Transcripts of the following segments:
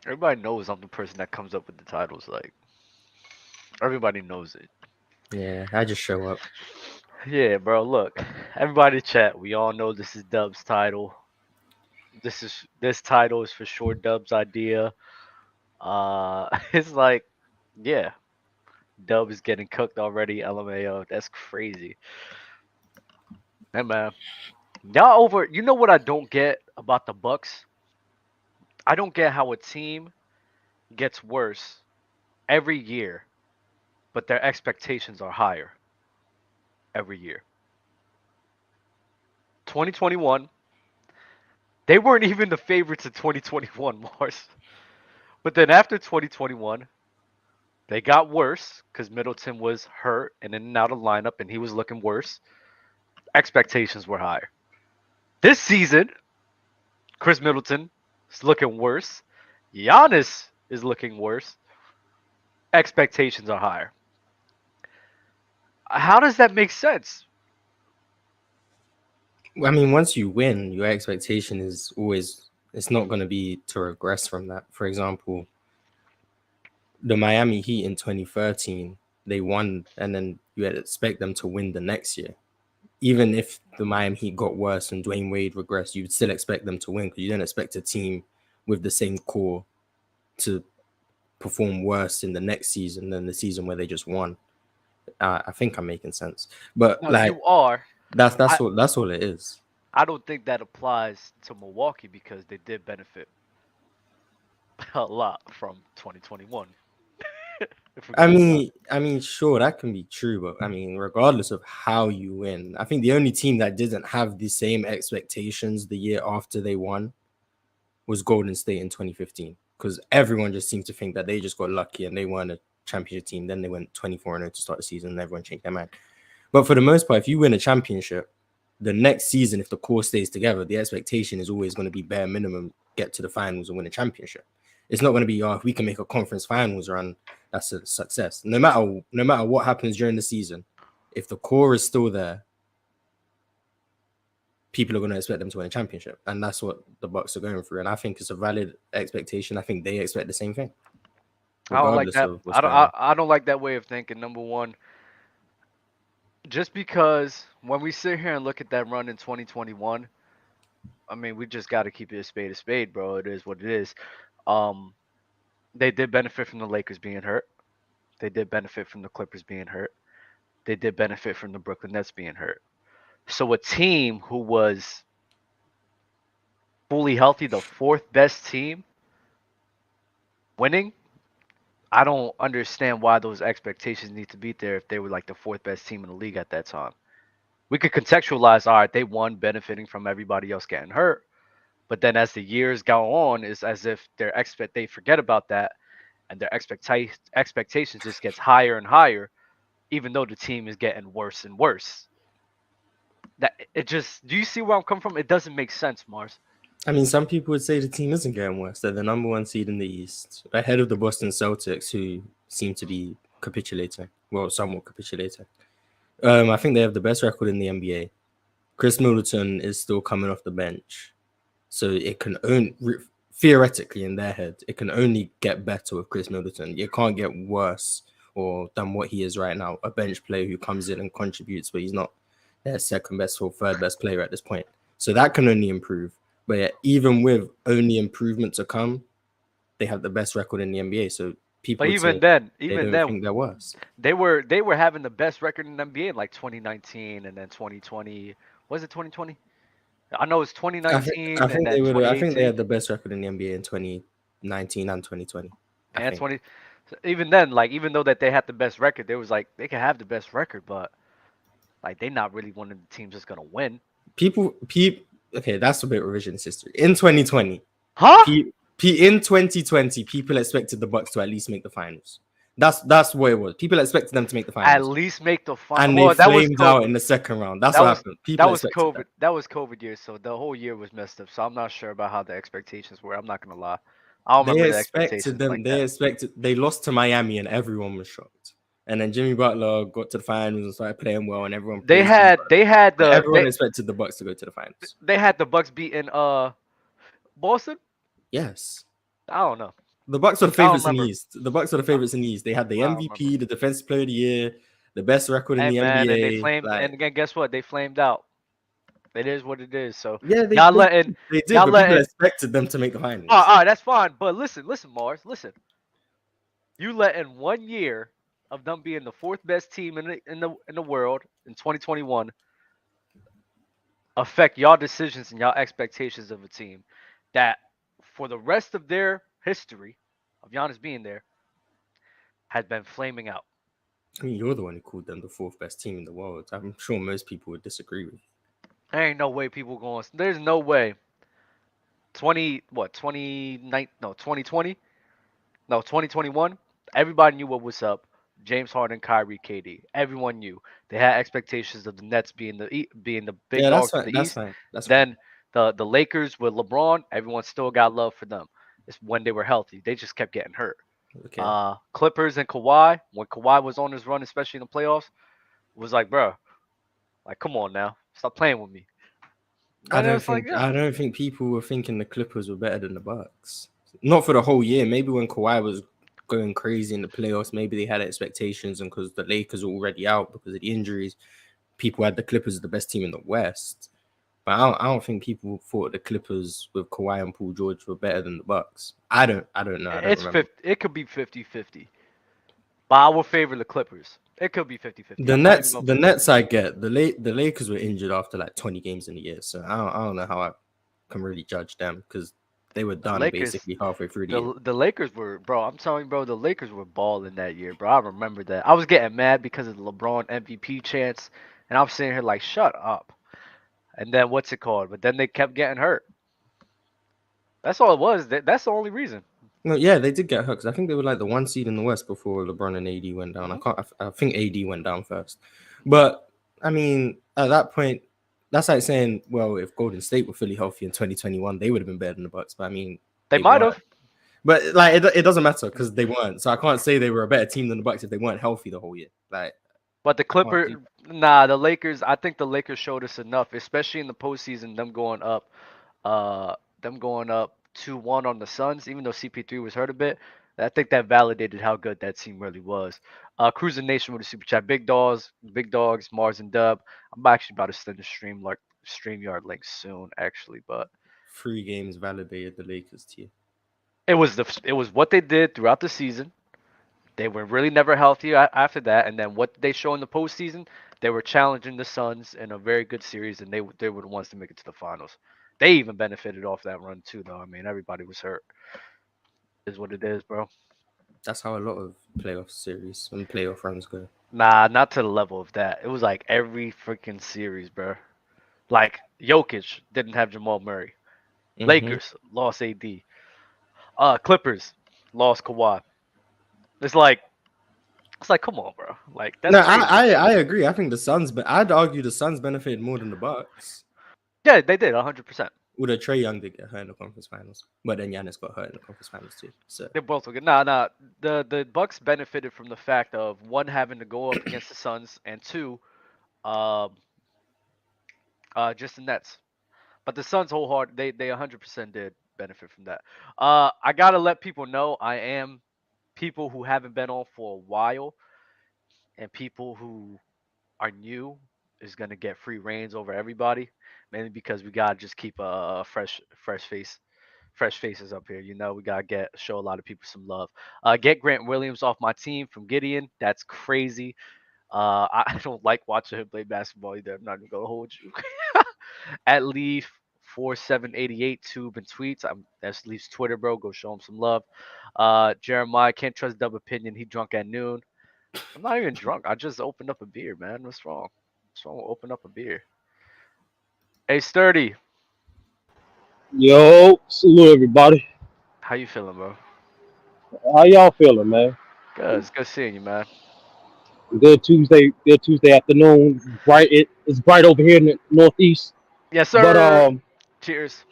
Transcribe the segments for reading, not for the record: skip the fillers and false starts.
Everybody knows I'm the person that comes up with the titles. Like everybody knows it. Yeah, I just show up. Yeah, bro. Look, everybody chat. We all know this is Dub's title. This title is for sure Dub's idea. It's like, yeah, Dub is getting cooked already. LMAO. That's crazy. Hey man, y'all over. You know what I don't get about the Bucks? I don't get how a team gets worse every year, but their expectations are higher every year. 2021, they weren't even the favorites in 2021, Mars. But then after 2021, they got worse because Middleton was hurt and in and out of lineup, and he was looking worse. Expectations were higher. This season, Chris Middleton is looking worse. Giannis is looking worse. Expectations are higher. How does that make sense? I mean, once you win, your expectation is always it's not going to be to regress from that. For example, the Miami Heat in 2013, they won, and then you had expect them to win the next year. Even if the Miami Heat got worse and Dwayne Wade regressed, you'd still expect them to win because you don't expect a team with the same core to perform worse in the next season than the season where they just won. I think I'm making sense, but No, like you are. that's I all it is. I don't think that applies to Milwaukee because they did benefit a lot from 2021. If we're I gonna be honest. mean, I mean, sure, that can be true, but I mean, regardless of how you win, I think the only team that didn't have the same expectations the year after they won was Golden State in 2015, because everyone just seemed to think that they just got lucky and they won a championship team. Then they went 24-0 to start the season, and everyone changed their mind. But for the most part, if you win a championship, the next season, if the core stays together, the expectation is always going to be bare minimum get to the finals and win a championship. It's not going to be if we can make a conference finals run, that's a success. No matter what happens during the season, if the core is still there, people are going to expect them to win a championship, and that's what the Bucks are going through. And I think it's a valid expectation. I think they expect the same thing, I don't like regardless that. of what's I don't. going on. I don't like that way of thinking. Number one, just because when we sit here and look at that run in 2021, I mean, we just got to keep it a spade, bro. It is what it is. Um, they did benefit from the Lakers being hurt. They did benefit from the Clippers being hurt. They did benefit from the Brooklyn Nets being hurt. So a team who was fully healthy, the fourth best team, winning, I don't understand why those expectations need to be there if they were like the fourth best team in the league at that time. We could contextualize, all right, they won benefiting from everybody else getting hurt. But then as the years go on, it's as if they forget about that and their expectations just gets higher and higher, even though the team is getting worse and worse. That it just do you see where I'm coming from? It doesn't make sense, Mars. I mean, some people would say the team isn't getting worse. They're the number one seed in the East, ahead of the Boston Celtics, who seem to be capitulating. Well, somewhat capitulating. I think they have the best record in the NBA. Chris Middleton is still coming off the bench, so it can only theoretically in their head it can only get better with Chris Middleton. It can't get worse or than what he is right now. A bench player who comes in and contributes, but he's not their second best or third best player at this point. So that can only improve. But yeah, even with only improvement to come, they have the best record in the NBA. So people But would say they even don't then, think they're worse. they were having the best record in the NBA in like 2019 and then 2020. Was it 2020? I know it's I think 2019 I and think then they would. I think they 2018 had the best record in the NBA in 2019 and 2020. I and think 20. So even then, like even though that they had the best record, they was like they could have the best record, but like they not really one of the teams that's gonna win. people. Okay, that's a bit revisionist history. In 2020, Huh? in 2020, people expected the Bucks to at least make the finals. That's what it was. People expected them to make the At finals, least make the final. and they Well, that was flamed out in COVID. the second round. That's That what was happened. People expected that. That was COVID year, so the whole year was messed up. So I'm not sure about how the expectations were. I'm not gonna lie. I don't They remember the expected expectations them. like that. They expected. They lost to Miami, and everyone was shocked. And then Jimmy Butler got to the finals and started playing well, and everyone praised Jimmy Butler. They had But the everyone expected the Bucks to go to the finals. they had the Bucks beating Boston. Yes. I don't know. The Bucks are the I don't favorites in the remember. East. The Bucks are the favorites in the East. They had the I don't remember. MVP, the Defensive Player of the Year, the best record in Hey the man, and they NBA. flamed. Like, And again, guess what? They flamed out. It is what it is. So yeah, y'all letting they did, y'all but people letting. expected them to make the Oh, finals. all right, that's fine. But listen, Mars, listen. You letting 1 year of them being the fourth best team in the world in 2021 affect y'all decisions and y'all expectations of a team that for the rest of their history of Giannis being there has been flaming out. I mean, you're the one who called them the fourth best team in the world. I'm sure most people would disagree with. There ain't no way people going. There's no way. 2020. No, 2021. Everybody knew what was up. James Harden, Kyrie, KD. Everyone knew. They had expectations of the Nets being the big Yeah, that's dogs of fine. the That's East. fine. That's fine. Then the Lakers with LeBron. Everyone still got love for them. It's when they were healthy. They just kept getting hurt. Okay. Clippers and Kawhi. When Kawhi was on his run, especially in the playoffs, was like, bro, like come on now, stop playing with me. Then it was like, yeah. I don't think people were thinking the Clippers were better than the Bucks. Not for the whole year. Maybe when Kawhi was going crazy in the playoffs, maybe they had expectations, and because the Lakers were already out because of the injuries, people had the Clippers as the best team in the West. But I don't think people thought the Clippers with Kawhi and Paul George were better than the Bucks. I don't know. I don't It's remember. 50. It could be 50-50. But I will favor the Clippers. It could be 50-50. The I'm not even Nets, gonna the favor them. Nets, I get. The Lakers were injured after like 20 games in the year, so I don't know how I can really judge them because they were The done Lakers, basically halfway through the year. the Lakers were, bro. I'm telling you, bro. The Lakers were balling that year, bro. I remember that. I was getting mad because of the LeBron MVP chance, and I'm sitting here like, shut up. And then what's it called? But then they kept getting hurt. That's all it was. That's the only reason. No, yeah, they did get hurt 'cause I think they were like the one seed in the West before LeBron and AD went down. Hmm. I think AD went down first, but I mean at that point, that's like saying, well, if Golden State were fully healthy in 2021, they would have been better than the Bucks. But I mean, They they might weren't. have, But like it doesn't matter because they weren't. So I can't say they were a better team than the Bucks if they weren't healthy the whole year. Like but the I can't Clipper, do. nah, the Lakers. I think the Lakers showed us enough, especially in the postseason. Them going up 2-1 on the Suns, even though CP3 was hurt a bit. I think that validated how good that team really was. Cruising Nation with a super chat. Big dogs, Mars and Dub. I'm actually about to send a StreamYard link soon, actually, but 3 games validated the Lakers tier. it was what they did throughout the season. They were really never healthy after that, and then what did they show in the postseason? They were challenging the Suns in a very good series, and they were the ones to make it to the finals. They even benefited off that run too, though. I mean, everybody was hurt. Is what it is, bro. That's how a lot of playoff series and playoff runs go. Nah, not to the level of that. It was like every freaking series, bro. Like Jokic didn't have Jamal Murray. Mm-hmm. Lakers lost AD. Clippers lost Kawhi. It's like come on, bro. Like that's No, crazy. I agree. I think the Suns, but I'd argue the Suns benefited more than the Bucks. Yeah, they did 100%. Although Trey Young did get hurt in the conference finals, but then Giannis got hurt in the conference finals too. So They both were good. Nah. The Bucks benefited from the fact of one having to go up against the Suns, and two, um, just the Nets. But the Suns wholehearted, they 100% did benefit from that. I gotta let people know I am people who haven't been on for a while, and people who are new is gonna get free reigns over everybody, mainly because we gotta just keep a fresh faces up here. You know, we gotta show a lot of people some love. Get Grant Williams off my team from Gideon. That's crazy. I don't like watching him play basketball either. I'm not even gonna hold you. At Leaf 4788 tube and tweets. That's Leaf's Twitter, bro. Go show him some love. Jeremiah can't trust Dub opinion. He drunk at noon. I'm not even drunk. I just opened up a beer, man. What's wrong? What's wrong with open up a beer? Hey, Sturdy, Yo, salute everybody. how you feeling, bro? How y'all feeling, man? Good. It's good seeing you, man. Good Tuesday afternoon. It's bright over here in the northeast. Yes, But sir. Cheers.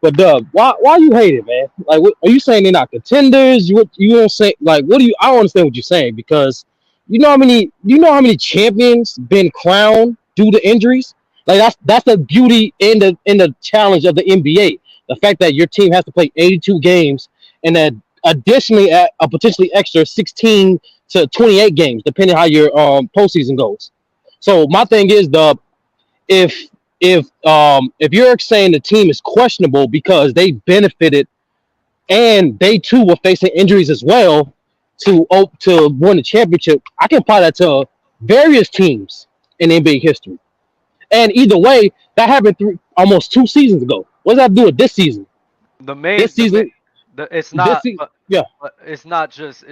but Doug, why you hate it, man? Like, what, are you saying they're not contenders? You don't say like what do you? I don't understand what you're saying because you know how many champions been crowned due to injuries? Like that's the beauty in the challenge of the NBA. The fact that your team has to play 82 games and then additionally at a potentially extra 16 to 28 games, depending how your postseason goes. So my thing is if if you're saying the team is questionable because they benefited and they too were facing injuries as well to win the championship, I can apply that to various teams in NBA history. And either way, that happened almost 2 seasons ago. What does that have to do with this season? The main, This season, it's this not, season, yeah. but it's not just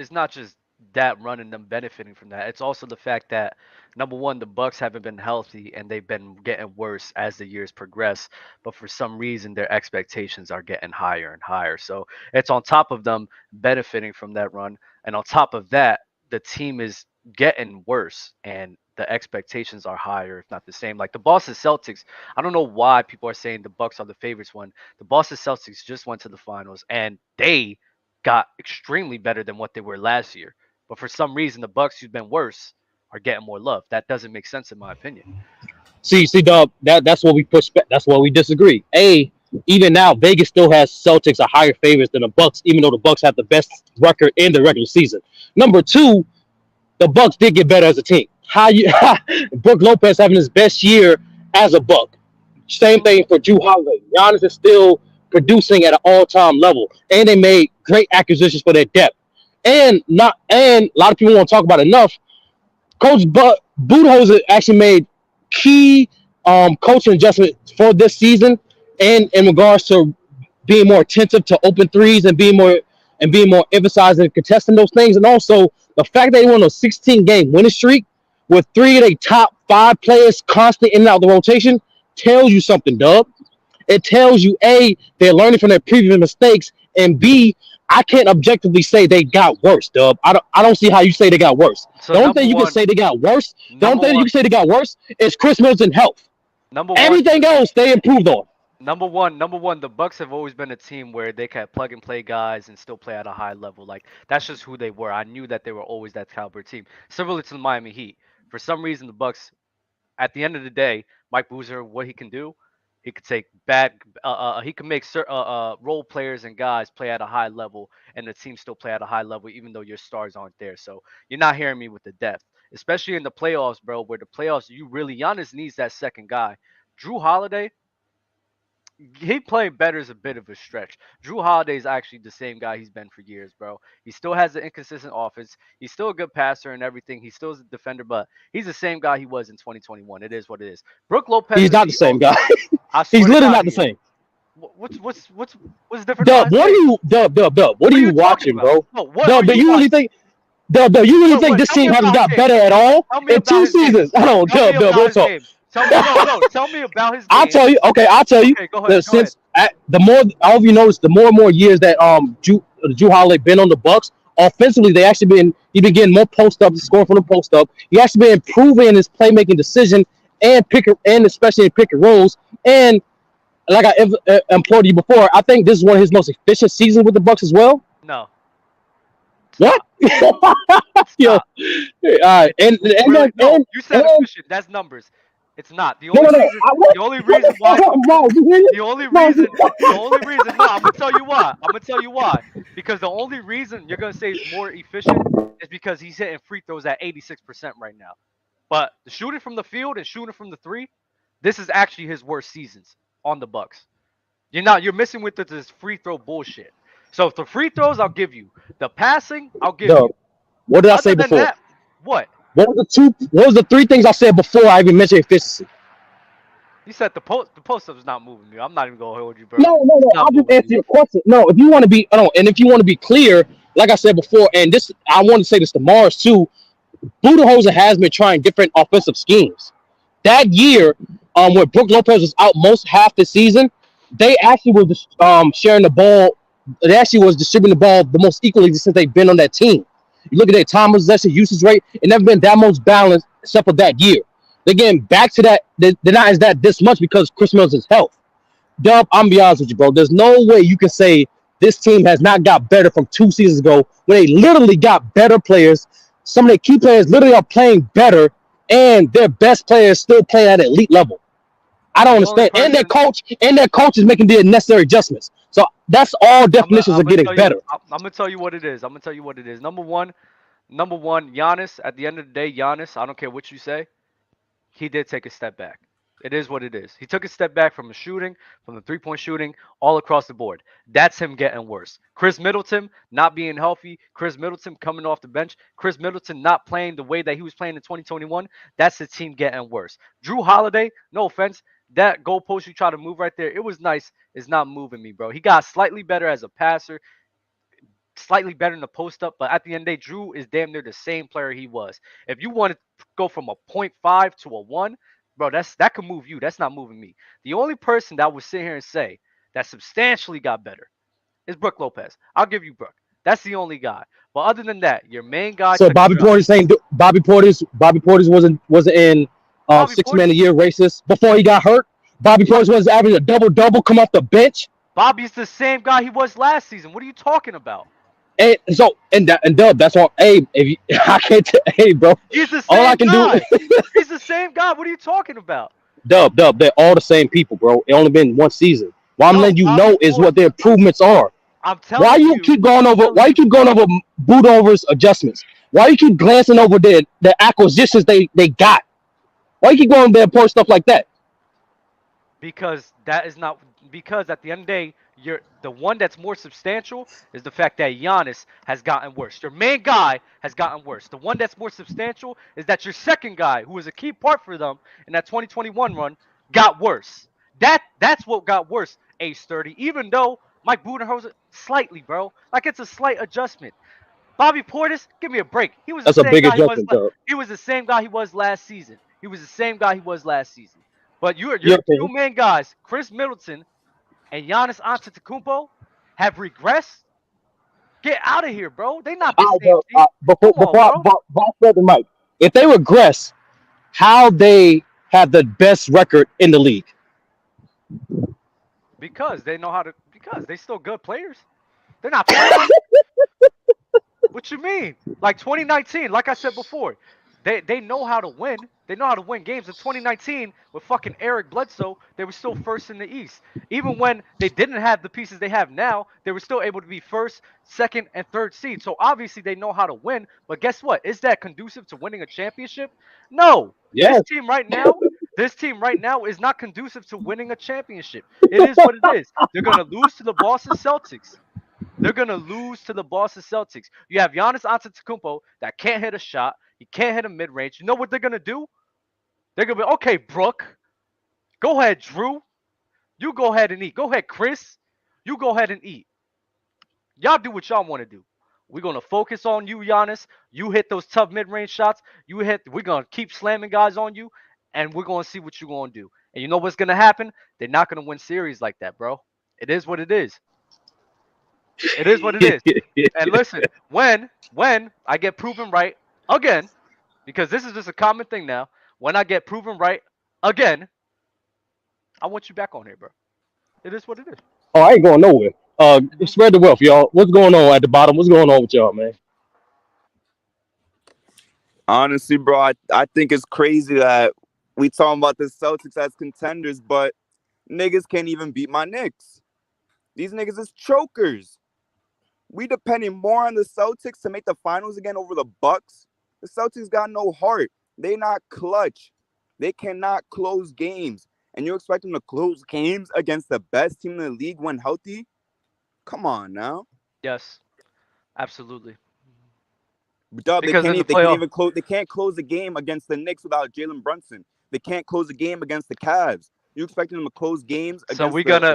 that running them benefiting from that. It's also the fact that number one, the Bucks haven't been healthy and they've been getting worse as the years progress. But for some reason, their expectations are getting higher and higher. So it's on top of them benefiting from that run, and on top of that, the team is getting worse and the expectations are higher, if not the same. Like the Boston Celtics, I don't know why people are saying the Bucks are the favorites. When the Boston Celtics just went to the finals and they got extremely better than what they were last year. But for some reason, the Bucks, who've been worse, are getting more love. That doesn't make sense in my opinion. See, Dub, that's what we push back. That's what we disagree. Even now, Vegas still has Celtics are higher favorites than the Bucks, even though the Bucks have the best record in the regular season. Number two, the Bucks did get better as a team. Brook Lopez having his best year as a Buck. Same thing for Jrue Holiday. Giannis is still producing at an all-time level, and they made great acquisitions for their depth. And a lot of people won't talk about it enough. Coach Budenholzer actually made key coaching adjustments for this season, and in regards to being more attentive to open threes and being more emphasizing contesting those things, and also the fact that they won a 16-game winning streak with 3 of their top 5 players constantly in and out of the rotation tells you something, Dub. It tells you A, they're learning from their previous mistakes, and B, I can't objectively say they got worse, Dub. I don't see how you say they got worse. So The only thing you can say they got worse is Chris Middleton health. Number one, Everything else they improved on. Number one, the Bucks have always been a team where they can plug and play guys and still play at a high level. Like that's just who they were. I knew that they were always that caliber team. Similar to the Miami Heat. For some reason, the Bucks, at the end of the day, Mike Boozer, what he can do, he could take he can make role players and guys play at a high level, and the team still play at a high level, even though your stars aren't there. So you're not hearing me with the depth, especially in the playoffs, bro. Where the playoffs, Giannis needs that second guy. Jrue Holiday, he playing better is a bit of a stretch. Jrue Holiday is actually the same guy he's been for years, bro. He still has an inconsistent offense. He's still a good passer and everything. He still is a defender, but he's the same guy he was in 2021. It is what it is. Brook Lopez. He's not the same guy. He's literally not the same. What's different? Dub, what are you watching, bro? Dub, do you really think this team hasn't got better at all in 2 seasons? I don't, Dub, we'll talk. Tell me about his game. I'll tell you. Okay, go ahead. Since the more all of you notice, the more and more years that Jrue Holiday been on the Bucks, offensively he's been getting more post up, scoring from the post up. He actually been improving in his playmaking decision and especially in pick and rolls. And like I implored you before, I think this is one of his most efficient seasons with the Bucks as well. No. What? Yo, all right, and you said efficient. That's numbers. It's not. The only reason why. No, I'm gonna tell you why. Because the only reason you're gonna say it's more efficient is because he's hitting free throws at 86% right now. But the shooting from the field and shooting from the three, this is actually his worst seasons on the Bucks. You're missing with this free throw bullshit. So the free throws, I'll give you. The passing, I'll give you. What did I say before? That, what? What was the 3 things I said before I even mentioned efficiency? You said the post up is not moving me. I'm not even gonna hold you, bro. No. I'll just answer your question. No, if you want to be clear, like I said before, and this I want to say this to Mars too. Budenholzer has been trying different offensive schemes. That year, where Brook Lopez was out most half the season, they actually was sharing the ball. They actually was distributing the ball the most equally since they've been on that team. You look at their time possession usage rate, it never been that much balanced except for that year. They're getting back to that. They're not as that this much because Chris Middleton's health. Dub, I'm be honest with you, bro. There's no way you can say this team has not got better from 2 seasons ago when they literally got better players. Some of their key players literally are playing better, and their best players still playing at elite level. I don't understand. And their coach is making the necessary adjustments. So that's all definitions of getting better. I'm gonna tell you what it is. I'm gonna tell you what it is. Number one, Giannis. At the end of the day, Giannis. I don't care what you say. He did take a step back. It is what it is. He took a step back from the shooting, from the three-point shooting, all across the board. That's him getting worse. Chris Middleton not being healthy. Chris Middleton coming off the bench. Chris Middleton not playing the way that he was playing in 2021. That's the team getting worse. Drew Holiday, no offense, that goalpost you try to move right there, it was nice. It's not moving me, bro. He got slightly better as a passer, slightly better in the post up, but at the end of the day, Drew is damn near the same player he was. If you want to go from a 0.5 to a 1, bro, that could move you. That's not moving me. The only person that would sit here and say that substantially got better is Brook Lopez. I'll give you Brook. That's the only guy. But other than that, your main guy. So Bobby Portis saying Bobby Portis wasn't in 6-man a year races before he got hurt. Bobby Portis was averaging a double come off the bench. Bobby's the same guy he was last season. What are you talking about? And so and Dub, that's all. Hey, I can't. Hey, bro. He's the same all I can guy. do. He's the same guy. What are you talking about? Dub, they're all the same people, bro. It only been one season. What I'm letting you know is what their improvements are. I'm telling you. Why you keep going over Budover's adjustments? Why you keep glancing over the acquisitions they got? Why you keep going there and pour stuff like that? Because that is not. Because at the end of the day, the one that's more substantial is the fact that Giannis has gotten worse. Your main guy has gotten worse. The one that's more substantial is that your second guy, who was a key part for them in that 2021 run, got worse. That's what got worse, Ace 30. Even though Mike Budenholzer slightly, bro, like it's a slight adjustment. Bobby Portis, give me a break. He was the same guy he was the same guy he was last season. But your two main guys, Chris Middleton and Giannis Antetokounmpo, have regressed. Get out of here, bro. They not the same team. Before Mike, if they regress, how they have the best record in the league? Because they know how to. Because they still good players. They're not playing. What you mean? Like 2019, like I said before, they know how to win. They know how to win games. In 2019, with fucking Eric Bledsoe, they were still first in the East. Even when they didn't have the pieces they have now, they were still able to be first, second, and third seed. So obviously they know how to win. But guess what? Is that conducive to winning a championship? No. Yes. This team right now is not conducive to winning a championship. It is what it is. They're gonna lose to the Boston Celtics. You have Giannis Antetokounmpo that can't hit a shot. He can't hit a mid-range. You know what they're going to do? They're going to be, okay, Brook. Go ahead, Drew. You go ahead and eat. Go ahead, Chris. You go ahead and eat. Y'all do what y'all want to do. We're going to focus on you, Giannis. You hit those tough mid-range shots. We're going to keep slamming guys on you, and we're going to see what you're going to do. And you know what's going to happen? They're not going to win series like that, bro. It is what it is. It is what it is. And listen, when I get proven right again, because this is just a common thing now, when I get proven right again, I want you back on here, bro. It is what it is. Oh, I ain't going nowhere. Spread the wealth, y'all. What's going on at the bottom? What's going on with y'all, man? Honestly, bro, I think it's crazy that we talking about the Celtics as contenders, but niggas can't even beat my Knicks. These niggas is chokers. We depending more on the Celtics to make the finals again over the Bucks. The Celtics got no heart. They not clutch. They cannot close games. And you expect them to close games against the best team in the league when healthy? Come on now. Yes, absolutely. Dub, they can't close the game against the Knicks without Jalen Brunson. They can't close the game against the Cavs. You expecting them to close games? So we're gonna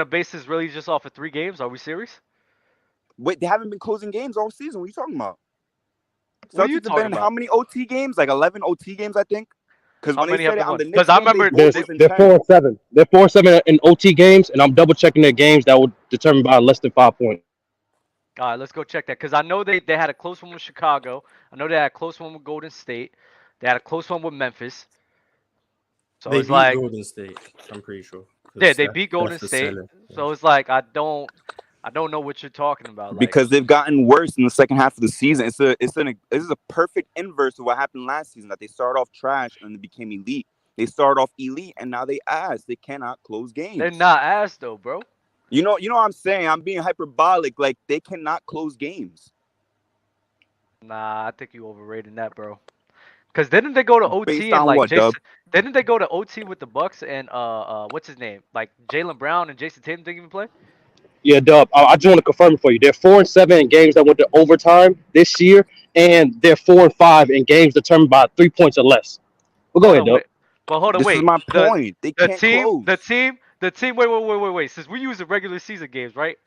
base this really just off of 3 games? Are we serious? Wait, they haven't been closing games all season. What are you talking about? What are you Celtics have been in how many OT games? Like 11 OT games, I think. Because when they said it on the Knicks, because I remember they're 4-7. They're 4-7 in OT games, and I'm double checking their games that were determined by less than 5 points. All right, let's go check that, because I know they had a close one with Chicago. I know they had a close one with Golden State. They had a close one with Memphis. So they it's beat like Golden State, I'm pretty sure. Yeah, they beat Golden State. So it's like I don't know what you're talking about. Like, because they've gotten worse in the second half of the season. This is a perfect inverse of what happened last season, that they started off trash and they became elite. They started off elite, and now they ass. They cannot close games. They're not ass though, bro. You know what I'm saying? I'm being hyperbolic. Like, they cannot close games. Nah, I think you overrating that, bro. Because didn't they go to OT Based and on like what, Jason? Dub? Didn't they go to OT with the Bucks and what's his name? Like Jaylen Brown and Jason Tatum didn't even play. Yeah, Dub. I just want to confirm it for you. They're 4-7 in games that went to overtime this year, and they're 4-5 in games determined by 3 points or less. Well, go ahead, Dub. But hold on, This wait. is my point. They can't close. The team. Wait. Since we use the regular season games, right?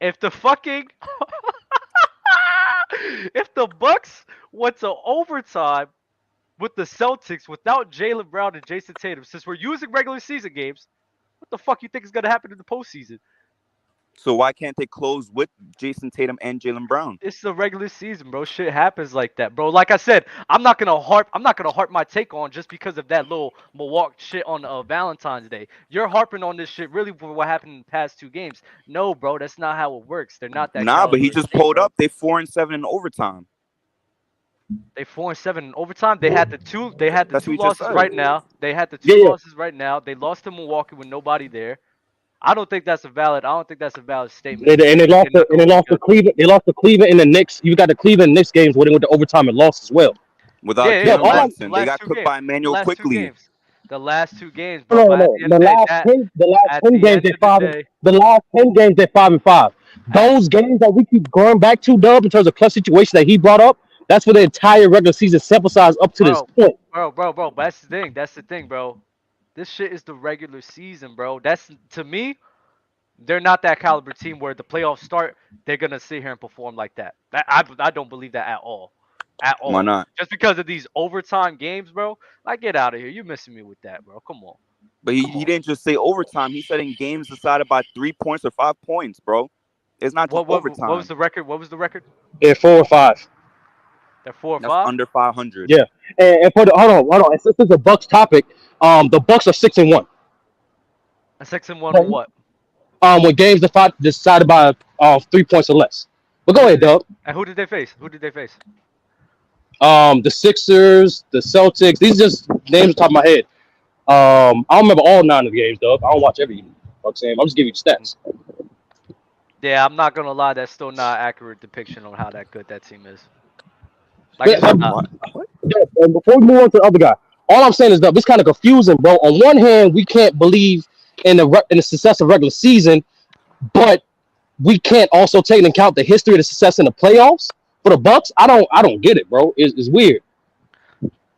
If the fucking if the Bucks went to overtime with the Celtics without Jaylen Brown and Jason Tatum, since we're using regular season games, what the fuck you think is gonna happen in the postseason? So why can't they close with Jason Tatum and Jaylen Brown? It's the regular season, bro. Shit happens like that, bro. Like I said, I'm not gonna harp my take on just because of that little Milwaukee shit on Valentine's Day. You're harping on this shit really for what happened in the past 2 games. No, bro, that's not how it works. They're not that. Nah, but he caliber just team, pulled bro. up. They 4-7 in overtime. They 4-7 in overtime. They had the two. They had the That's two what he just losses said. right now. They had the 2 Yeah. losses right now. They lost to Milwaukee with nobody there. I don't think that's a valid statement. They lost to Cleveland. They lost to Cleveland and the Knicks. You got the Cleveland Knicks games where they went to overtime and lost as well. Without Yeah, Jalen all Brunson, the they last got 2 cooked games. by Emmanuel quickly. The last 2 games, bro. No, But at the end of the day, the last at 10 the games end they're of the 5. day, The last 10 games they're 5-5. Those games that we keep going back to, Dub, in terms of clutch situation that he brought up, that's for the entire regular season sample size up to this point. bro. That's the thing. That's the thing, bro. This shit is the regular season, bro. That's to me. They're not that caliber team where the playoffs start, they're gonna sit here and perform like that. I don't believe that at all. At all. Why not? Just because of these overtime games, bro. Like, get out of here. You're missing me with that, bro. Come on. But he didn't just say overtime. He said in games decided by 3 points or 5 points, bro. It's not just overtime. What was the record? What was the record? They're 4-5. They're 4 or That's 5? under 500. Yeah. And for the hold on. And since this is a Bucks topic, the Bucks are 6-1. A 6-1 with what? When games decided by 3 points or less. But go ahead, Dub. And who did they face? The Sixers, the Celtics. These are just names on top of my head. I don't remember all 9 of the games, Dub. I don't watch every Bucks game. I'm just giving you stats. Yeah, I'm not gonna lie. That's still not accurate depiction on how that good that team is. Yeah, and before we move on to the other guy, all I'm saying is that this kind of confusing, bro. On one hand, we can't believe in the success of regular season, but we can't also take into account the history of the success in the playoffs. For the Bucks, I don't get it, bro. It's weird.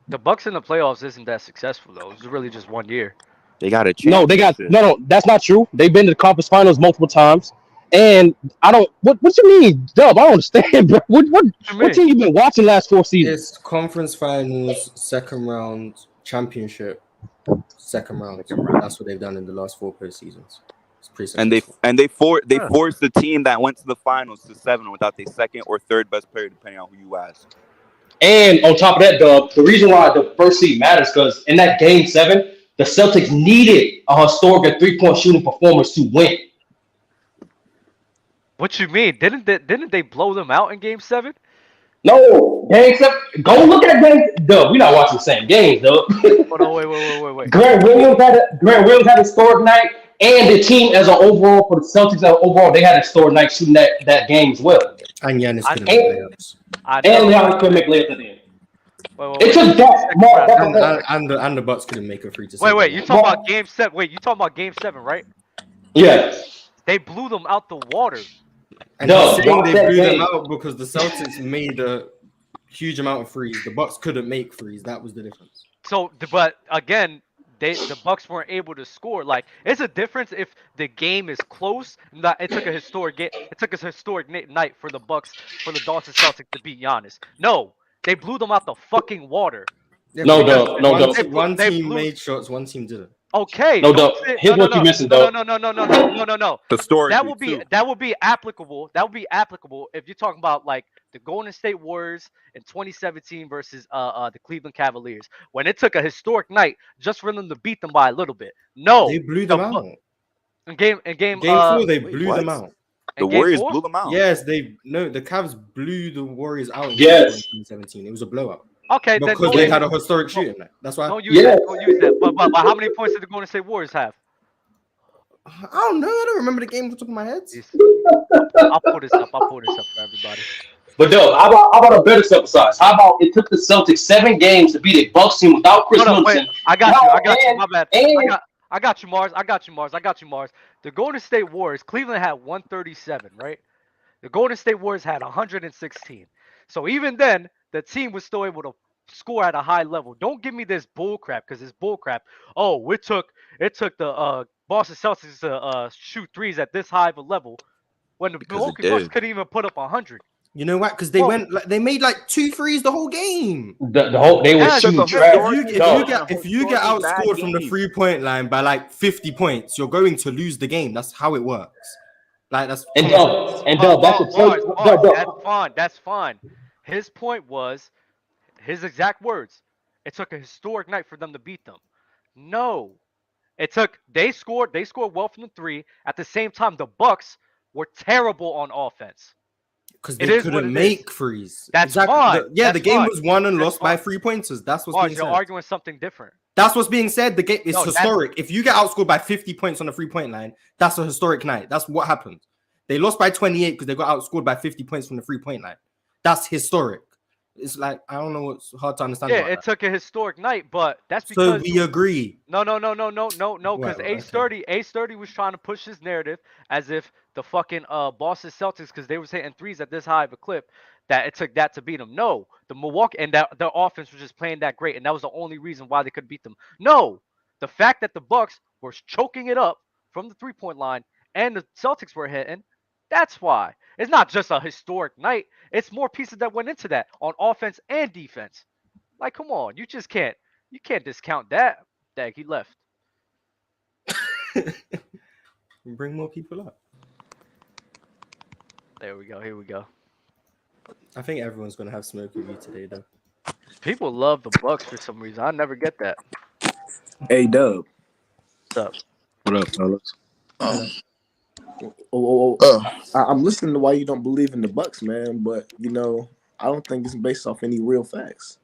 The Bucks in the playoffs isn't that successful though. It's really just 1 year. They got a chance. No. That's not true. They've been to the conference finals multiple times, and I don't. What you mean, Dub? I don't understand, bro. What team you been watching last 4 seasons? It's conference finals, second round, championship, second round. That's what they've done in the last 4 postseasons. It's pretty successful. And they forced the team that went to the finals to 7 without their second or third best player, depending on who you ask. And on top of that, Dub, the reason why the first seed matters because in that game 7, the Celtics needed a historic 3-point shooting performance to win. What you mean? Didn't they blow them out in Game 7? No, game 7. Go look at game. Dub, we're not watching the same games, Dub. Hold on, wait. Grant Williams had a historic night, and the team as an overall for the Celtics they had a historic night shooting that game as well. And Giannis couldn't make layups. And Giannis couldn't make layups at the end. Wait. It took that. And the Bucks couldn't make a free to Wait. You talking about Game 7? Wait, you talking about Game 7, right? Yeah. They blew them out the water. And he's saying they blew them out because the Celtics made a huge amount of threes. The Bucks couldn't make threes. That was the difference. So, but again, the Bucks weren't able to score. Like, it's a difference if the game is close. It took a historic night for the Bucks, for the Dallas Celtics to beat Giannis. No, they blew them out the fucking water. Yeah, No. One team made shots, one team didn't. Okay. Here's what you're missing, though. No. The story That would be applicable. That would be applicable if you're talking about like the Golden State Warriors in 2017 versus the Cleveland Cavaliers when it took a historic night just for them to beat them by a little bit. No, they blew them out. In game 4, they blew them out. The Warriors blew them out. Yes, the Cavs blew the Warriors out in 2017. It was a blowout. Okay, then because don't they use had a it. historic shooting night. That's why. Don't use that. Don't use that. But how many points did the Golden State Warriors have? I don't know. I don't remember the game off the top of my head. I'll pull this up. I'll pull this up for everybody. But no, how about a better sample size? How about it took the Celtics 7 games to beat a Bucks team without Chris No, Middleton? wait. I got you. My bad. And I got you, Mars. I got you, Mars. The Golden State Warriors, Cleveland had 137, right? The Golden State Warriors had 116. So even then, the team was still able to score at a high level. Don't give me this bull crap, because it's bull crap. Oh, it took the Boston Celtics to shoot threes at this high of a level when the Milwaukee Bucks couldn't even put up 100. You know what? Because they they made like 2 threes the whole game. the whole they were shooting trash. If you get outscored from the 3-point line by like 50 points, you're going to lose the game. That's how it works. Like that's That's fine. His point was, his exact words, it took a historic night for them to beat them. No. They scored well from the 3. At the same time, the Bucks were terrible on offense. Because they couldn't make threes. That's fine. The game was won and lost by 3-pointers. That's what's being said. You're arguing something different. That's what's being said. The game is historic. If you get outscored by 50 points on the 3-point line, that's a historic night. That's what happened. They lost by 28 because they got outscored by 50 points from the 3-point line. That's historic. It's like, I don't know what's hard to understand. Yeah, it took a historic night, but that's because. So we agree. No. Because Ace 30 was trying to push his narrative as if the fucking Boston Celtics, because they was hitting threes at this high of a clip, that it took that to beat them. No, the Milwaukee and that their offense was just playing that great, and that was the only reason why they could beat them. No, the fact that the Bucks were choking it up from the 3-point line and the Celtics were hitting, that's why. It's not just a historic night. It's more pieces that went into that on offense and defense. Like, come on, you can't discount that. Dag, he left. Bring more people up. There we go. Here we go. I think everyone's gonna have smoke with you today, though. People love the Bucks for some reason. I never get that. Hey, Dub. What's up? What up, fellas? I'm listening to why you don't believe in the Bucks, man. But I don't think it's based off any real facts.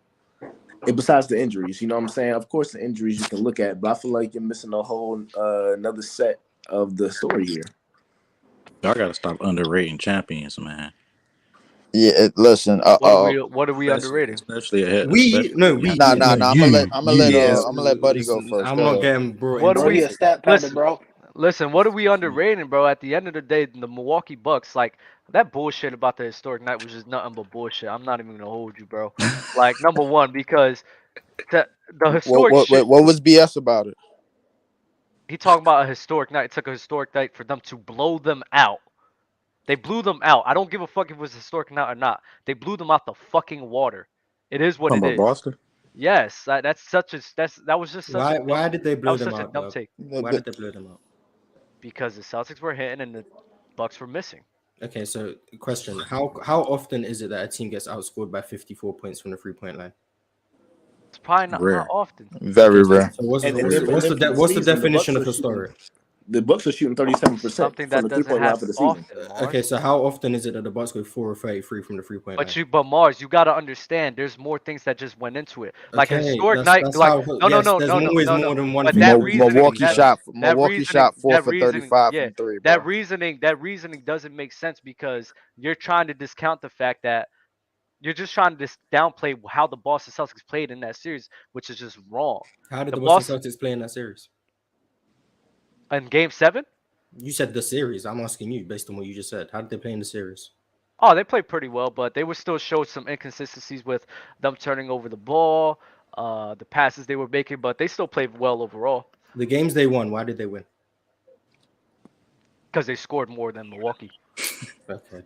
Besides the injuries, you know what I'm saying? Of course, the injuries you can look at, but I feel like you're missing a whole another set of the story here. Y'all gotta stop underrating champions, man. Yeah, listen. What are we underrating? Especially ahead. Nah. I'm gonna let Buddy go first. I'm not getting brought. What are we? a stat pattern, bro? Listen, what are we underrating, bro? At the end of the day, the Milwaukee Bucks, like, that bullshit about the historic night was just nothing but bullshit. I'm not even gonna hold you, bro. Like, number one, because the historic shit, what was BS about it? he talking about a historic night. It took a historic night for them to blow them out. They blew them out. I don't give a fuck if it was a historic night or not. They blew them out the fucking water. It is what it is. Boston? Yes, that was just such Why did they blow that was them such a out? dumb take. Why did they blow them out? Because the Celtics were hitting and the Bucks were missing. Okay, so question: How often is it that a team gets outscored by 54 points from the 3-point line? It's probably not often. Very rare. So what's the definition of historic? The Bucks are shooting 37% Something from that the 3-point line for the season. Okay, so how often is it that the Bucks go 4 or 33 from the 3-point line? But Mars, you gotta understand, there's more things that just went into it. Like a historic night, There's no. always more than one. But thing. that reasoning, Milwaukee shot 4 for 35 from 3. Bro. That reasoning doesn't make sense because you're trying to discount the fact that you're just trying to downplay how the Boston Celtics played in that series, which is just wrong. How did the Boston Celtics play in that series? In Game 7? You said the series. I'm asking you based on what you just said. How did they play in the series? Oh, they played pretty well, but they would still show some inconsistencies with them turning over the ball, the passes they were making, but they still played well overall. The games they won, why did they win? Because they scored more than Milwaukee. Okay,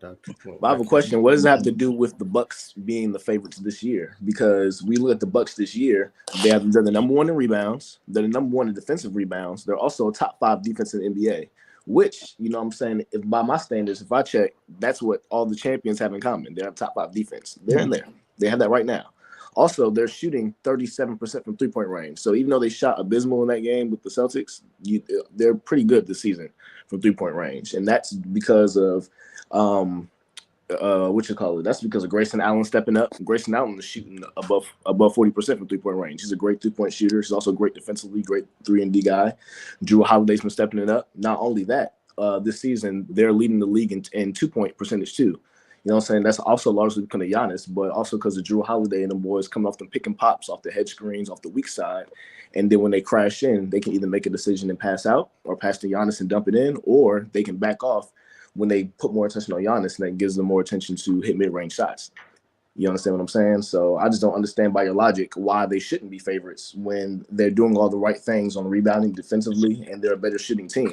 I have a question. What does it have to do with the Bucks being the favorites this year? Because we look at the Bucks this year, they're the number one in rebounds. They're the number one in defensive rebounds. They're also a top 5 defense in the NBA, which, you know what I'm saying, if by my standards, if I check, that's what all the champions have in common. They're a top 5 defense. They're in there. They have that right now. Also, they're shooting 37% from 3-point range. So even though they shot abysmal in that game with the Celtics, they're pretty good this season from 3-point range. And that's because of That's because of Grayson Allen stepping up. Grayson Allen is shooting above 40% from 3-point range. He's a great 3-point shooter. He's also great defensively, great 3-and-D guy. Drew Holiday's been stepping it up. Not only that, this season they're leading the league in 2-point percentage too. You know what I'm saying? That's also largely because of Giannis, but also because of Drew Holiday and the boys coming off them pick and pops, off the hedge screens, off the weak side. And then when they crash in, they can either make a decision and pass out or pass to Giannis and dump it in, or they can back off when they put more attention on Giannis, and that gives them more attention to hit mid-range shots. You understand what I'm saying? So I just don't understand by your logic why they shouldn't be favorites when they're doing all the right things on rebounding defensively, and they're a better shooting team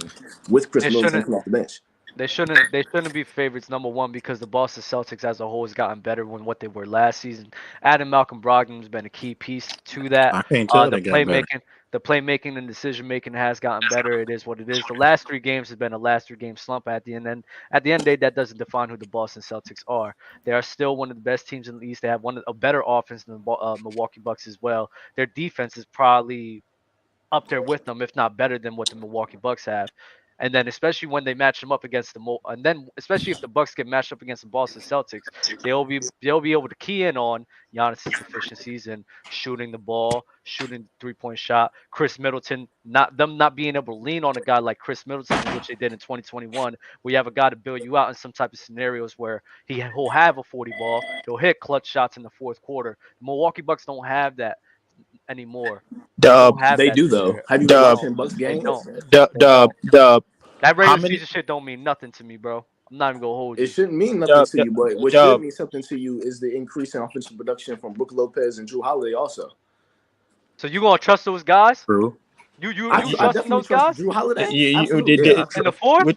with Chris Middleton coming off the bench. They shouldn't be favorites, number one, because the Boston Celtics as a whole has gotten better than what they were last season. Adding Malcolm Brogdon has been a key piece to that. I can't tell they got better. The playmaking and decision making has gotten better. It is what it is. The last 3 games has been a last 3 game slump at the end. And at the end of the day, that doesn't define who the Boston Celtics are. They are still one of the best teams in the East. They have a better offense than the Milwaukee Bucks as well. Their defense is probably up there with them, if not better than what the Milwaukee Bucks have. And then especially when they match them up against and then especially if the Bucks get matched up against the Boston Celtics, they'll be able to key in on Giannis' deficiencies in shooting the ball, shooting the 3-point shot. Chris Middleton, not being able to lean on a guy like Chris Middleton, which they did in 2021, where you have a guy to bail you out in some type of scenarios where he'll have a 40 ball, he'll hit clutch shots in the fourth quarter. The Milwaukee Bucks don't have that anymore. They do though. Have you watched him Bucks games? That regular season shit don't mean nothing to me, bro. I'm not even gonna hold you. It shouldn't mean nothing to you, but what should mean something to you is the increase in offensive production from Brook Lopez and Drew Holiday also. So you gonna trust those guys? True. You trust those guys? Drew Holiday? In the fourth?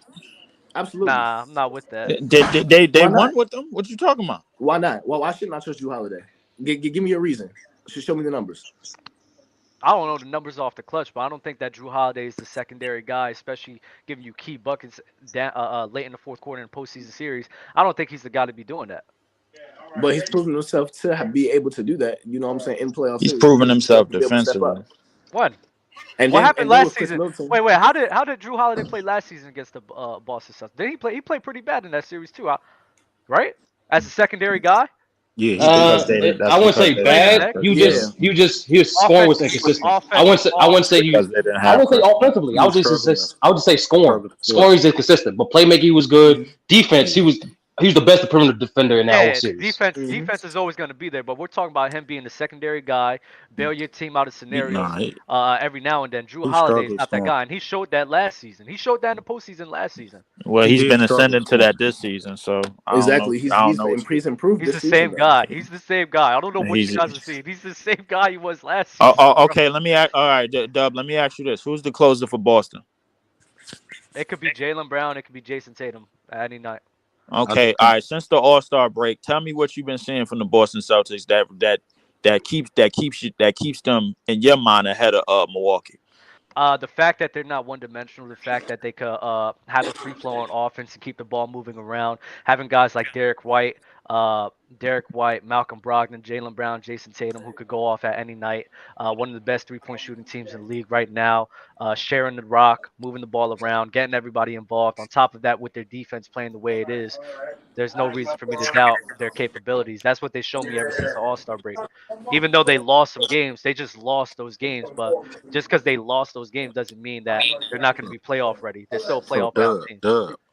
Absolutely. Nah, I'm not with that. They won with them? What you talking about? Why not? Well, why shouldn't I trust Drew Holiday? Give me a reason. Show me the numbers. I don't know the numbers off the clutch, but I don't think that Drew Holiday is the secondary guy, especially giving you key buckets late in the fourth quarter in postseason series. I don't think he's the guy to be doing that. But he's proven himself to be able to do that. You know what I'm saying? In playoffs, he's proven himself defensively. When? And what happened last season? Wait. How did Drew Holiday play last season against the Boston Celtics? Did he play? He played pretty bad in that series too, right? As a secondary guy. Yeah, I wouldn't say bad. His scoring was inconsistent. I wouldn't say offensively. I would just say scoring. Scoring is inconsistent, but playmaking he was good. Defense, he was the best perimeter defender in that whole series. Defense is always going to be there, but we're talking about him being the secondary guy, bail your team out of scenarios every now and then. Drew Holiday is not that guy, and he showed that last season. He showed that in the postseason last season. Well, he's been ascending to that this season, so exactly. He's improved. He's the same guy. He's the same guy. I don't know what you guys are seeing. He's the same guy he was last season. Okay. Let me ask. All right, Dub. Let me ask you this: who's the closer for Boston? It could be Jaylen Brown. It could be Jason Tatum any night. Okay, all right. Since the All-Star break, tell me what you've been seeing from the Boston Celtics that keeps them in your mind ahead of Milwaukee. The fact that they're not one-dimensional, the fact that they could have a free flow on offense and keep the ball moving around, having guys like Derek White, Malcolm Brogdon, Jaylen Brown, Jason Tatum, who could go off at any night. One of the best 3-point shooting teams in the league right now. Sharing the rock, moving the ball around, getting everybody involved. On top of that, with their defense playing the way it is, there's no reason for me to doubt their capabilities. That's what they showed me ever since the All-Star break. Even though they lost some games, they just lost those games. But just because they lost those games doesn't mean that they're not going to be playoff ready. They're still a playoff team.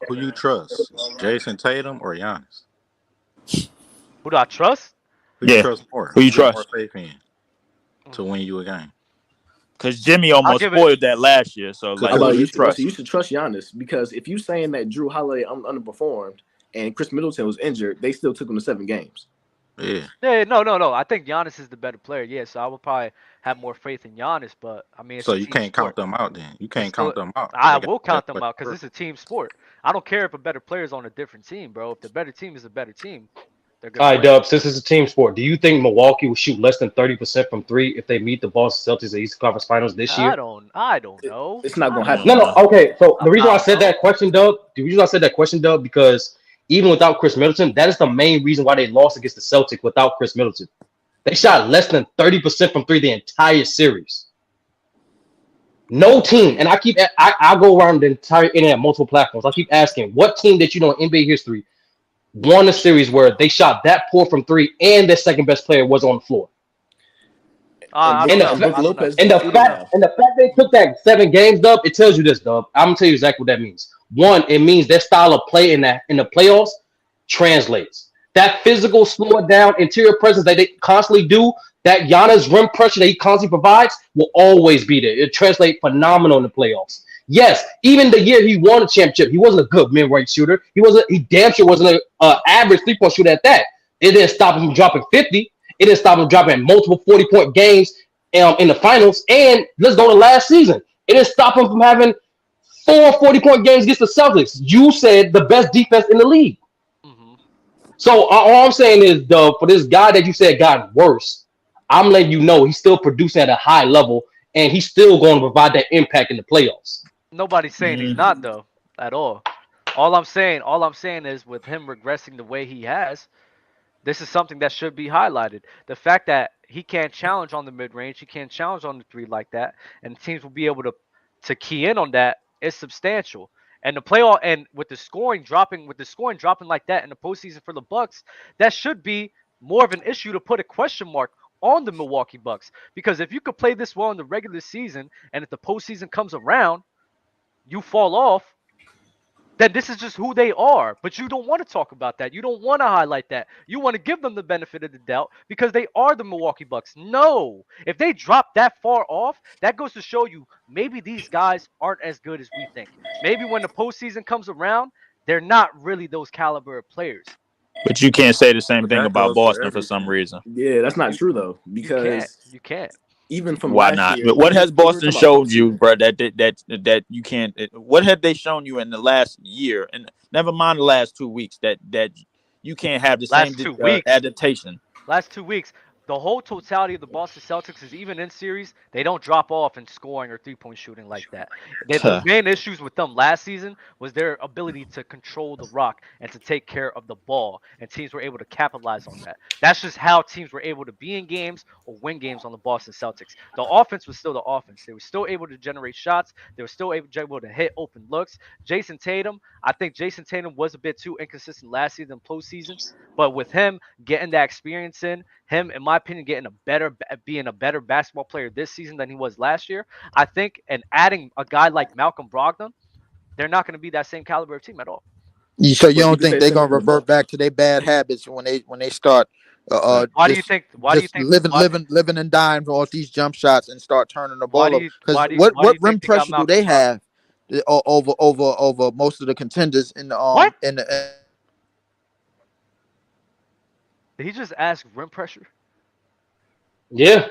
Who you trust, Jason Tatum or Giannis? Who do I trust? Who you trust more? Who you trust? More faith in to win you a game? Because Jimmy almost spoiled that last year. So you should trust Giannis, because if you're saying that Drew Holiday underperformed and Chris Middleton was injured, they still took him to 7 games. Yeah. No. I think Giannis is the better player. Yeah, so I would probably have more faith in Giannis, but I mean, so you can't count them out then. You can't count them out. I will count them out because it's a team sport. I don't care if a better player is on a different team, bro. If the better team is a better team, they're good. All right, Dub, since it's a team sport, do you think Milwaukee will shoot less than 30% from 3 if they meet the Boston Celtics in the Eastern Conference Finals this year? I don't know. It's not gonna happen. No. Okay, so the reason I said that question, Dub, because even without Chris Middleton, that is the main reason why they lost against the Celtics without Chris Middleton. They shot less than 30% from 3 the entire series. No team, and I go around the entire internet, multiple platforms. I keep asking, what team that you know in NBA history won a series where they shot that poor from three and their second best player was on the floor. I And don't know. the, Brook Lopez and the fact they took that 7 games, Dub, it tells you this, Dub. I'm gonna tell you exactly what that means. One, it means their style of play in the playoffs translates. That physical, slow it down, interior presence that they constantly do, that Giannis rim pressure that he constantly provides will always be there. It translates phenomenal in the playoffs. Yes, even the year he won a championship, he wasn't a good mid-range shooter. He damn sure wasn't an average three-point shooter at that. It didn't stop him from dropping 50. It didn't stop him dropping multiple 40-point games in the finals. And let's go to last season. It didn't stop him from having 4 40-point games against the Celtics. You said the best defense in the league. Mm-hmm. So all I'm saying is, though, for this guy that you said got worse, I'm letting you know he's still producing at a high level, and he's still going to provide that impact in the playoffs. Nobody's saying he's not though, at all. All I'm saying is with him regressing the way he has, this is something that should be highlighted. The fact that he can't challenge on the mid range, he can't challenge on the three like that, and teams will be able to key in on that is substantial. And the playoff and with the scoring dropping like that in the postseason for the Bucks, that should be more of an issue to put a question mark on the Milwaukee Bucks. Because if you could play this well in the regular season, and if the postseason comes around, you fall off, then this is just who they are. But you don't want to talk about that. You don't want to highlight that. You want to give them the benefit of the doubt because they are the Milwaukee Bucks. No. If they drop that far off, that goes to show you maybe these guys aren't as good as we think. Maybe when the postseason comes around, they're not really those caliber of players. But you can't say the same thing about Boston for some reason. Yeah, that's not true though, because you can't. Even from why last not? year, But what has Boston showed you, bro? That you can't. What have they shown you in the last year, and never mind the last 2 weeks, that you can't have the same adaptation? Last 2 weeks, the whole totality of the Boston Celtics is even in series, they don't drop off in scoring or three-point shooting like that. The main issues with them last season was their ability to control the rock and to take care of the ball, and teams were able to capitalize on that. That's just how teams were able to be in games or win games on the Boston Celtics. The offense was still the offense. They were still able to generate shots. They were still able to hit open looks. Jason Tatum, I think Jason Tatum was a bit too inconsistent last season and postseason, but with him getting that experience in, him, in my opinion, being a better basketball player this season than he was last year, I think, and adding a guy like Malcolm Brogdon, they're not going to be that same caliber of team at all. So you don't think they're going to revert back to their bad habits when they start? Why do you think? Living and dying off these jump shots and start turning the ball up? Because what rim pressure do they have over most of the contenders in the in the? Did he just ask rim pressure? Yeah.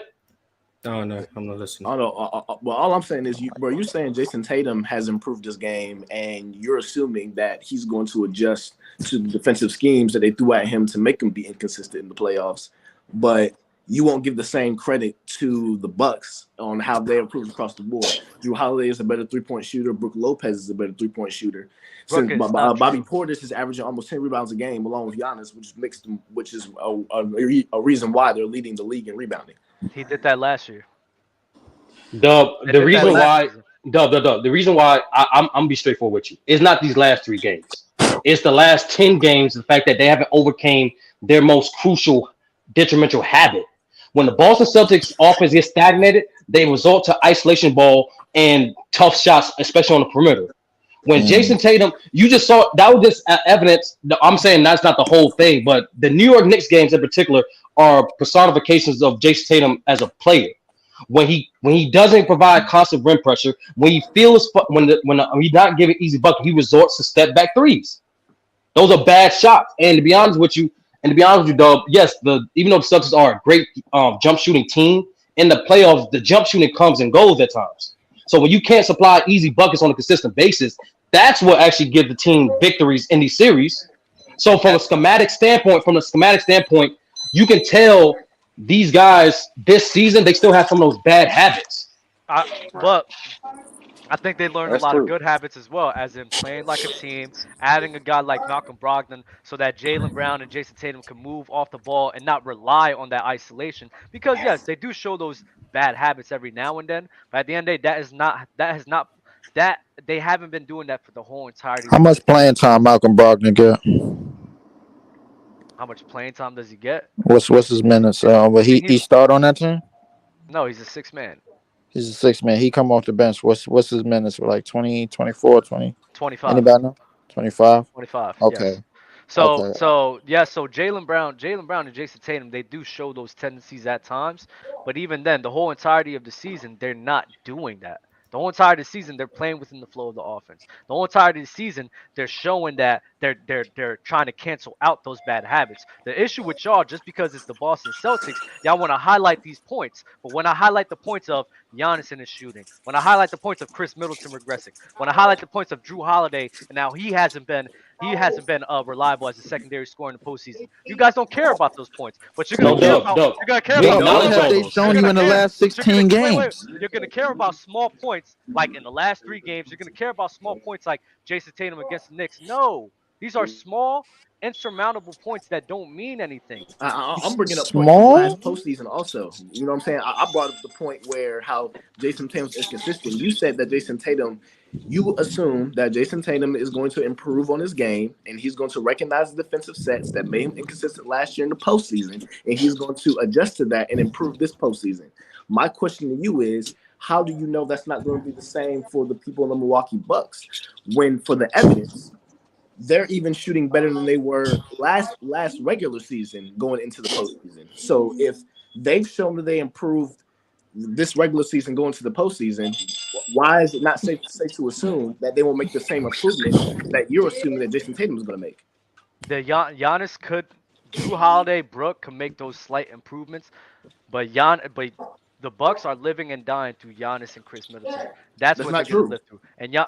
Oh no, I'm not listening. I don't know. Well, all I'm saying is, you're saying Jason Tatum has improved his game, and you're assuming that he's going to adjust to the defensive schemes that they threw at him to make him be inconsistent in the playoffs. But you won't give the same credit to the Bucks on how they improved across the board. Drew Holiday is a better three-point shooter. Brook Lopez is a better three-point shooter. Since Bobby Portis is averaging almost 10 rebounds a game, along with Giannis, which is a reason why they're leading the league in rebounding. He did that last year. The reason why I'm gonna be straightforward with you. It's not these last 3 games. It's the last 10 games. The fact that they haven't overcame their most crucial detrimental habit. When the Boston Celtics offense gets stagnated, they resort to isolation ball and tough shots, especially on the perimeter. When Jason Tatum, you just saw that was just evidence. I'm saying that's not the whole thing, but the New York Knicks games in particular are personifications of Jason Tatum as a player. When he doesn't provide constant rim pressure, when he feels when he's not giving easy bucket, he resorts to step back threes. Those are bad shots. And to be honest with you, Dub, yes, even though the Celtics are a great jump shooting team in the playoffs, the jump shooting comes and goes at times. So when you can't supply easy buckets on a consistent basis, that's what actually gives the team victories in these series. So from a schematic standpoint, you can tell these guys this season they still have some of those bad habits. But I think they learned a lot of good habits as well, as in playing like a team, adding a guy like Malcolm Brogdon so that Jaylen Brown and Jason Tatum can move off the ball and not rely on that isolation. Because yes, they do show those bad habits every now and then, but at the end of the day, they haven't been doing that for the whole entirety. How much playing time Malcolm Brogdon get? How much playing time does he get? What's his minutes? But he start on that team? No, he's a 6-man. He's a 6-man. He come off the bench. What's his minutes? Like 20, 24, 20? 25. Anybody know? 25? 25. Okay. Yes. So Okay. so yeah, so Jaylen Brown and Jason Tatum, they do show those tendencies at times, but even then, the whole entirety of the season, they're not doing that. The whole entirety of the season, they're playing within the flow of the offense. The whole entirety of the season, they're showing that they're trying to cancel out those bad habits. The issue with y'all, just because it's the Boston Celtics, y'all want to highlight these points. But when I highlight the points of Giannis and his shooting, when I highlight the points of Chris Middleton regressing, when I highlight the points of Drew Holiday, and now he hasn't been reliable as a secondary scorer in the postseason. You guys don't care about those points, but you're gonna care about. You're gonna care What, about. what have they shown you in the last 16 games? You're gonna care about small points like in the last 3 games. You're gonna care about small points like Jason Tatum against the Knicks. No, these are small, insurmountable points that don't mean anything. I'm bringing up points from the last postseason also. You know what I'm saying? I brought up the point where how Jason Tatum is consistent. You said that you assume that Jason Tatum is going to improve on his game and he's going to recognize the defensive sets that made him inconsistent last year in the postseason, and he's going to adjust to that and improve this postseason. My question to you is, how do you know that's not going to be the same for the people in the Milwaukee Bucks when, for the evidence, they're even shooting better than they were last regular season going into the postseason? So if they've shown that they improved this regular season going to the postseason, why is it not safe to assume that they will make the same improvement that you're assuming that Jason Tatum is going to make? The Giannis Drew Holiday, Brook can make those slight improvements, but the Bucks are living and dying through Giannis and Chris Middleton. That's what they're going to live through. And no.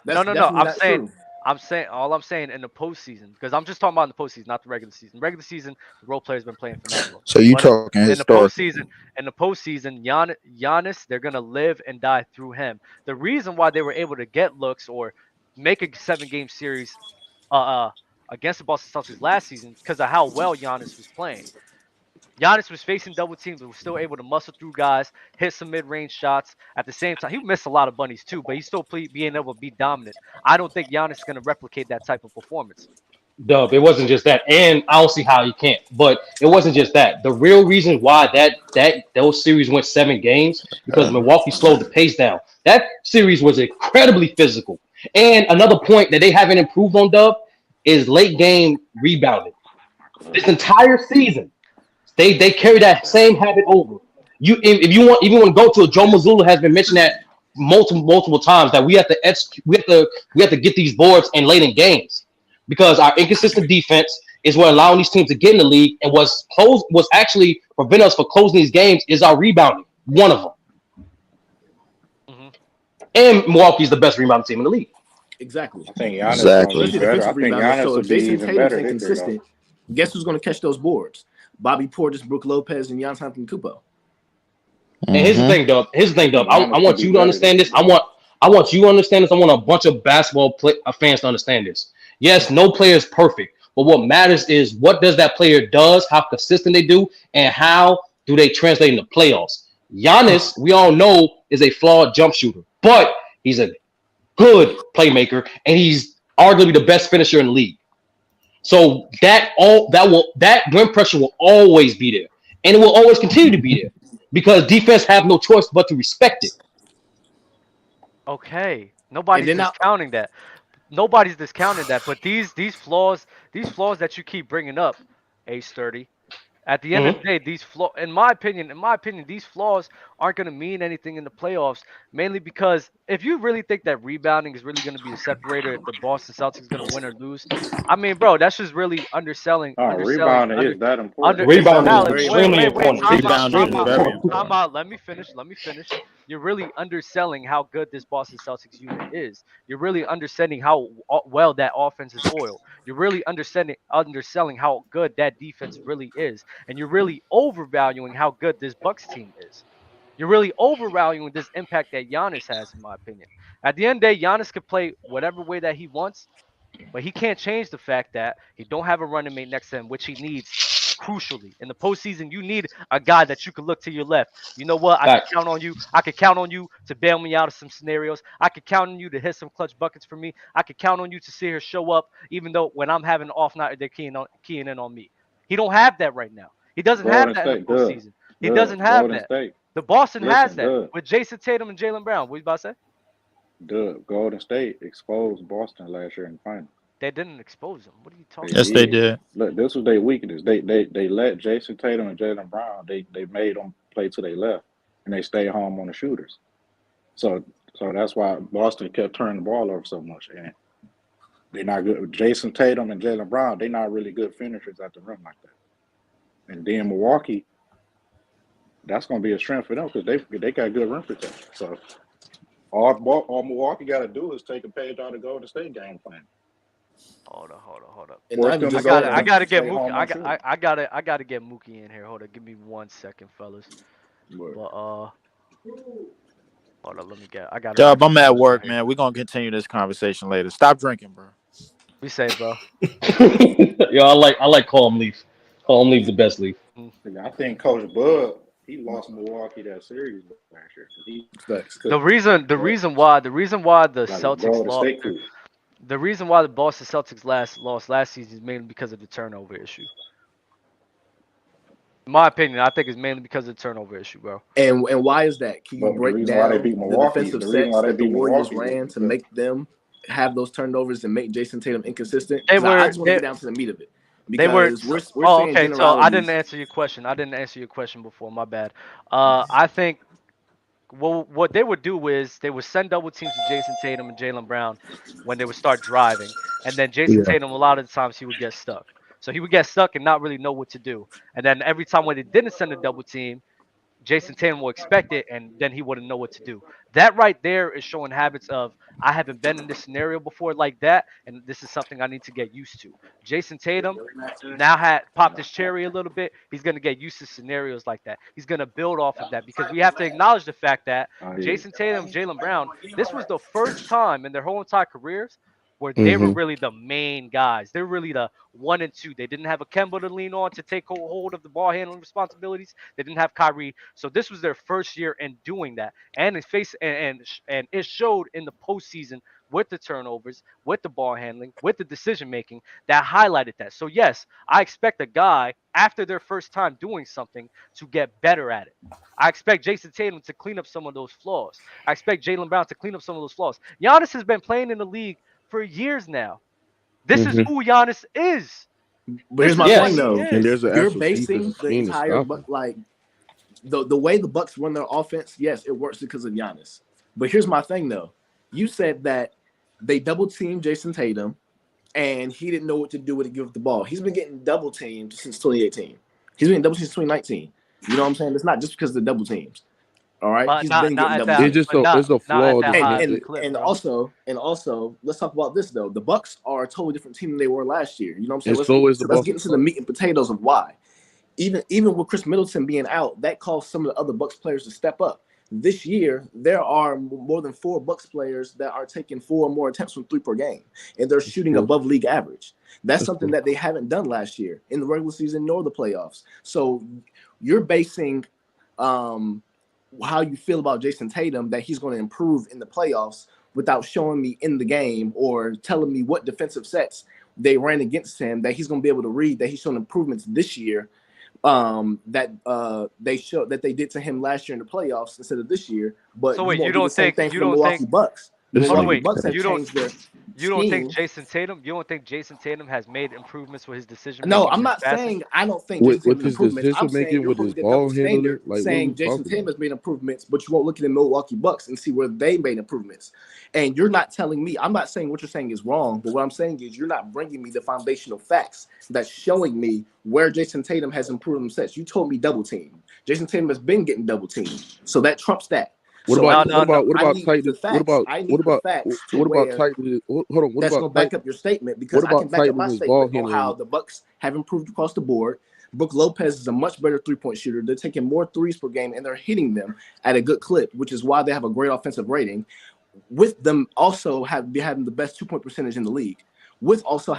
I'm saying in the postseason, because I'm just talking about in the postseason, not the regular season. Regular season, the role players been playing phenomenal. So you talking historically? In the postseason, Giannis, they're gonna live and die through him. The reason why they were able to get looks or make a 7-game series, against the Boston Celtics last season, because of how well Giannis was playing. Giannis was facing double teams, but was still able to muscle through guys, hit some mid-range shots. At the same time, he missed a lot of bunnies too, but he's still being able to be dominant. I don't think Giannis is going to replicate that type of performance. Dub, it wasn't just that, and I don't see how he can't. But it wasn't just that. The real reason why those series went 7 games because Milwaukee slowed the pace down. That series was incredibly physical. And another point that they haven't improved on, Dub, is late game rebounding. This entire season, they carry that same habit over. If you want to go to it, Joe Mazzulla has been mentioning that multiple times that we have to get these boards in late in games because our inconsistent defense is what allowing these teams to get in the league, and what's actually prevent us from closing these games is our rebounding. One of them. Mm-hmm. And Milwaukee's the best rebounding team in the league. Exactly. I think Giannis so will if Jason be even Tatum's better. inconsistent, guess who's going to catch those boards? Bobby Portis, Brook Lopez, and Giannis Antetokounmpo. And here's the thing, Dub. I want you to understand this. I want you to understand this. I want a bunch of basketball fans to understand this. Yes, no player is perfect, but what matters is what does that player does, how consistent they do, and how do they translate into playoffs. Giannis, we all know, is a flawed jump shooter, but he's a good playmaker, and he's arguably the best finisher in the league. So that rim pressure will always be there, and it will always continue to be there because defense have no choice but to respect it. Okay, nobody's discounting that. Nobody's discounting that. But these flaws that you keep bringing up, A30. At the end of the day, these flaws, in my opinion, these flaws aren't going to mean anything in the playoffs. Mainly because if you really think that rebounding is really going to be a separator if the Boston Celtics is going to win or lose, I mean, bro, that's just really underselling. Rebounding is that important. Rebounding is extremely important. Time out. Let me finish. You're really underselling how good this Boston Celtics unit is. You're really underselling how well that offense is oiled. You're really underselling how good that defense really is. And you're really overvaluing how good this Bucks team is. You're really overvaluing this impact that Giannis has, in my opinion. At the end of the day, Giannis could play whatever way that he wants, but he can't change the fact that he don't have a running mate next to him, which he needs crucially. In the postseason, you need a guy that you can look to your left. You know what? I can count on you. I can count on you to bail me out of some scenarios. I can count on you to hit some clutch buckets for me. I can count on you to see her show up, even though when I'm having an off night, they're keying in on me. He don't have that right now. He doesn't have that in the postseason. He doesn't have that. The Boston has that with Jason Tatum and Jaylen Brown. What you about to say? Golden State exposed Boston last year in the final. They didn't expose them. What are you talking about? Yes, they did. Look, this was their weakness. They let Jason Tatum and Jaylen Brown. They made them play to their left, and they stayed home on the shooters. So that's why Boston kept turning the ball over so much. And they're not good. Jason Tatum and Jaylen Brown, they're not really good finishers at the rim like that. And then Milwaukee, that's going to be a strength for them because they got good rim protection. So all Milwaukee got to do is take a page out of Golden State game plan. Hold up. I gotta get Mookie. I gotta get Mookie in here. Hold up, give me 1 second, fellas. But hold up, let me get. I got. Dub, I'm at work, man. We're gonna continue this conversation later. Stop drinking, bro. Be safe, bro. Yo, I like Calm Leaf. Calm Leaf's the best leaf. I think Coach Bud, he lost Milwaukee that series last year. The reason why the Celtics lost. The reason why the Boston Celtics lost last season is mainly because of the turnover issue. In my opinion, I think it's mainly because of the turnover issue, bro. And why is that? Can you break down the defensive sets that the Warriors ran to make them have those turnovers and make Jason Tatum inconsistent? I just want to get down to the meat of it. Because we're saying okay. So I didn't answer your question. Before. My bad. I think. Well, what they would do is they would send double teams to Jason Tatum and Jaylen Brown when they would start driving. And then Jason Tatum, a lot of the times, he would get stuck. So he would get stuck and not really know what to do. And then every time when they didn't send a double team, Jason Tatum will expect it, and then he wouldn't know what to do. That right there is showing habits of, I haven't been in this scenario before like that, and this is something I need to get used to. Jason Tatum now had popped his cherry a little bit. He's going to get used to scenarios like that. He's going to build off of that because we have to acknowledge the fact that Jason Tatum, Jaylen Brown, this was the first time in their whole entire careers where they were really the main guys. They're really the 1 and 2. They didn't have a Kemba to lean on to take hold of the ball handling responsibilities. They didn't have Kyrie. So this was their first year in doing that. And it showed in the postseason with the turnovers, with the ball handling, with the decision making that highlighted that. So yes, I expect a guy after their first time doing something to get better at it. I expect Jason Tatum to clean up some of those flaws. I expect Jaylen Brown to clean up some of those flaws. Giannis has been playing in the league for years now. This is who Giannis is. But here's my thing, though. You're basing the entire the way the Bucks run their offense. Yes, it works because of Giannis. But here's my thing, though. You said that they double teamed Jason Tatum, and he didn't know what to do with it, give the ball. He's been getting double teamed since 2018. He's been double teamed since 2019. You know what I'm saying? It's not just because of the double teams. All right, he's been getting double. It's a flaw. And also, let's talk about this though. The Bucks are a totally different team than they were last year. You know what I'm saying? Let's get into the meat and potatoes of why. Even with Chris Middleton being out, that caused some of the other Bucks players to step up. This year, there are more than 4 Bucks players that are taking 4 or more attempts from 3 per game, and they're shooting above league average. That's something that they haven't done last year in the regular season nor the playoffs. So you're basing how you feel about Jason Tatum, that he's going to improve in the playoffs, without showing me in the game or telling me what defensive sets they ran against him, that he's going to be able to read, that he's shown improvements this year that they did to him last year in the playoffs instead of this year. But so wait, you don't think Bucks? You don't think Jason Tatum has made improvements with his decision making? No, I'm not saying I don't think with his decision making, with his ball handler, saying Jason Tatum has made improvements, but you won't look at the Milwaukee Bucks and see where they made improvements. And you're not telling me, I'm not saying what you're saying is wrong, but what I'm saying is you're not bringing me the foundational facts that's showing me where Jason Tatum has improved himself. You told me double team. Jason Tatum has been getting double teamed, so that trumps that. What about Titan? That's gonna back up your statement, because I can back up my statement on how the Bucks have improved across the board. Brook Lopez is a much better 3-point shooter. They're taking more threes per game, and they're hitting them at a good clip, which is why they have a great offensive rating. With them also having the best 2-point percentage in the league, with also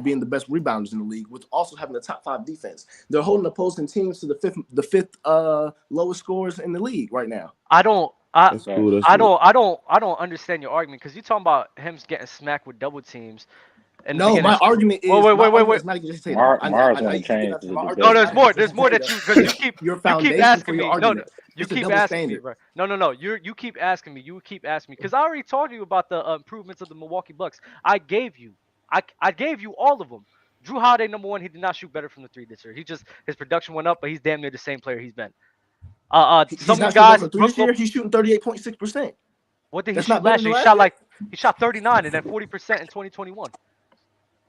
being the best rebounders in the league, with also having the top 5 defense. They're holding opposing teams to the fifth lowest scores in the league right now. I don't understand your argument, because you're talking about him getting smacked with double teams. No, my argument is wait. not just Tatum. Mars want to change the debate. No, there's more that you because you keep asking me. No, you keep asking me, bro. No. You keep asking me. You keep asking me because I already told you about the improvements of the Milwaukee Bucks. I gave you all of them. Drew Holiday, number one, he did not shoot better from the three this year. His production went up, but he's damn near the same player he's been. Some guys from three this year. He's shooting 38.6%. What did he shoot last year? He shot 39 and then 40% in 2021.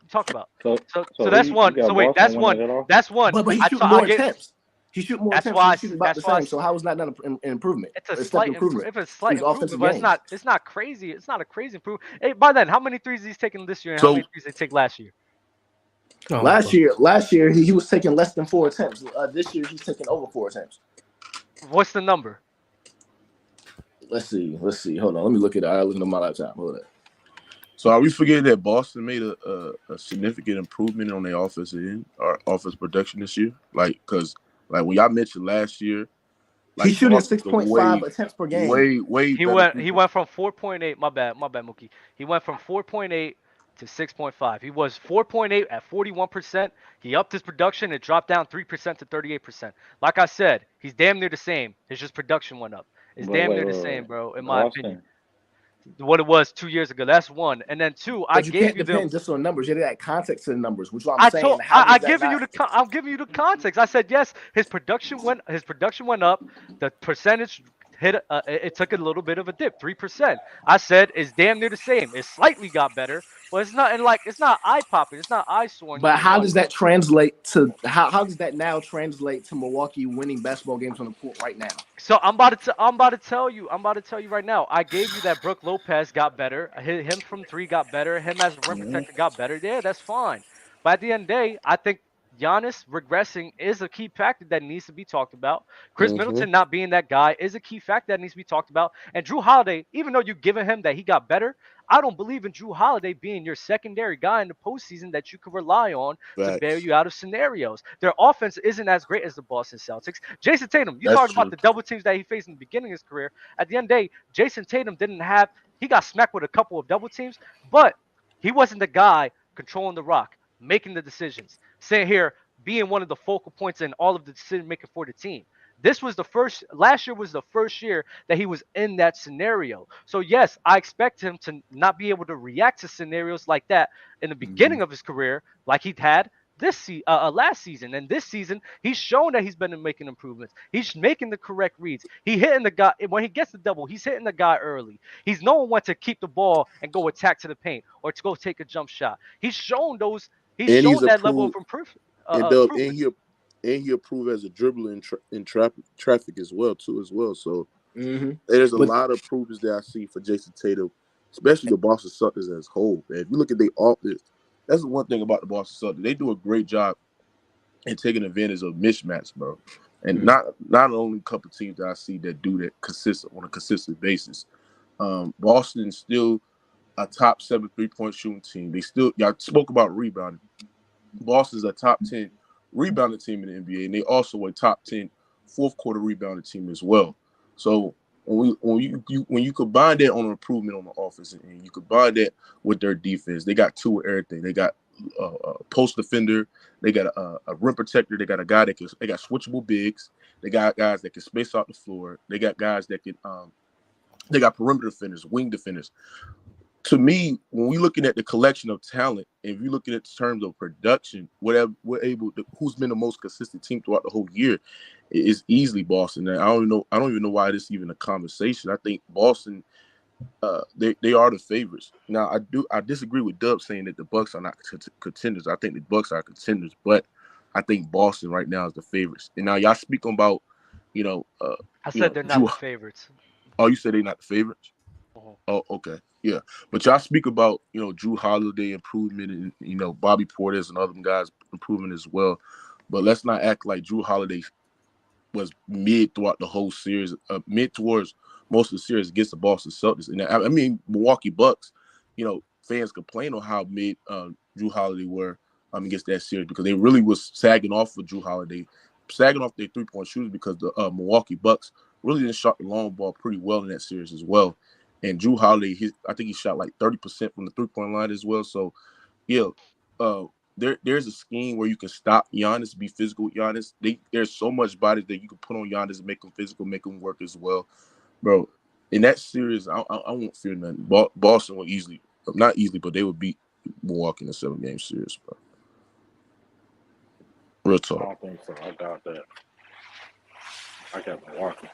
You talk about. So that's one. So wait, that's one. That's one. But he's shooting more attempts. He's shooting more attempts. He's about the same. So how is that not an improvement? It's a slight improvement. If it's a slight improvement, but it's not crazy. It's not a crazy improvement. Hey, by then, how many threes he's taking this year and how many threes did he take last year? Last year he was taking less than 4 attempts. This year he's taking over 4 attempts. What's the number? Let's see. Hold on. Let me look at it. I look at my laptop. Hold on. So are we forgetting that Boston made a significant improvement on their offensive end or offense production this year? Because when y'all mentioned last year, he's shooting 6.5 attempts per game. Way. He went from 4.8. My bad, Mookie. He went from 4.8 to 6.5. He was 4.8 at 41%. He upped his production. It dropped down 3% to 38%. Like I said, he's damn near the same. His just production went up. It's damn near the same, bro, in my opinion. What it was 2 years ago. That's one. And then two, I gave you depend just on numbers. You had context to the numbers, which I'm saying. I'm giving you the context. I said yes. His production went up. The percentage hit. It took a little bit of a dip, 3%. I said it's damn near the same. It slightly got better, but it's not. And it's not eye popping. It's not eye soaring. But how does that translate to how does that now translate to Milwaukee winning basketball games on the court right now? So I'm about to tell you right now. I gave you that Brook Lopez got better. Him from three got better. Him as a rim protector got better. Yeah, that's fine. But at the end of the day, I think Giannis regressing is a key factor that needs to be talked about. Chris Middleton not being that guy is a key factor that needs to be talked about. And Drew Holiday, even though you've given him that he got better, I don't believe in Drew Holiday being your secondary guy in the postseason that you can rely on to bail you out of scenarios. Their offense isn't as great as the Boston Celtics. Jason Tatum, you talked about the double teams that he faced in the beginning of his career. At the end of the day, Jason Tatum he got smacked with a couple of double teams, but he wasn't the guy controlling the rock, making the decisions, sitting here being one of the focal points in all of the decision making for the team. Last year was the first year that he was in that scenario. So yes, I expect him to not be able to react to scenarios like that in the beginning of his career, like he had last season. And this season, he's shown that he's been making improvements. He's making the correct reads. He hitting the guy when he gets the double. He's hitting the guy early. He's knowing when to keep the ball and go attack to the paint or to go take a jump shot. He's shown those. He's shown that level of improvement. And he approved as a dribbler in traffic as well. So there's a lot of improvements that I see for Jason Tatum, especially the Boston Celtics as a whole. Man, if you look at their offense, that's the one thing about the Boston Celtics. They do a great job in taking advantage of mismatch, bro. And not only a couple of teams that I see that do that on a consistent basis. Boston's still a top 7 3-point shooting team. Y'all spoke about rebounding. Boston's a top 10 rebounding team in the NBA, and they also a top 10 fourth quarter rebounding team as well. So when you combine that on an improvement on the offense and you combine that with their defense, they got two of everything. They got a post defender, they got a rim protector, they got a guy they got switchable bigs, they got guys that can space out the floor, they got guys that can they got perimeter defenders, wing defenders. To me, when we're looking at the collection of talent, and if you're looking at the terms of production, who's been the most consistent team throughout the whole year, is easily Boston. And I don't even know why this is even a conversation. I think Boston, they are the favorites. Now, I disagree with Dub saying that the Bucks are not contenders. I think the Bucks are contenders, but I think Boston right now is the favorites. And now y'all speak about, I said they're not the favorites. Oh, you said they're not the favorites? Oh, okay. Yeah. But y'all speak about, Drew Holiday improvement and, Bobby Portis and other guys improving as well. But let's not act like Drew Holiday was mid throughout the whole series, mid towards most of the series against the Boston Celtics. And I mean, Milwaukee Bucks, fans complain on how mid Drew Holiday were against that series because they really was sagging off for Drew Holiday, sagging off their 3-point shooters because the Milwaukee Bucks really didn't shot the long ball pretty well in that series as well. And Drew Holiday, I think he shot like 30% from the 3-point line as well. So Yeah. There's a scheme where you can stop Giannis, be physical with Giannis. There's so much body that you can put on Giannis and make him physical, make him work as well, bro. In that series, I won't fear nothing. Boston will easily, not easily, but they would beat Milwaukee in a 7-game series, bro. Real I talk. don't think so. I doubt that. I got Milwaukee.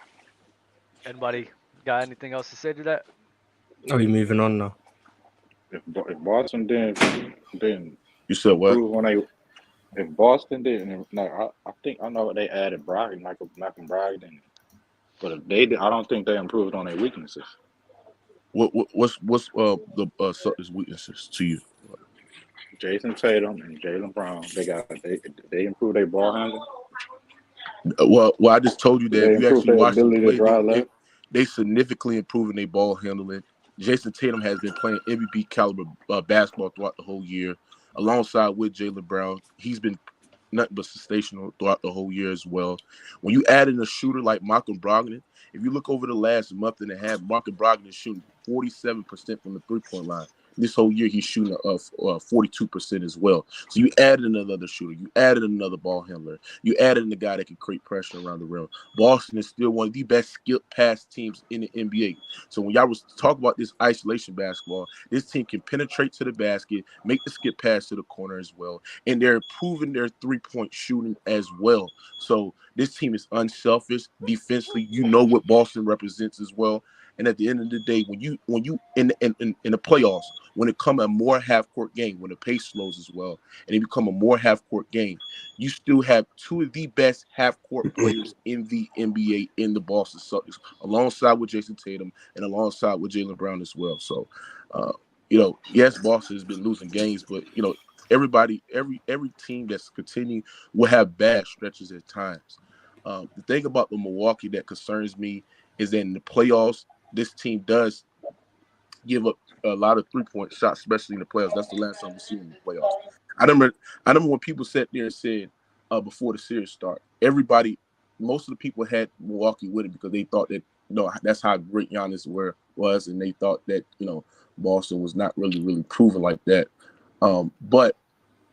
Anybody got anything else to say to that? Are we moving on now? If Boston didn't You said what? improve when they if Boston didn't, no, I think I know they added Brogdon, Malcolm Brogdon, but if they did, I don't think they improved on their weaknesses. What's the Celtics' weaknesses to you? Jason Tatum and Jaylen Brown, they improved their ball handling. Well, I just told you that They if you improved actually their watch them ability to play, drive left. they significantly improving their ball handling. Jason Tatum has been playing MVP caliber basketball throughout the whole year, alongside with Jaylen Brown. He's been nothing but sensational throughout the whole year as well. When you add in a shooter like Malcolm Brogdon, if you look over the last month and a half, Malcolm Brogdon is shooting 47% from the three-point line. This whole year, he's shooting 42% as well. So you added another shooter. You added another ball handler. You added in a guy that can create pressure around the rim. Boston is still one of the best skilled pass teams in the NBA. So when y'all was talking about this isolation basketball, this team can penetrate to the basket, make the skip pass to the corner as well, and they're improving their three-point shooting as well. So this team is unselfish defensively. You know what Boston represents as well. And at the end of the day, when you in the playoffs, when it come a more half court game, when the pace slows as well, and it become a more half court game, you still have two of the best half court players in the NBA in the Boston Celtics, alongside with Jason Tatum and alongside with Jaylen Brown as well. So, yes, Boston has been losing games, but everybody, every team that's continuing will have bad stretches at times. The thing about the Milwaukee that concerns me is that in the playoffs, this team does give up a lot of three-point shots, especially in the playoffs. That's the last time we see them in the playoffs. I remember when people sat there and said before the series start, most of the people had Milwaukee with it because they thought that that's how great Giannis was, and they thought that Boston was not really proven like that. But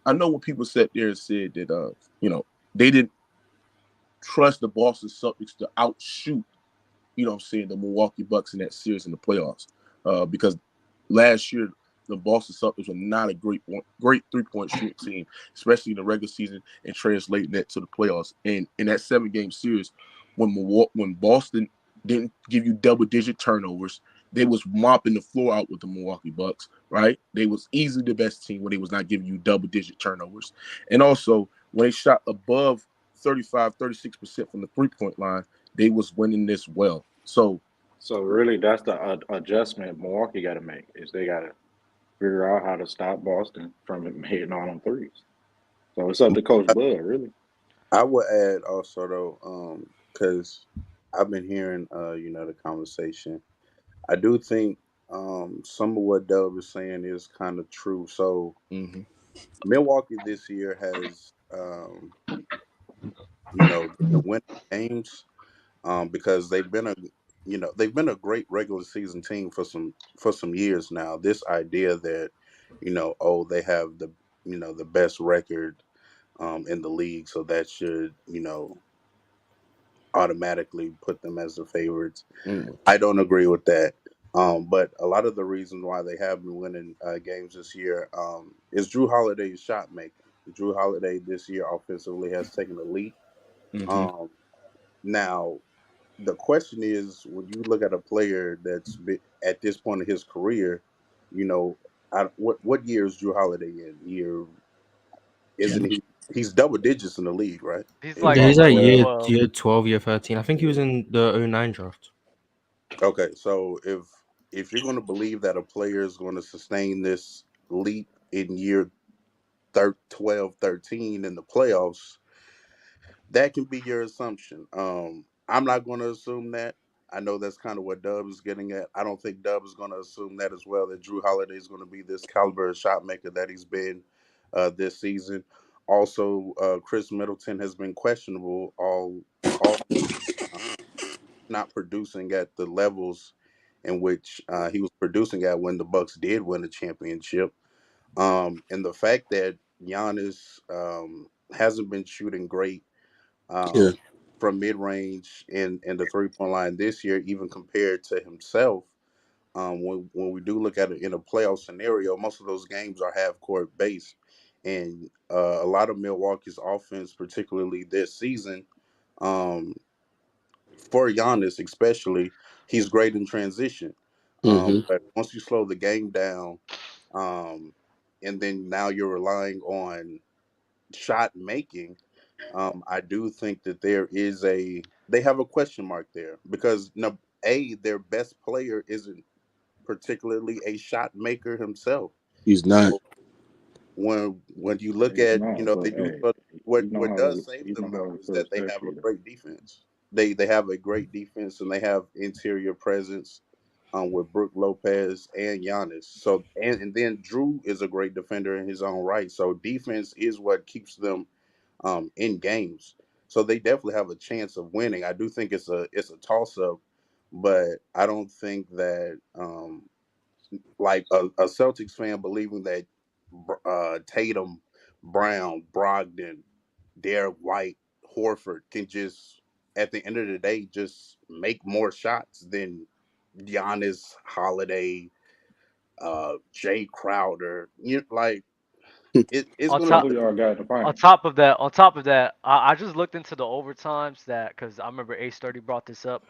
I know when people sat there and said that they didn't trust the Boston Celtics to outshoot the Milwaukee Bucks in that series in the playoffs. Because last year the Boston Celtics were not a great three-point shooting team, especially in the regular season, and translating that to the playoffs. And in that 7-game series, when Boston didn't give you double-digit turnovers, they was mopping the floor out with the Milwaukee Bucks, right? They was easily the best team when they was not giving you double-digit turnovers. And also, when they shot above 35-36% from the three-point line, they was winning this well. So really, that's the adjustment Milwaukee got to make is they got to figure out how to stop Boston from hitting all them threes. So it's up to Coach Bud, really. I would add also though, because I've been hearing the conversation. I do think some of what Dub is saying is kind of true. So Milwaukee this year has been winning games because they've been a great regular season team for some years now. This idea that they have the best record in the league, so that should automatically put them as the favorites. I don't agree with that. But a lot of the reasons why they have been winning games this year is Drew Holiday's shot making. Drew Holiday this year offensively has taken a leap. Now, the question is, when you look at a player that's at this point in his career, what year is Drew Holiday in? Isn't he? He's double digits in the league, right? He's Yeah, like he's at year 12. 12, year 13. I think he was in the 09 draft. Okay, so if you're going to believe that a player is going to sustain this leap in year 12, 13 in the playoffs, that can be your assumption. I'm not going to assume that. I know that's kind of what Dub is getting at. I don't think Dub is going to assume that as well, that Drew Holiday is going to be this caliber of shot maker that he's been this season. Also, Chris Middleton has been questionable all not producing at the levels in which he was producing at when the Bucks did win the championship. And the fact that Giannis hasn't been shooting great Yeah. from mid range and the 3-point line this year, even compared to himself. When we do look at it in a playoff scenario, most of those games are half court based, and a lot of Milwaukee's offense, particularly this season, um, for Giannis especially, he's great in transition. But once you slow the game down, um, and then now you're relying on shot making, I do think that they have a question mark there because no, their best player isn't particularly a shot maker himself. He's not. So when you look He's at, not, but they do, hey, but he know what how to does save he know them how though to is put his that they fair have a share. great defense. They have a great defense and they have interior presence with Brook Lopez and Giannis. So and then Drew is a great defender in his own right. So defense is what keeps them in games. So they definitely have a chance of winning. I do think it's a toss up, but I don't think that like a Celtics fan believing that Tatum, Brown, Brogdon, Derek White, Horford can just at the end of the day just make more shots than Giannis, Holiday, Jay Crowder. It's On So gonna top who y'all got in the on finals? top of that, I just looked into the overtimes that because I remember Ace 30 brought this up.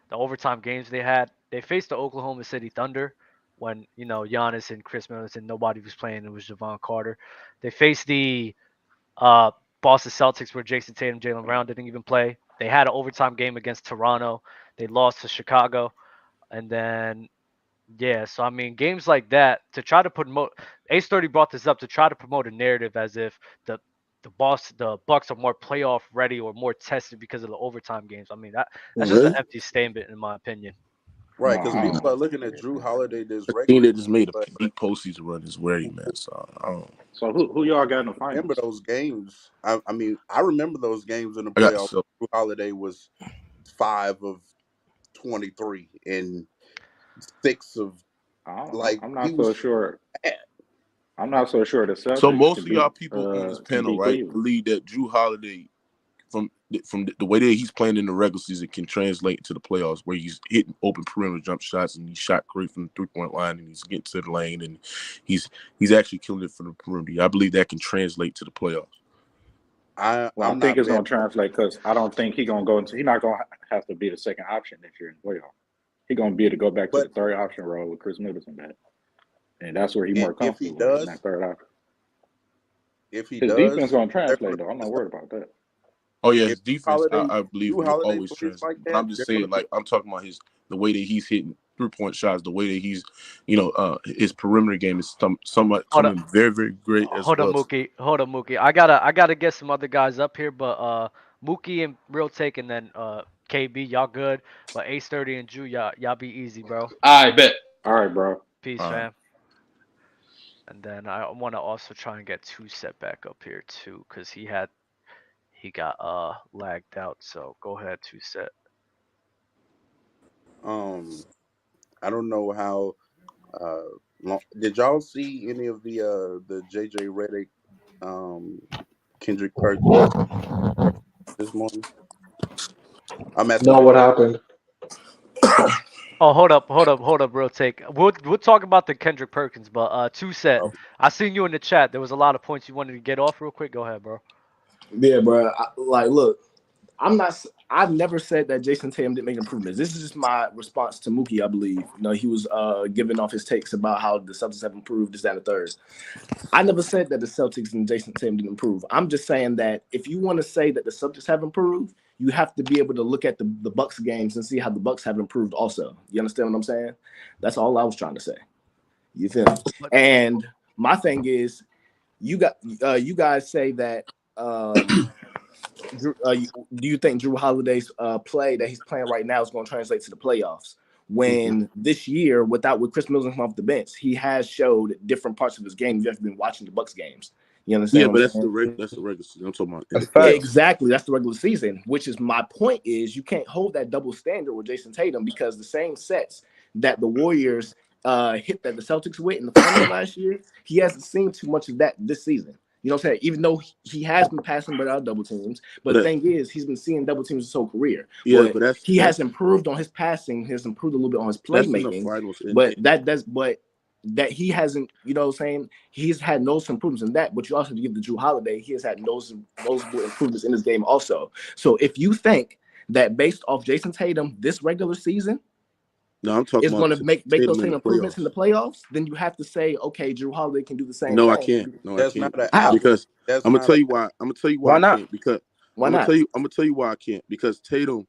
The overtime games they had, they faced the Oklahoma City Thunder when Giannis and Chris Middleton, nobody was playing. It was Javon Carter. They faced the uh, Boston Celtics where Jason Tatum, Jaylen Brown didn't even play. They had an overtime game against Toronto. They lost to Chicago, and then yeah, so I mean, games like that to try to promote. Ace 30 brought this up to try to promote a narrative as if the Bucks are more playoff ready or more tested because of the overtime games. I mean, that's just an Really? empty statement in my opinion. right No, because I people don't. are looking at Drew Holiday this A team regular that just made a season, deep postseason run is ready, man. So I don't. So who y'all got in the remember finals? those games. I mean, I remember those games in the I got playoffs. so. Drew Holiday was 5 of 23 and 6 of I'm he not so was sure. bad. I'm not so sure the So Celtics most of y'all people on this can panel, beat right, Cleveland. believe that Drew Holiday, from the way that he's playing in the regular season, can translate to the playoffs, where he's hitting open perimeter jump shots and he shot great from the 3-point line and he's getting to the lane and he's actually killing it from the perimeter. I believe that can translate to the playoffs. Well, I I'm think not it's bet. gonna translate because I don't think he's gonna go into. He's not gonna have to be the second option next year in the playoff. He's gonna be able to go back to the But third option role with Chris Middleton back, and that's where he's and more comfortable at, in that third option. if he His defense does, gonna they're gonna translate though. I'm lose not out. worried about that. Oh yeah, If his defense, I believe, Drew will Holiday always plays like translate. But that, I'm just they're gonna saying, lose. like I'm talking about the way that he's hitting 3-point shots, the way that he's, his perimeter game is somewhat Hold up, coming very, very great as well. Hold up, Mookie. I gotta get some other guys up here, but Mookie and Real Take and then KB, y'all good, but Ace 30 and Drew, y'all be easy, bro. I bet. All right, bro. Peace, All right. fam. And then I want to also try and get two set back up here too, cause he got lagged out. So go ahead, two set. Um, I don't know how. Did y'all see any of the JJ Redick, um, Kendrick Perkins this morning? I'm at the Know what happened? Oh, hold up, real take. We'll talk about the Kendrick Perkins, but two set. I seen you in the chat. There was a lot of points you wanted to get off real quick. Go ahead, bro. Yeah, bro. Look, I've never said that Jason Tatum didn't make improvements. This is just my response to Mookie, I believe. He was giving off his takes about how the Celtics have improved, this, that, and the third. I never said that the Celtics and Jason Tatum didn't improve. I'm just saying that if you want to say that the Celtics have improved, you have to be able to look at the Bucks games and see how the Bucks have improved also. You understand what I'm saying? That's all I was trying to say. You feel me? And my thing is, you guys say that do you think Drew Holiday's play that he's playing right now is going to translate to the playoffs? When this year, with Chris Middleton come off the bench, he has showed different parts of his game. You've been watching the Bucks games. You understand? Yeah, what but I'm that's saying? that's the regular season. I'm talking about in the That's facts. playoffs. Exactly. That's the regular season, which is my point is you can't hold that double standard with Jason Tatum because the same sets that the Warriors hit that the Celtics with in the finals last year, he hasn't seen too much of that this season. You know what I'm saying? Even though he has been passing without double teams, but the thing is, he's been seeing double teams his whole career. Yeah, but he has improved on his passing. He has improved a little bit on his playmaking. That he hasn't, you know what I'm saying? He's had noticeable improvements in that, but you also have to give the Drew Holiday, he has had noticeable improvements in his game also. So if you think that based off Jason Tatum this regular season, I'm talking is going to make those same improvements in the playoffs, then you have to say, okay, Drew Holiday can do the same thing. I can't. No, that's I can't. How? Because I'm gonna tell you why. I'm gonna tell you why I can't. Because why not? I'm gonna tell you why I can't. Because Tatum,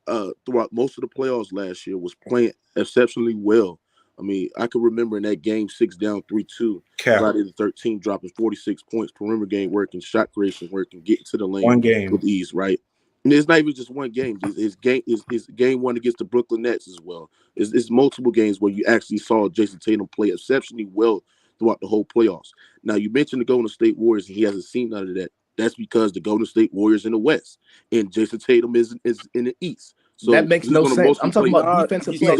throughout most of the playoffs last year, was playing exceptionally well. I mean, I can remember in that game 6 down 3-2, Friday the 13th, dropping 46 points, perimeter game working, shot creation working, getting to the lane One game with ease, right? And it's not even just one game. It's game one against the Brooklyn Nets as well. It's multiple games where you actually saw Jason Tatum play exceptionally well throughout the whole playoffs. Now, you mentioned the Golden State Warriors, and he hasn't seen none of that. That's because the Golden State Warriors in the West, and Jason Tatum is in the East. So that makes no sense. I'm talking about defensive play. He's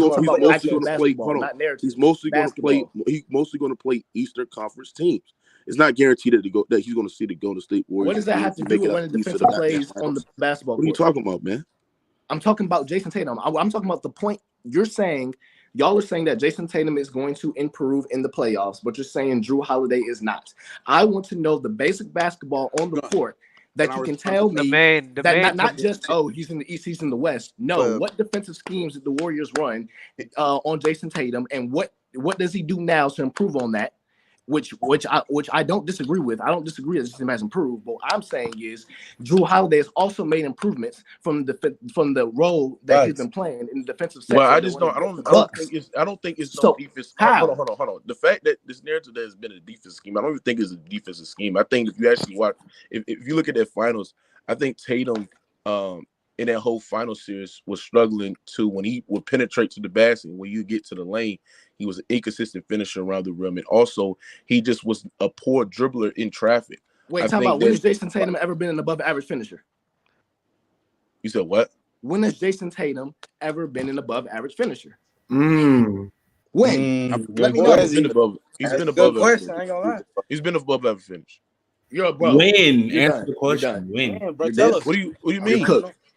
mostly going to play. He's mostly going to play Eastern Conference teams. It's not guaranteed that he's going to see the Golden State Warriors. What does that have to do with running defensive plays on the basketball court? What are you talking about, man? I'm talking about Jason Tatum. I'm talking about the point you're saying. Y'all are saying that Jason Tatum is going to improve in the playoffs, but you're saying Drew Holiday is not. I want to know the basic basketball on the court that you can tell me that not just, he's in the East, he's in the West. No, what defensive schemes did the Warriors run on Jason Tatum, and what does he do now to improve on that? Which I don't disagree with. I don't disagree that Jason has improved. But what I'm saying is Drew Holiday has also made improvements from the role that he's been playing in the defensive sector. Well, I don't think it's no defense. Hold on. The fact that this narrative has been a defense scheme, I don't even think it's a defensive scheme. I think if you actually watch, if you look at their finals, I think Tatum in that whole final series was struggling to when he would penetrate to the basket. When you get to the lane, he was an inconsistent finisher around the rim, and also he just was a poor dribbler in traffic. Wait, talk about when has Jason Tatum ever been an above average finisher? You said what? When has Jason Tatum ever been an above average finisher? When? Let me know. He's been above. He's been above. Question. I ain't gonna lie. He's been above average finish. You're a bro. When? Answer the question. When? Man, bro, tell us. What do you mean?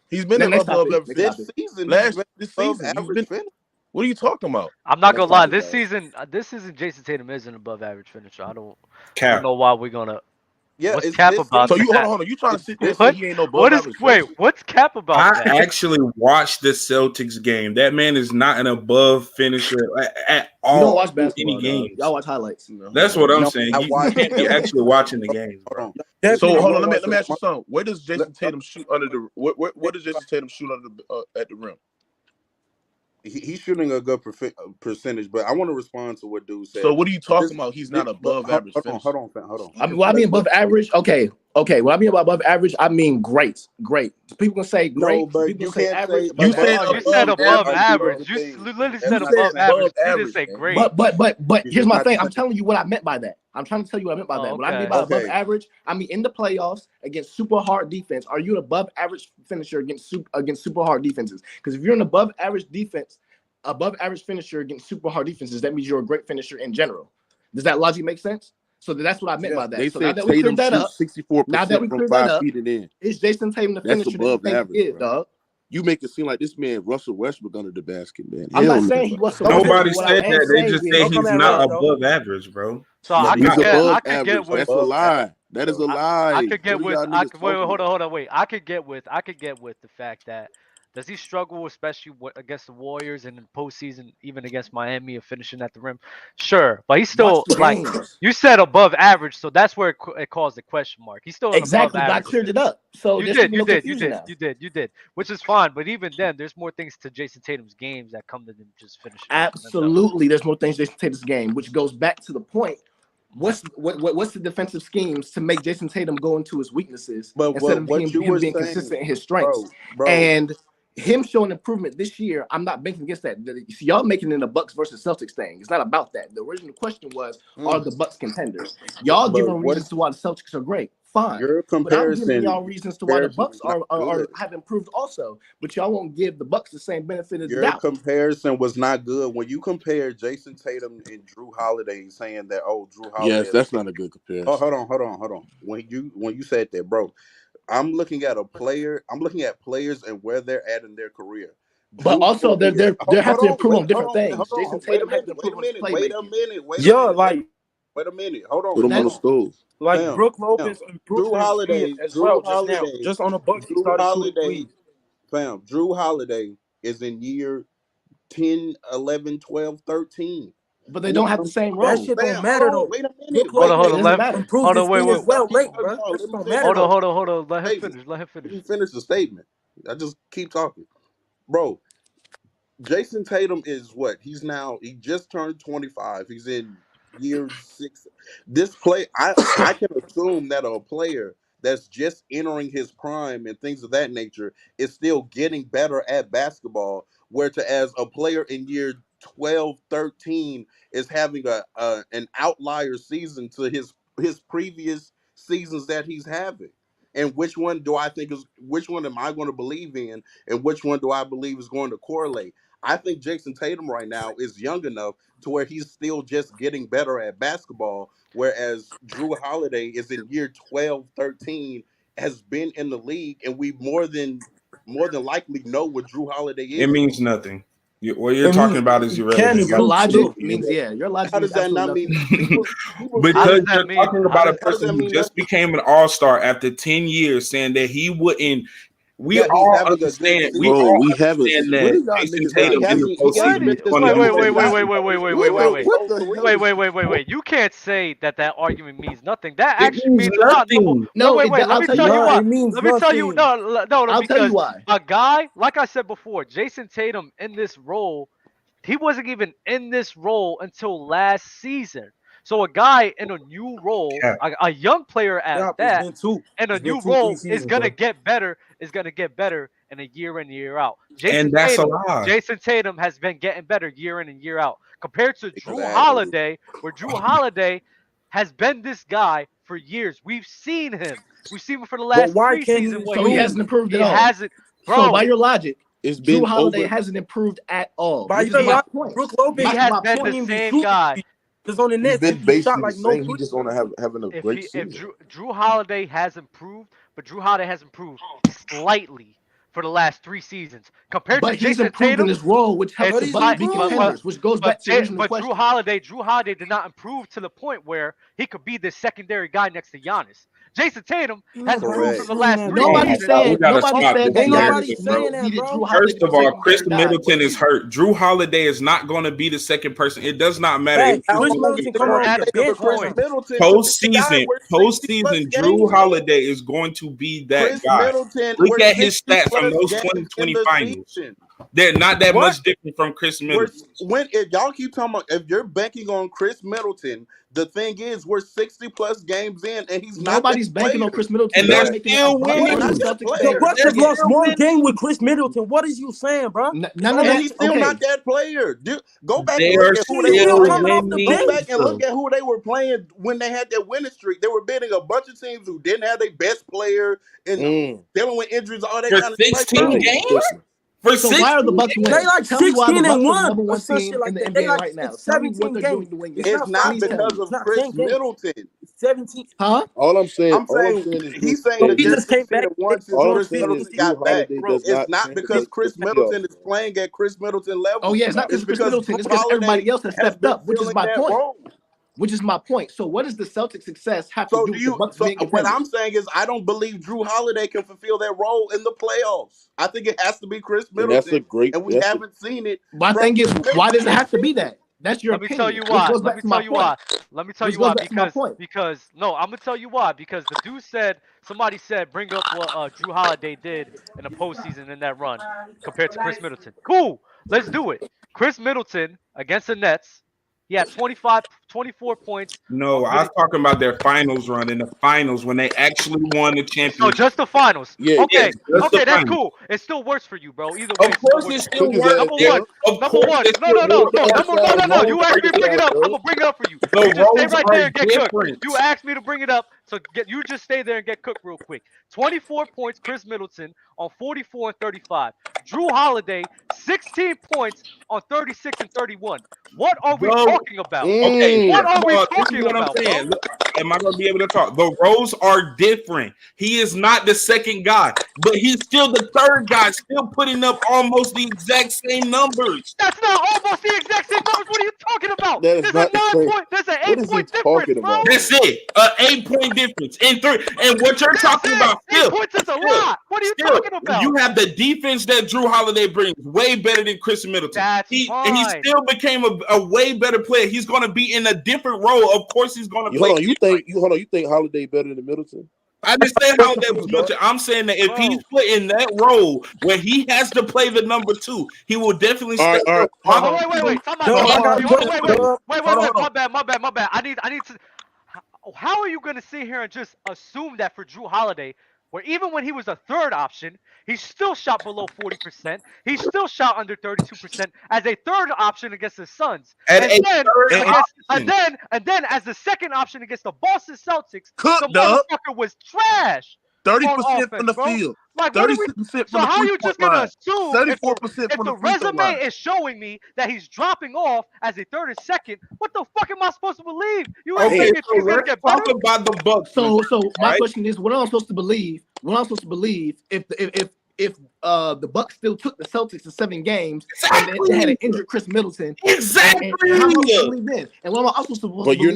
He's been above average this season. This season. What are you talking about? I'm not gonna lie. This season, Jason Tatum is an above average finisher. I don't know why we're gonna. Yeah, what's cap about? So you hold on. You trying to sit there and say he ain't no above average? What's cap about? I actually watched the Celtics game. That man is not an above finisher at all. You don't watch basketball. Any games. Y'all watch highlights. That's what I'm saying. You can't be actually watching the games, bro. So hold on. Let me ask you something. Where does Jason Tatum shoot under the? What does Jason Tatum shoot under at the rim? He's shooting a good percentage, but I want to respond to what dude said. So what are you talking about? He's not above average. Hold on. I mean above average. Okay. What I mean about above average, I mean great. People can say great. No, but people you say can't average. You said above average. You literally said above average. You didn't say great. But here's my thing. I'm telling you what I meant by that. I'm trying to tell you what I meant by that. What I mean by above average, I mean in the playoffs against super hard defense. Are you an above average finisher against super hard defenses? Because if you're an above average finisher against super hard defenses, that means you're a great finisher in general. Does that logic make sense? So that's what I meant by that. They so said Tatum shoots 64% from 5 feet and in. Is Jason Tatum the That's finisher above that average, is, dog? You make it seem like this man Russell Westbrook under the basket, man. I'm not saying he was. Nobody said that. They just say he's not above average, bro. So I could get with. That's a lie. That is a lie. I could get with. Hold on. Wait. I could get with the fact that. Does he struggle, especially against the Warriors and in postseason, even against Miami, of finishing at the rim? Sure, but he's still like you said above average, so that's where it caused a question mark. He's still exactly. Above I cleared it up. So you did, which is fine. But even then, there's more things to Jason Tatum's games that come to them just finishing. Absolutely, there's more things to Jason Tatum's game, which goes back to the point. What's the defensive schemes to make Jason Tatum go into his weaknesses instead of him being consistent in his strengths? Bro. And him showing improvement this year, I'm not banking against that. Y'all making it a Bucks versus Celtics thing. It's not about that. The original question was, are the Bucks contenders? Y'all giving reasons to why the Celtics are great. fine. Your But I'm giving comparison y'all reasons to why the Bucks was not good. have improved also. But y'all won't give the Bucks the same benefit as the Your doubt. comparison was not good. When you compare Jason Tatum and Drew Holiday, saying that Drew Holiday. Yes, that's not a good comparison. Oh, hold on. When you said that, bro, I'm looking at a player. I'm looking at players and where they're at in their career. But also, they have to improve on different things. Jason Tatum has to improve on his playmaking. Wait a minute. Hold on. Put him on the stove. Like Brook Lopez improved Drew Holiday as well just Holiday, now. Just on the Bucks, he started shooting threes. Fam, Drew Holiday is in year 10, 11, 12, 13. But they don't have the same role. That shit don't matter though. Wait a minute. Hold on. Let him wait. Well, late, bro. Hold on. Let him finish. Let me finish the statement. I just keep talking, bro. Jason Tatum is what? He just turned 25. He's in year 6. This play, I can assume that a player that's just entering his prime and things of that nature is still getting better at basketball, whereas a player in year 12, 13 is having an outlier season to his previous seasons that he's having. And which one am I going to believe in, and which one do I believe is going to correlate? I think Jason Tatum right now is young enough to where he's still just getting better at basketball, whereas Drew Holiday is in year 12, 13, has been in the league, and we more than likely know what Drew Holiday is. It means nothing. What you're talking about is irrelevant. Your logic means, your logic. How does that not mean? Because you're talking about a person who just became an all-star after 10 years, saying that he wouldn't. We all understand. We understand that Jason Tatum in the postseason is going to Wait. You can't say that argument means nothing. That actually means nothing. No, wait. Let me tell you why. Let me tell you. No. I'll tell you why. A guy, like I said before, Jason Tatum in this role, he wasn't even in this role until last season. So a guy in a new role, a young player at that, and a new role is gonna get better. Is gonna get better in a year in, year out. Jason Tatum has been getting better year in and year out compared to Drew Holiday, where Drew Holiday has been this guy for years. We've seen him. We've seen him for the last 3 seasons. So he hasn't improved at all. He hasn't, bro. So by your logic, Drew Holiday hasn't improved at all. By your logic, Brook Lopez has been the same guy. He's on the Nets. He's been basically saying he just want to having a great season. If Drew Holiday has improved, but Drew Holiday has improved slightly for the last 3 seasons compared to Jason Tatum. In his role, which helps the Bucks be contenders, which goes back to the original question. Drew Holiday did not improve to the point where he could be the secondary guy next to Giannis. Jason Tatum has improved for the last 3 Nobody's saying that. First of all, Chris Middleton is hurt. Drew Holiday is not going to be the second person. It does not matter. Postseason, Drew Holiday is going to be that guy. Look at his stats from those 2020 finals. They're not that much different from Chris Middleton. If y'all keep talking about, if you're banking on Chris Middleton, the thing is we're 60+ games in, and nobody's banking on Chris Middleton, and they're still winning. The Bucks have lost one game with Chris Middleton. What is you saying, bro? And he's still not that player. Go back and look at who they were playing when they had their winning streak. They were beating a bunch of teams who didn't have their best player and dealing with injuries, all that kind of stuff. 16 games. So why are the Bucks winning? They like 16-1. Number 1 team in the NBA right now. 17 games. It's not because of Chris Middleton. 17. Huh? All I'm saying is he's saying that he just came back. Chris Middleton got back. It's not because Chris Middleton is playing at Chris Middleton level. Oh yeah, it's not because Chris Middleton. It's because everybody else has stepped up, which is my point. So what does the Celtics' success have to do with the Bucks being what I'm saying is I don't believe Drew Holiday can fulfill that role in the playoffs. I think it has to be Chris Middleton. And we haven't seen it. My thing is, why does it have to be that? That's your opinion. Let me tell you why. Because I'm gonna tell you why. Because the dude somebody said, bring up what Drew Holiday did in the postseason in that run compared to Chris Middleton. Cool, let's do it. Chris Middleton against the Nets. He had 24 points. No, I was talking about their finals run in the finals when they actually won the championship. Oh, just the finals. Yeah, okay, that's finals. Cool. It still works for you, bro. Either way. Of course, it still works. Number one. No. You asked me to bring it up. I'm gonna bring it up for you. You just stay right there and get cooked. You asked me to bring it up. So you just stay there and get cooked real quick. 24 points, Chris Middleton on 44 and 35. Drew Holiday, 16 points on 36 and 31. What are we talking about? Okay, what are we this is talking what I'm about, saying. bro? Am I going to be able to talk? The roles are different. He is not the second guy, but he's still the third guy, still putting up almost the exact same numbers. That's not almost the exact same numbers. What are you talking about? That is There's not a the 9 same. point. There's an What 8 is he point talking difference, bro. about? That's it. An 8-point difference in 3. And what you're talking about, 8 points is a lot. What are you talking about? You have the defense that Drew Holiday brings way better than Chris Middleton. That's fine. And he still became a way better player. He's going to be in a different role. Of course, he's going to play. You think Holiday better than Middleton? I just say Holiday was Middleton. I'm saying that if he's put in that role where he has to play the number 2, he will definitely step up. Wait. My bad. I need to. How are you going to sit here and just assume that for Drew Holiday, where even when he was a third option, he still shot below 40%. He still shot under 32% as a third option against the Suns. And then as the second option against the Boston Celtics, the motherfucker was trash. 30% from the field. Like, 36% so how are you just gonna assume 34% if the resume is showing me that he's dropping off as a third and second? What the fuck am I supposed to believe? You ain't thinking he's gonna get better? Talk about the Bucks. So my question is, what am I supposed to believe? If the Bucks still took the Celtics to 7 games and they had an injured Chris Middleton? Exactly. And how am I supposed to believe this? And what am I also supposed to believe? But you're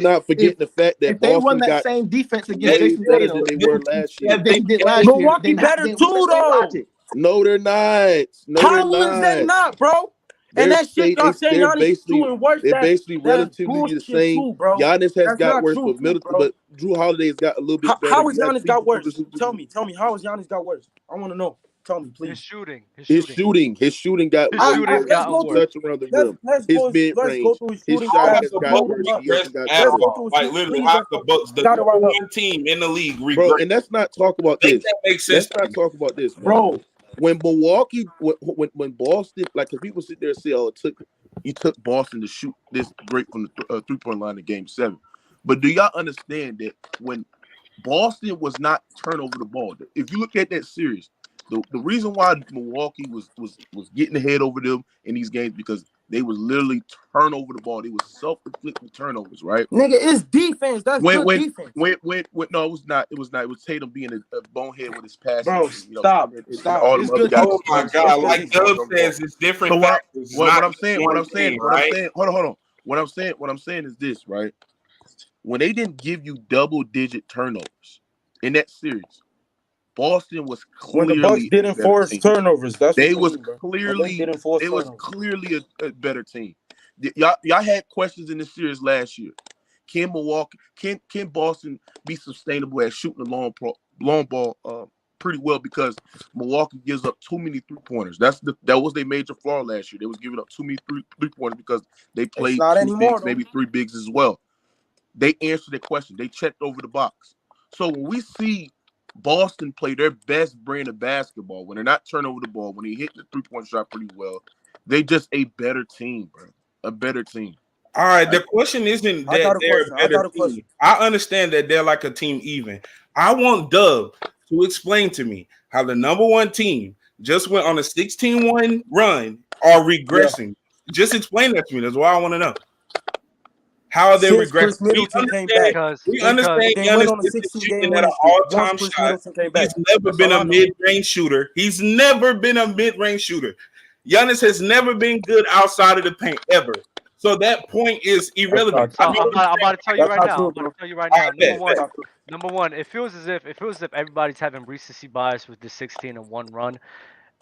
not forgetting the fact that if they run that same defense against Jason better than they were last year. They did last year. Milwaukee better too, though. No, they're not. How is that not, bro? And that shit y'all saying Giannis doing worse. They're basically relatively the same. Giannis has got worse, but Middleton, but Drew Holiday has got a little bit better. How has Giannis got worse? Tell me, how has Giannis got worse? I want to know. Tell me, please. His shooting got worse. Touch around the rim. His mid range. His shot has got worse. Like literally, half the Bucks, the number 1 team in the league. Bro, and let's not talk about this. That makes sense. Let's not talk about this, bro. When Milwaukee, when Boston, like, if people sit there and say, "Oh, he took Boston to shoot this great from the 3-point line in Game 7," but do y'all understand that when Boston was not turn over the ball? If you look at that series, the reason why Milwaukee was getting ahead over them in these games because they was literally turn over the ball. They was self-inflicted turnovers, right? Nigga, it's defense. That's good defense. No, it was not. It was not. It was Tatum being a bonehead with his passes. Bro, stop. All it's the good. Oh my God! Like Dub says, it's different. So what I'm saying. Hold on. What I'm saying is this, right? When they didn't give you double-digit turnovers in that series, Boston was clearly when the Bucks didn't force turnovers. That's they was clearly a better team. Y'all had questions in the series last year. Can Boston be sustainable at shooting the long ball pretty well because Milwaukee gives up too many 3-pointers. That was their major flaw last year. They was giving up too many 3-pointers because they played 2 bigs, maybe 3 bigs as well. They answered the question. They checked over the box. So when we see Boston play their best brand of basketball, when they're not turning over the ball, when they hit the 3-point shot pretty well, they just a better team, bro. A better team. All right, the question isn't that they're a better team. I understand that they're like a team even. I want Dub to explain to me how the number 1 team just went on a 16-1 run are regressing. Yeah. Just explain that to me. That's what I want to know. How are they regressing? We understand Giannis is shooting at an all-time shot. He's never been a mid-range shooter. Giannis has never been good outside of the paint ever. So that point is irrelevant. I'm about to tell you right now. Number one, it feels as if everybody's having recency bias with the 16-1 run.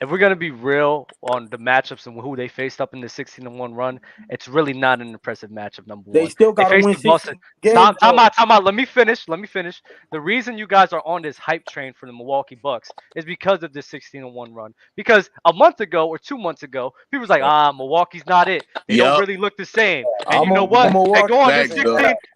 If we're gonna be real on the matchups and who they faced up in the 16-1 run, it's really not an impressive matchup. Number 1, they still got to win 16 games. Time out. Let me finish. The reason you guys are on this hype train for the Milwaukee Bucks is because of this 16-1 run. Because a month ago or 2 months ago, people was like, Milwaukee's not it. They don't really look the same. And you know what?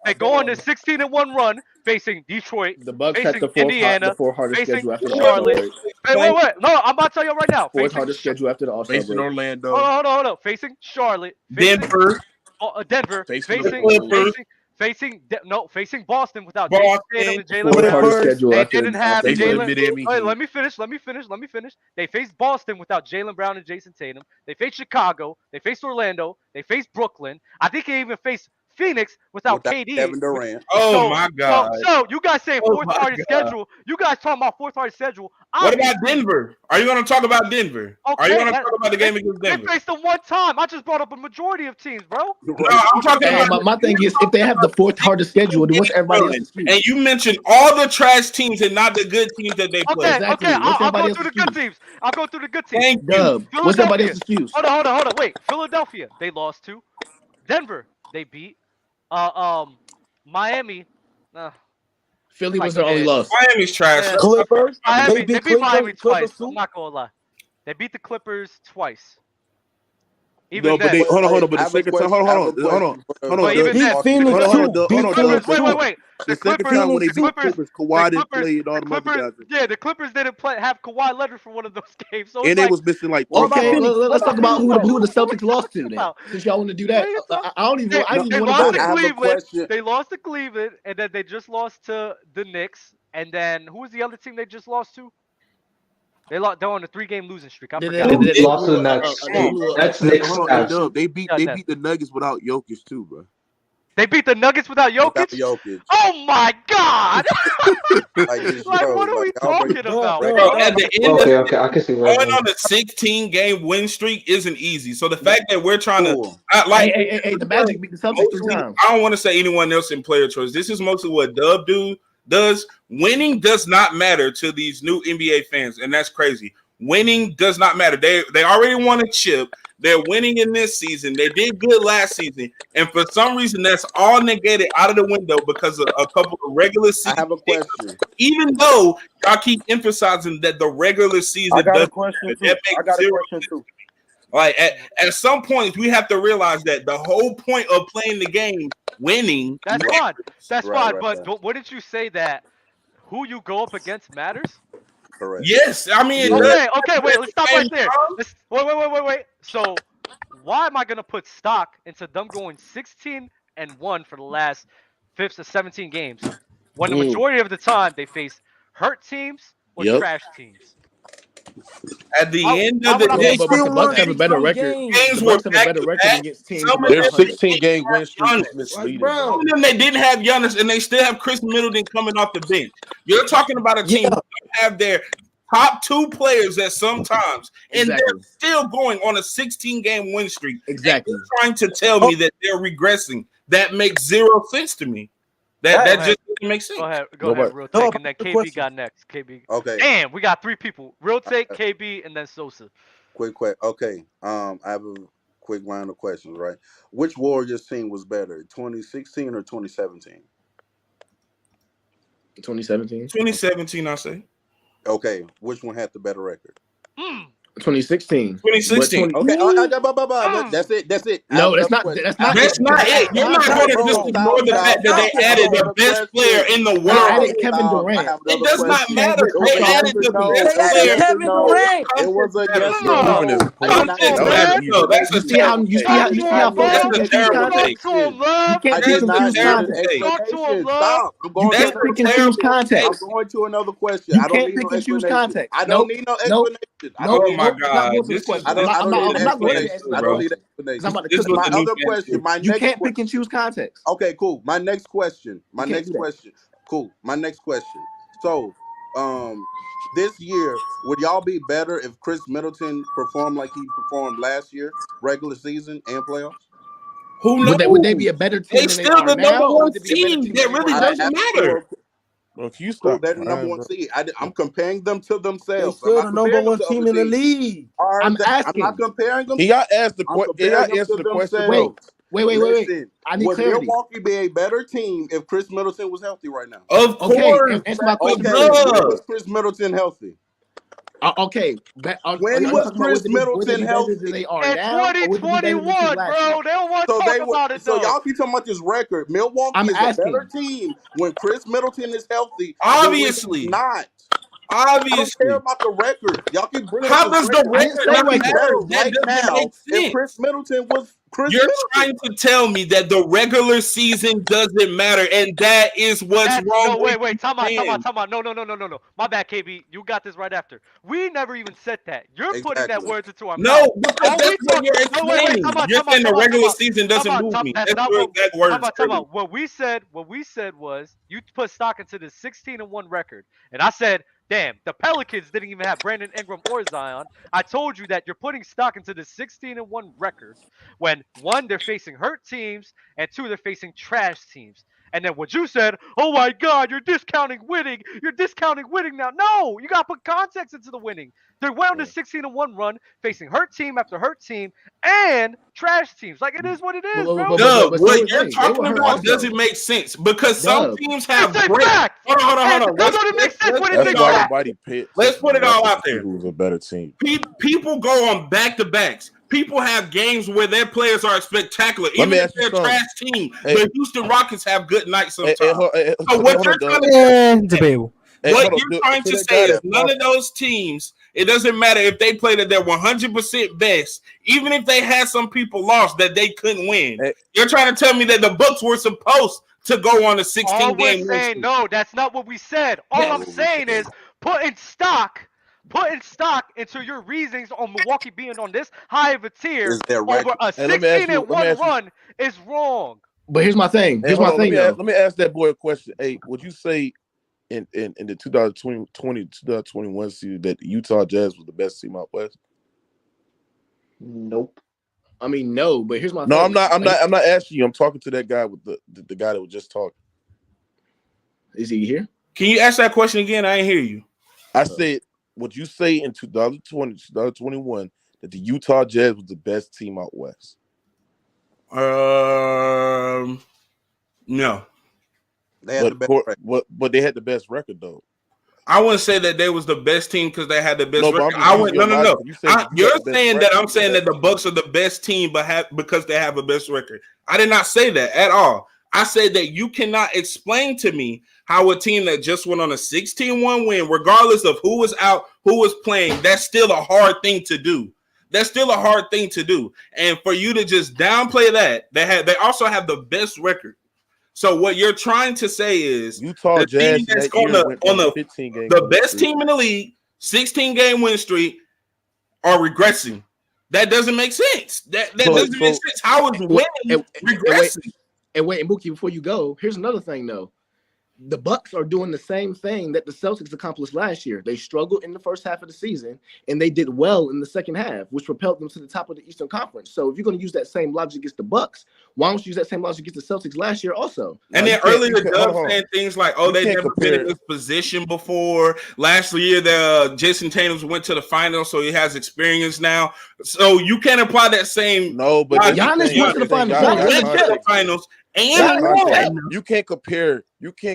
They go on this 16-1 run. Facing Detroit, the Bucks facing had Indiana, the 4th hardest schedule after the Charlotte. All-Star break. Wait. No, I'm about to tell you right now. 4th hardest schedule after the All-Star break. Facing Orlando. Hold on. Facing Charlotte. Denver. Denver. Facing facing Boston without Jason Tatum and Jalen Fourth hardest Brown. schedule They after didn't have They Jalen. played Miami Wait, Heat. let me finish. They faced Boston without Jalen Brown and Jason Tatum. They faced Chicago. They faced Orlando. They faced Brooklyn. I think they even faced Phoenix without KD. Kevin Durant. Oh my God. So you guys saying Oh fourth my hardest God. schedule? You guys talking about fourth hardest schedule? What about Denver? Are you going to talk about Denver? Are you going to talk about the game against Denver? They faced them one time. I just brought up a majority of teams, bro. No, I'm talking about. My thing is, if they have the fourth hardest schedule, then what's everybody else's excuse? And you mentioned all the trash teams and not the good teams that they play. Okay. I'll go through the good teams. I'll go through the good teams. Thank you. What's everybody else's excuse? Hold on. Wait. Philadelphia, they lost to. Denver, they beat. Miami. Philly was their only loss. Miami's trash. Yeah. Clippers. Miami, they beat Miami Clippers twice. too? I'm not gonna lie. They beat the Clippers twice. No, but they hold on. But the second time, hold on. But even then, wait. The second time when they beat the Clippers, Kawhi didn't play and all the other guys. Yeah, the Clippers didn't have Kawhi Leonard for one of those games. So And they was missing like. Okay, let's talk about who the Celtics lost to then. Since y'all want to do that, I don't even want to go there. They lost to Cleveland, and then they just lost to the Knicks. And then who was the other team they just lost to? They're on a 3-game losing streak. I forgot. They lost to the Nets. That's Knicks. They beat the Nuggets without Jokic too, bro. They beat the Nuggets without Jokic? Oh my God! What are we talking about? At the end okay, I can see where going on a 16-game win streak isn't easy. So the fact that we're trying to hey, the Magic beat the Celtics 3 times. I don't want to say anyone else in player choice. This is mostly what Dub does. Winning does not matter to these new NBA fans, and that's crazy. Winning does not matter. They already won a chip. They're winning in this season. They did good last season, and for some reason, that's all negated out of the window because of a couple of regular season. I have a question. Even though y'all keep emphasizing that the regular season I got doesn't a question matter, too. that makes zero sense. Like at some point, we have to realize that the whole point of playing the game, winning. That's fine. That's Right, fine. right, But wouldn't you say that who you go up against matters? Correct. Yes, I mean. Okay. Wait. Let's stop right there. Wait. So, why am I gonna put stock into them going 16-1 for the last 5 to 17 games, when the majority of the time they face hurt teams or trash teams? At the end of the day, but the Bucks have a better record. Games were back to back. Against teams. Their 16-game win streak is misleading. Some of them they didn't have Giannis, and they still have Chris Middleton coming off the bench. You're talking about a team that have their top 2 players at some times, and they're still going on a 16-game win streak. Exactly. And you're trying to tell me that they're regressing. That makes zero sense to me. That just doesn't make sense. Go ahead, real take, and then KB got next. KB. Okay. Damn, we got 3 people. Real take, KB, and then Sosa. Quick. Okay. I have a quick line of questions. Right. Which Warriors team was better, 2016 or 2017? 2017. 2017, I say. Okay. Which one had the better record? 2016. 2016. Okay. That's it. No, that's not it. You're not going to just ignore the fact that they added the best player in the world. They added Kevin Durant. It does not matter. They added the best player. Kevin Durant. It was a yes. You see how folks That's a terrible take. You can't pick and choose context. Stop. You can't pick and choose I'm context. going to another question. You I don't can't need pick no and choose explanation. context. I don't need no explanation. Oh my God! I don't need explanation. I'm about to cook My other question. You can't pick and choose context. Okay, cool. My next question. Cool. My next question. So, this year, would y'all be better if Chris Middleton performed like he performed last year, regular season and playoffs? Who knows? Would they be a better team? They still the number 1 team. That really doesn't matter. Bro, can you stop? They're the number 1 seed. I'm comparing them to themselves. They're still the number 1 team in the league. I'm asking. I'm not comparing them. He got asked the question. Wait. I need would clarity. Milwaukee be a better team if Chris Middleton was healthy right now? Of course. Answer my question. Okay, when was Chris Middleton healthy? Okay. When was Chris Middleton healthy? They are In now, 2021, bro. They don't want to talk about it, though. So y'all keep talking about this record. Milwaukee is a better team when Chris Middleton is healthy. Obviously. Not. Obviously. I don't care about the record. Y'all keep bringing How up does the record not matter? right now if Chris Middleton was Chris You're Middleton. trying to tell me that the regular season doesn't matter, and that is what's wrong. No, wait, time out. No. My bad, KB. You got this right after. We never even said that. You're putting that words into our mouth. No, because that's what you're explaining. You're saying the regular season doesn't move me. That's your exact words. Time out. What we said was you put stock into the 16-1 record, and I said, damn, the Pelicans didn't even have Brandon Ingram or Zion. I told you that you're putting stock into the 16-1 record when, one, they're facing hurt teams, and two, they're facing trash teams. And then what you said, oh my God, you're discounting winning. You're discounting winning now. No, you got to put context into the winning. They're well on the 16-1 run, facing hurt team after hurt team and trash teams. Like, it is what it is, bro. Doug, what you're talking about doesn't make sense because some teams have great. Hold on. That's what it makes sense when it That's makes why sense. nobody picked. Let's put it all out there. Who's a better team? People go on back-to-backs. People have games where their players are spectacular. Even if they're a trash team, the Houston Rockets have good nights sometimes. So what you're trying to say, debatable. What you're trying to say is none of those teams, it doesn't matter if they played at their 100% best, even if they had some people lost that they couldn't win. You're trying to tell me that the Bucks were supposed to go on a 16-game win. No, that's not what we said. All I'm saying is putting stock into your reasonings on Milwaukee being on this high of a tier over a 16-1 run is wrong. But here's my thing. Let me ask that boy a question. Hey, would you say in the 2020-2021 season that the Utah Jazz was the best team out west? Nope. I mean, no. But here's my thing. No, I'm not asking you. I'm talking to that guy with the guy that was just talking. Is he here? Can you ask that question again? I didn't hear you. I said, would you say in 2020-2021 that the Utah Jazz was the best team out west? No. They had the best record. But they had the best record though. I wouldn't say that they was the best team because they had the best record. No. You're saying that I'm saying that the Bucks are the best team, but because they have a best record. I did not say that at all. I said that you cannot explain to me how a team that just went on a 16-1 win, regardless of who was out, who was playing, that's still a hard thing to do. That's still a hard thing to do. And for you to just downplay that, they also have the best record. So what you're trying to say is Utah Jazz that's on the best team in the league, 16-game win streak, are regressing. That doesn't make sense. That doesn't make sense. How is winning regressing? And Mookie, before you go, here's another thing though. The Bucks are doing the same thing that the Celtics accomplished last year. They struggled in the first half of the season, and they did well in the second half, which propelled them to the top of the Eastern Conference. So if you're going to use that same logic against the Bucks, why don't you use that same logic against the Celtics last year also? And then earlier, Doug saying things like, "Oh, they've never been in this position before." Last year, Jason Tatum went to the finals, so he has experience now. So you can't apply that same. No, but Giannis went to the finals. You can't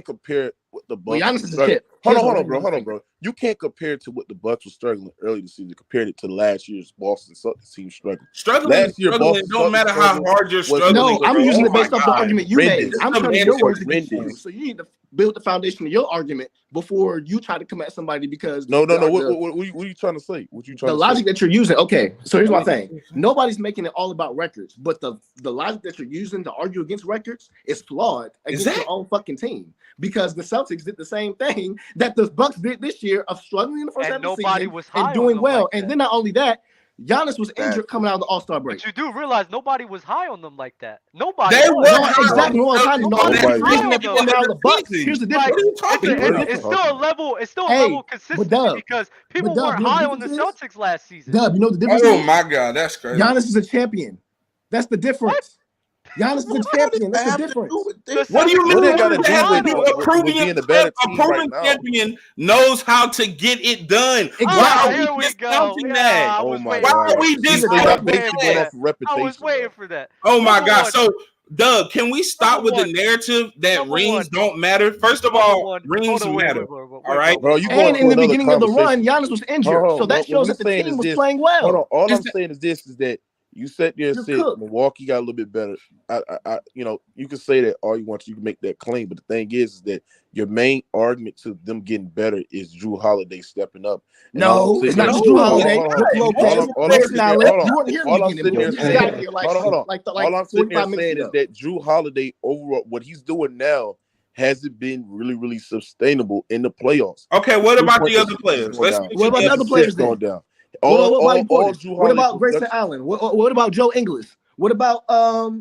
compare. What the Bucks. Giannis is a chip. Hold on, bro. You can't compare to what the Bucks were struggling early this season. Compared it to last year's Boston Celtics team struggling. Last year, Boston don't matter how hard you're struggling. No, I'm using it based off the argument you made. I'm turning your words against you. So you need to build the foundation of your argument before you try to come at somebody because no. What are you trying to say? The logic that you're using. Okay, so here's my thing. Nobody's making it all about records, but the logic that you're using to argue against records is flawed against your own fucking team. Because the Celtics did the same thing that the Bucks did this year of struggling in the first half of the season and doing well. And then not only that, Giannis was injured coming out of the All-Star break. But you do realize nobody was high on them like that. Nobody. They were exactly the Bucks. Here's the difference. It's still a level. It's still a level of consistency because people weren't high on the Celtics last season. Dub, you know the difference? Oh my God, that's crazy. Giannis is a champion. That's the difference. Giannis is a champion. That's the difference. What do you mean? A proven champion knows how to get it done. Exactly. Here we go. That? Oh my Why God. are we discounting that? I was waiting for that. Oh my God. So, Doug, can we stop with the narrative that rings don't matter? First of all, rings matter. All right, bro. And in the beginning of the run, Giannis was injured, so that shows that the team was playing well. Hold on. All I'm saying is this: is that You sat there and said Milwaukee got a little bit better. You can say that all you want. You can make that claim, but the thing is that your main argument to them getting better is Drew Holiday stepping up. No, it's not just Drew Holiday. All I'm sitting there saying, all I'm sitting there saying is that Drew Holiday overall, what he's doing now hasn't been really, really sustainable in the playoffs. Okay, what about the other players? What about the other players then? Going down. What about Grayson Allen? What about Joe Ingles? What about I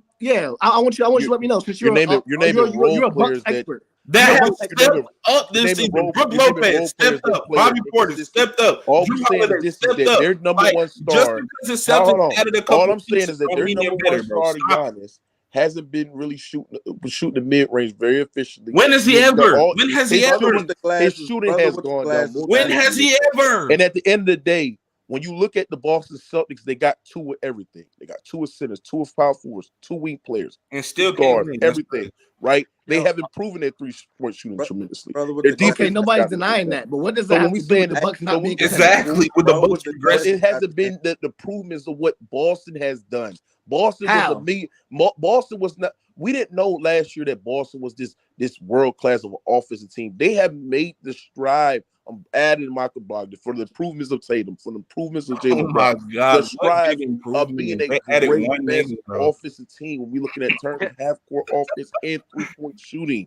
want you to let me know since you're a Bucks expert. That has stepped up this season. Brook Lopez stepped up. Bobby Porter stepped up. All I'm saying is that their number one star. Just because the Celtics added a couple all I'm saying is that their number one star, Giannis, hasn't been really shooting the mid range very efficiently. When has he ever? When has he ever? His shooting has gone down. When has he ever? And at the end of the day, when you look at the Boston Celtics, they got two of everything. They got two of centers, two of power forwards, two wing players, and still guard everything. Right? They haven't proven their 3-point shooting tremendously. Okay, nobody's denying that. But what does that have to do with the Bucks not being exactly with the Bucks? It hasn't been the improvements of what Boston has done. Boston was not. We didn't know last year that Boston was this world class of an offensive team. They have made the stride. I'm adding Michael Brogdon for the improvements of Tatum, for the improvements of Jalen Brown. The stride of being a great best offensive team when we're looking at terms of half-court offense and 3-point shooting.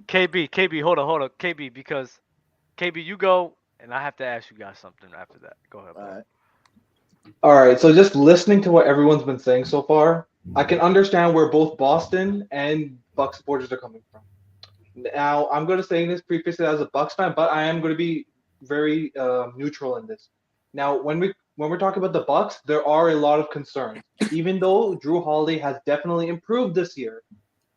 KB, hold on, KB, because KB, you go, and I have to ask you guys something after that. Go ahead. All right. So just listening to what everyone's been saying so far, I can understand where both Boston and Bucks supporters are coming from. Now, I'm going to say this previously as a Bucks fan, but I am going to be very neutral in this. Now, when we're talking about the Bucks, there are a lot of concerns. Even though Drew Holiday has definitely improved this year,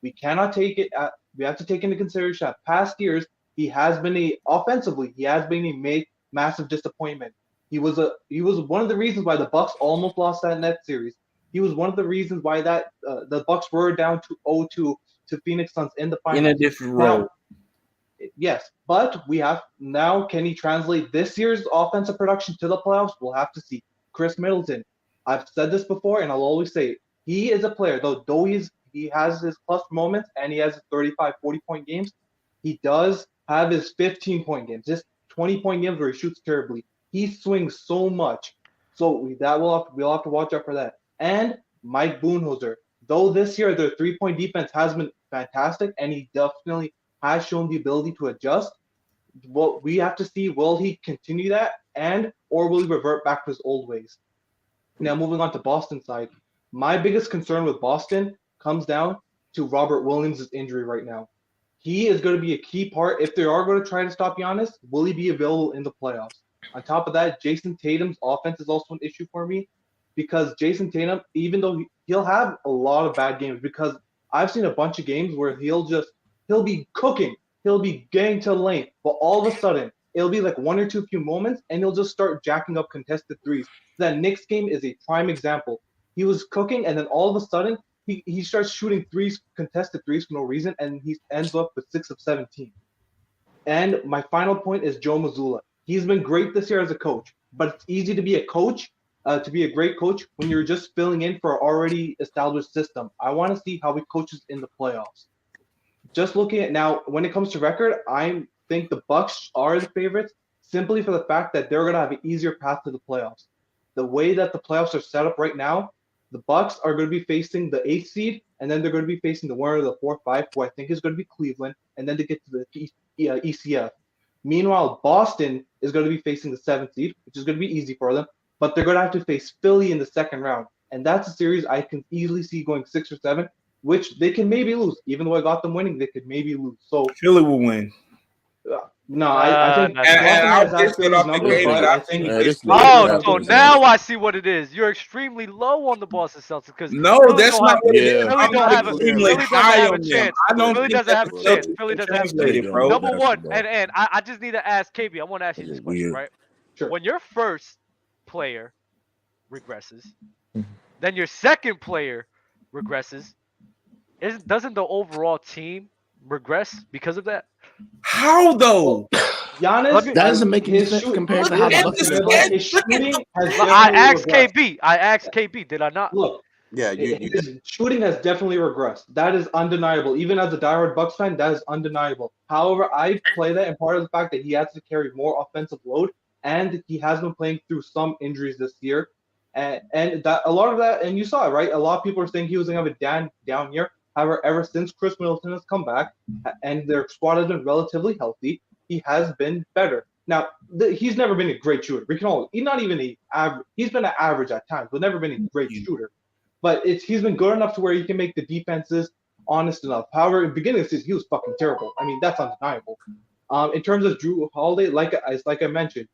we cannot take it. We have to take into consideration that past years he has been offensively a massive disappointment. He was one of the reasons why the Bucks almost lost that Nets series. He was one of the reasons why the Bucks were down to 0-2 to Phoenix Suns in the finals. In a different role. Yes, but we have now. Can he translate this year's offensive production to the playoffs? We'll have to see. Chris Middleton. I've said this before, and I'll always say it. He is a player, though he has his plus moments and he has 35, 40-point games. He does have his 15-point games, just 20-point games where he shoots terribly. He swings so much, so we'll have to watch out for that. And Mike Budenholzer, though this year their 3-point defense has been fantastic, and he definitely has shown the ability to adjust. Well, we have to see, will he continue that, or will he revert back to his old ways? Now, moving on to Boston side, my biggest concern with Boston comes down to Robert Williams' injury right now. He is going to be a key part. If they are going to try to stop Giannis, will he be available in the playoffs? On top of that, Jason Tatum's offense is also an issue for me, because Jason Tatum, even though he'll have a lot of bad games, because I've seen a bunch of games where he'll be cooking, he'll be getting to the lane, but all of a sudden it'll be like one or two few moments, and he'll just start jacking up contested threes. That Knicks game is a prime example. He was cooking, and then all of a sudden he starts shooting contested threes for no reason, and he ends up with 6 of 17. And my final point is Joe Mazzulla. He's been great this year as a coach, but it's easy to be a coach, to be a great coach when you're just filling in for an already established system. I want to see how he coaches in the playoffs. Just looking at now, when it comes to record, I think the Bucks are the favorites simply for the fact that they're going to have an easier path to the playoffs. The way that the playoffs are set up right now, the Bucks are going to be facing the 8th seed, and then they're going to be facing the winner of the 4-5, who I think is going to be Cleveland, and then to get to the ECF. Meanwhile, Boston is going to be facing the 7th seed, which is going to be easy for them, but they're going to have to face Philly in the second round. And that's a series I can easily see going 6 or 7, which they can maybe lose. Even though I got them winning, they could maybe lose. So Philly will win. No, I think. So now I see what it is. You're extremely low on the Boston Celtics because that's not what it is. Philly don't have a chance. I don't Philly doesn't have a chance. Philly doesn't have a chance. Bro. Number one, and I just need to ask KB. I want to ask you this question, right? Sure. When your first player regresses, then your second player regresses, doesn't the overall team regress because of that? How though? Giannis, that doesn't make any sense compared to how the Bucks are doing. His shooting has I asked regressed. KB. Did I not? Look, his shooting has definitely regressed. That is undeniable. Even as a diehard Bucks fan, that is undeniable. However, I play that in part of the fact that he has to carry more offensive load, and he has been playing through some injuries this year. And that a lot of that, and you saw it, right? A lot of people are saying he was going to have a down year. However, ever since Chris Middleton has come back and their squad has been relatively healthy, he has been better. Now, he's never been a great shooter. He's not even a average. He's been an average at times, but never been a great shooter. But he's been good enough to where he can make the defenses honest enough. However, in the beginning of the season, he was fucking terrible. I mean, that's undeniable. In terms of Jrue Holiday, like I mentioned,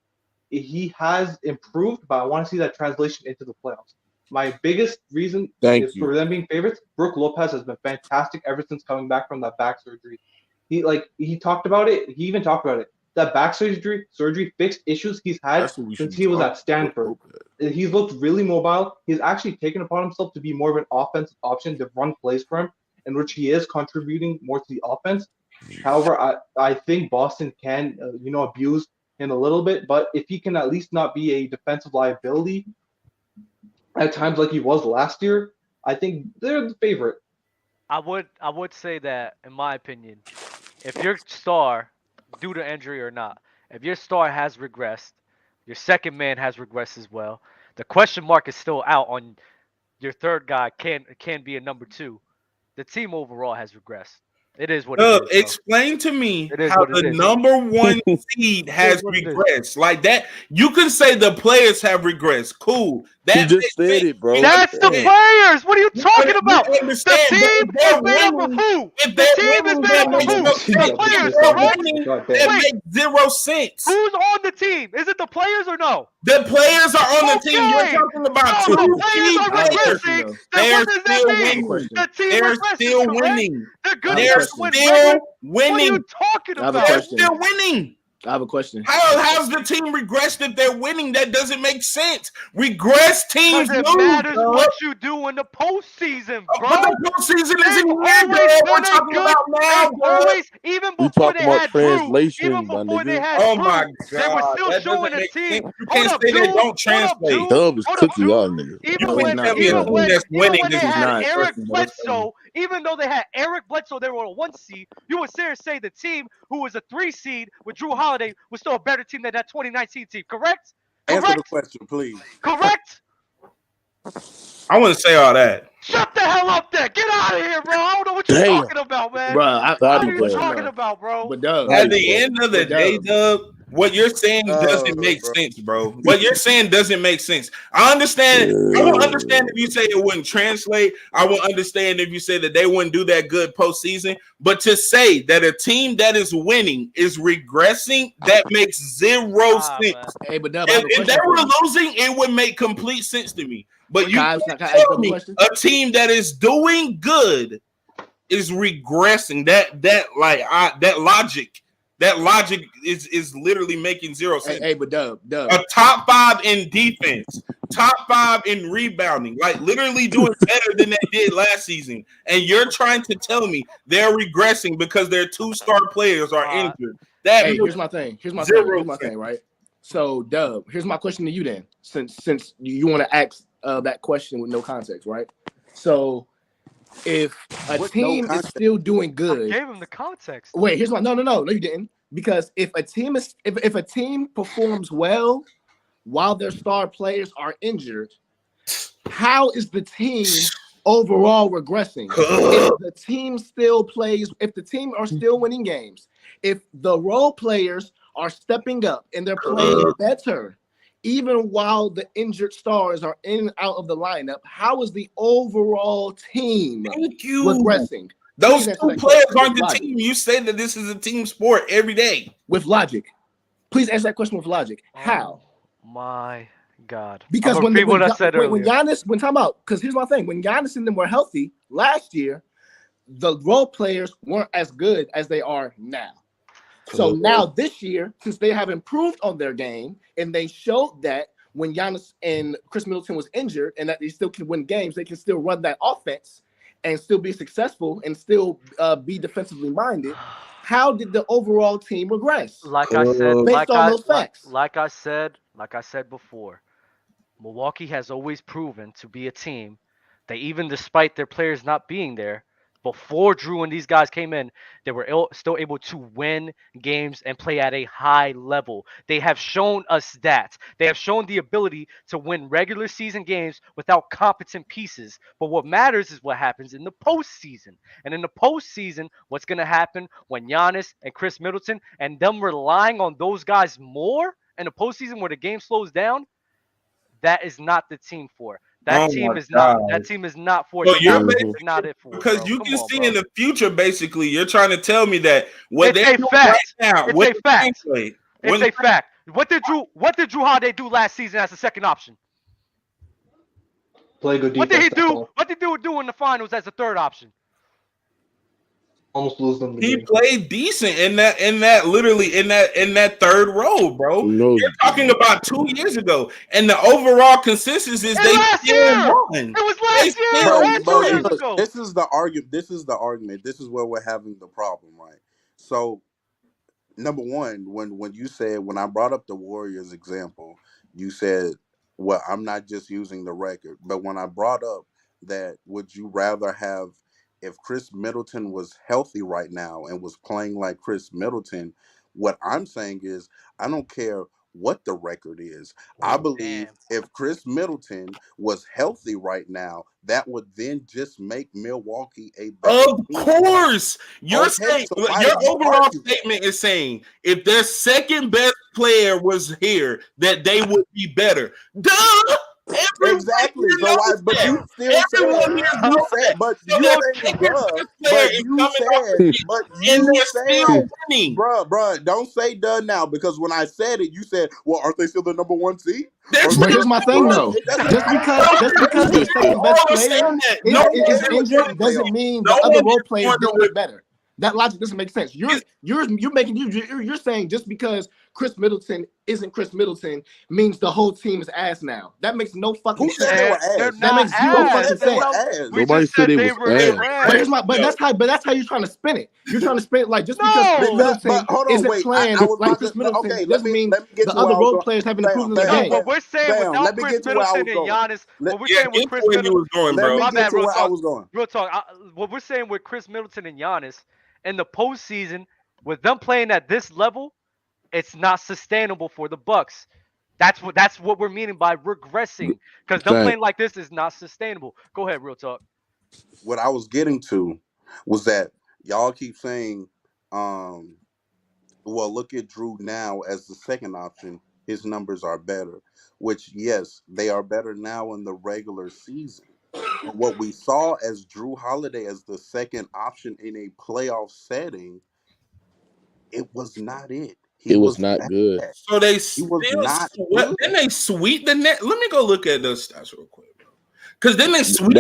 he has improved, but I want to see that translation into the playoffs. My biggest reason for them being favorites, Brook Lopez has been fantastic ever since coming back from that back surgery. He talked about it. He even talked about it. That back surgery fixed issues he's had since he was at Stanford. He's looked really mobile. He's actually taken upon himself to be more of an offensive option to run plays for him, in which he is contributing more to the offense. However, I think Boston can abuse him a little bit, but if he can at least not be a defensive liability at times like he was last year, I think they're the favorite. I would say that, in my opinion, if your star, due to injury or not, if your star has regressed, your second man has regressed as well. The question mark is still out on your third guy can be a number 2. The team overall has regressed. It is what it is. Explain to me how the number 1 seed has regressed. Like that, you can say the players have regressed. Cool. That just said it, bro. That's the players. What are you talking about? The team is made up of who? The team is made up of who? The players, correct? That makes zero sense. Who's on the team? Is it the players or no? The players are on the team. You're talking about two key players. They're still winning. They're still winning. They're still winning. What are you talking about? They're still winning. I have a question. How's the team regressed if they're winning? That doesn't make sense. Regress teams lose. It matters what you do in the postseason, bro. But the postseason isn't here, bro. We're talking about now, bro. Even before they had translation, even before they had oh my God, they were still showing a team. You can't say they don't translate. Dub is cooking y'all niggas. Even when they had Eric Bledsoe, even though they had Eric Bledsoe, they were a 1 seed. You would say the team who was a 3 seed with Jrue Holiday was still a better team than that 2019 team. Correct? Answer the question, please. Correct? I wouldn't say all that. Shut the hell up there. Get out of here, bro. I don't know what you're talking about, man. Bro, what are you talking about, bro? But Doug, at the end of the day, Doug, what you're saying doesn't make sense, bro. What you're saying doesn't make sense. I understand. I will understand if you say it wouldn't translate. I will understand if you say that they wouldn't do that good postseason. But to say that a team that is winning is regressing, that makes zero sense. Hey, but Doug, if they were losing, it would make complete sense to me. But you can't tell me a team that is doing good is regressing. That logic is literally making zero sense. Hey, but Dub. A top 5 in defense, top 5 in rebounding, like literally doing better than they did last season. And you're trying to tell me they're regressing because their 2 star players are injured. Here's my thing. Here's my thing, right? So, Dub, here's my question to you then, since you want to ask that question with no context, right? So, if a team is still doing good, I gave him the context. Wait, here's my no, you didn't. Because if a team performs well while their star players are injured, how is the team overall regressing? If the team still plays, if the team are still winning games, if the role players are stepping up and they're playing better, even while the injured stars are in and out of the lineup, how is the overall team regressing? Those 2 players aren't the team. You say that this is a team sport every day. With logic. Please answer that question with logic. How? My God. Because when Giannis, because here's my thing. When Giannis and them were healthy last year, the role players weren't as good as they are now. So now this year, since they have improved on their game, and they showed that when Giannis and Chris Middleton was injured and that they still can win games, they can still run that offense. and still be successful and still be defensively minded, how did the overall team regress? Like I said, based on those facts. Like I said before, Milwaukee has always proven to be a team that even despite their players not being there, before Drew and these guys came in, they were still able to win games and play at a high level. They have shown us that. They have shown the ability to win regular season games without competent pieces. But what matters is what happens in the postseason. And in the postseason, what's going to happen when Giannis and Chris Middleton and them relying on those guys more in the postseason where the game slows down, that is not the team for. That team is not for. So you're not it for. Because bro. you Come can on, see bro. in the future, basically, you're trying to tell me that what It's they're a doing fact. right now, It's what a fact. they It's a fact. What did Drew Holiday do last season as a second option? Play good defense. What did he do? What did he do in the finals as a third option? Almost lose them the He game. played decent in that third role, bro. No. You're talking about 2 years ago, and the overall consensus is they still won. It was last year. Bro, 2 years ago. this is the argument. This is where we're having the problem, right? So, number one, when I brought up the Warriors example, you said, well, I'm not just using the record, but when I brought up that, would you rather have, if Chris Middleton was healthy right now and was playing like Chris Middleton, what I'm saying is, I don't care what the record is. I believe if Chris Middleton was healthy right now, that would then just make Milwaukee a better Of team. course, you're Okay, saying so why your do you overall argue that? statement is saying if their second best player was here, that they would be better. Duh. Exactly. So why? But you still said, but you said, bruh, don't say done now, because when I said it, you said, well, aren't they still the number one seed? But here's my thing, though. Just because the second best player is injured doesn't mean the other role players didn't get better. That logic doesn't make sense. You're saying just because Chris Middleton isn't Chris Middleton means the whole team is ass now. That makes no fucking sense. That makes zero fucking sense. Nobody said they were ass. But that's how you're trying to spin it. You're trying to spin it like just because Chris Middleton isn't playing like Chris Middleton doesn't mean the other role players haven't improved in the game. What we're saying without Chris Middleton and Giannis, what we're saying with Chris Middleton, my bad, real talk. Real talk. What we're saying with Chris Middleton and Giannis in the postseason, with them playing at this level, it's not sustainable for the Bucks. That's what we're meaning by regressing, because them playing like this is not sustainable. Go ahead, real talk. What I was getting to was that y'all keep saying, well, look at Drew now as the second option. His numbers are better, which, yes, they are better now in the regular season. But what we saw as Drew Holiday as the second option in a playoff setting, it was not it. It was not good. So they still didn't they sweep the net? Let me go look at those stats real quick. Because then they sweep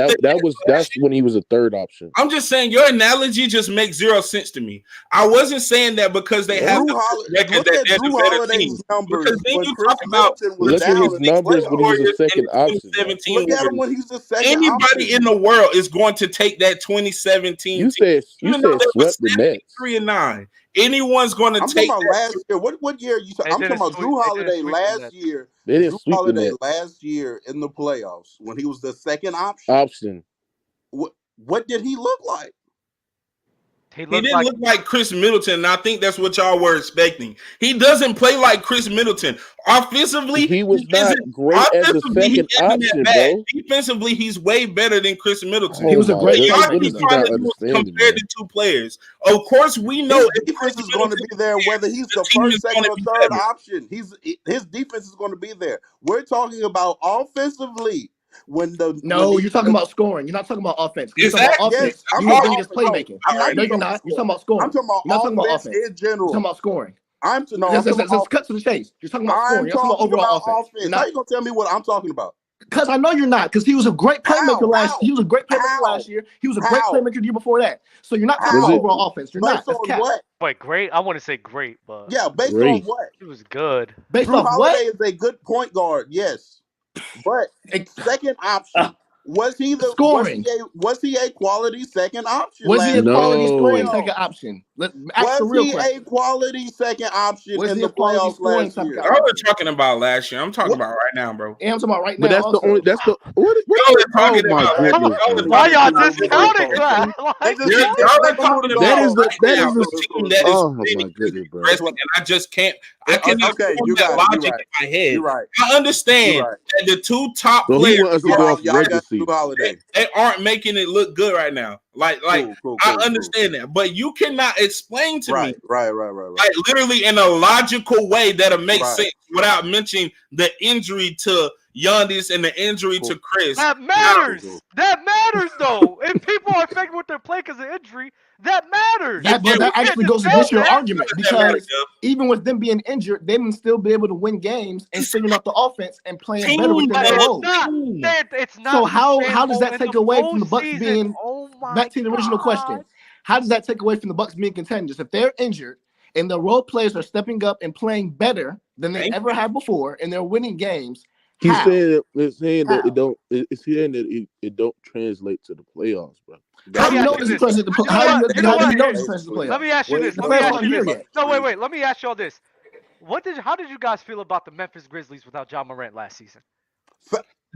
that's when he was a third option. I'm just saying your analogy just makes zero sense to me. I wasn't saying that because they have the record that they're the better team. Because then you talk about look at his numbers when he was the second option. Look at him when he's the second Anybody in the world is going to take that 2017. You said swept the Nets. 3-9. Anyone's going to take about last year. What year are you talking? I'm talking about Drew Holiday last year. They didn't Drew Holiday last year in the playoffs when he was the second option. What did he look like? He didn't look like Chris Middleton, and I think that's what y'all were expecting. He doesn't play like Chris Middleton. Offensively, he was not great as the second option, bro. Defensively, he's way better than Chris Middleton. He was a great compared to two players. Of course, we know his defense is going to be there whether he's the first, second, or third option. His defense is going to be there. We're talking about offensively. You're talking about scoring. You're not talking about offense. You're talking about offense. You need his playmaking. No, you're not. You're talking about scoring. I'm talking about offense in general. You're talking about scoring. Let's cut to the chase. You're talking about scoring. You're talking about overall offense. How you gonna tell me what I'm talking about? Because I know you're not. Because he was a great playmaker last year. He was a great playmaker last year. He was a great playmaker the year before that. So you're not talking about overall offense. You're not. That's cap. Wait, great? I want to say great, but yeah, based on what? He was good. Based Drew off Holiday what? is a good point guard, yes. But second option, Was he scoring? Was he a quality second option? Was he a quality scoring playoffs? second option? Let's ask the real question. Was he a quality second option Was in he the a quality playoffs scoring last second year? option? I was talking about last year. I'm talking about right now, bro. Yeah, I'm talking about right now. But that's also. the only. That's the what? Oh my goodness! Why y'all discounting that? That is the team that is oh my goodness, bro. and I just can't. I cannot form that got logic in my head. You're right. I understand that the two top So he players wants us to go off regular season. they aren't making it look good right now. Like I understand that, but you cannot explain to me right. like literally in a logical way that'll make sense without mentioning the injury to Giannis and the injury to Chris. That matters. That matters, though. If people are affected with their play because of injury, that matters. That actually goes against your argument because even with them being injured, they can still be able to win games and figuring out the offense and playing better within their role. It's not. So how does that take away from the Bucks being? Back to the original question. How does that take away from the Bucks being contenders if they're injured and the role players are stepping up and playing better than they ever have before and they're winning games? He's saying that it don't. It's saying that it don't translate to the playoffs, bro. How do you know this is translate to the playoffs? Let me ask you this. No, wait. Let me ask y'all this. How did you guys feel about the Memphis Grizzlies without John Morant last season?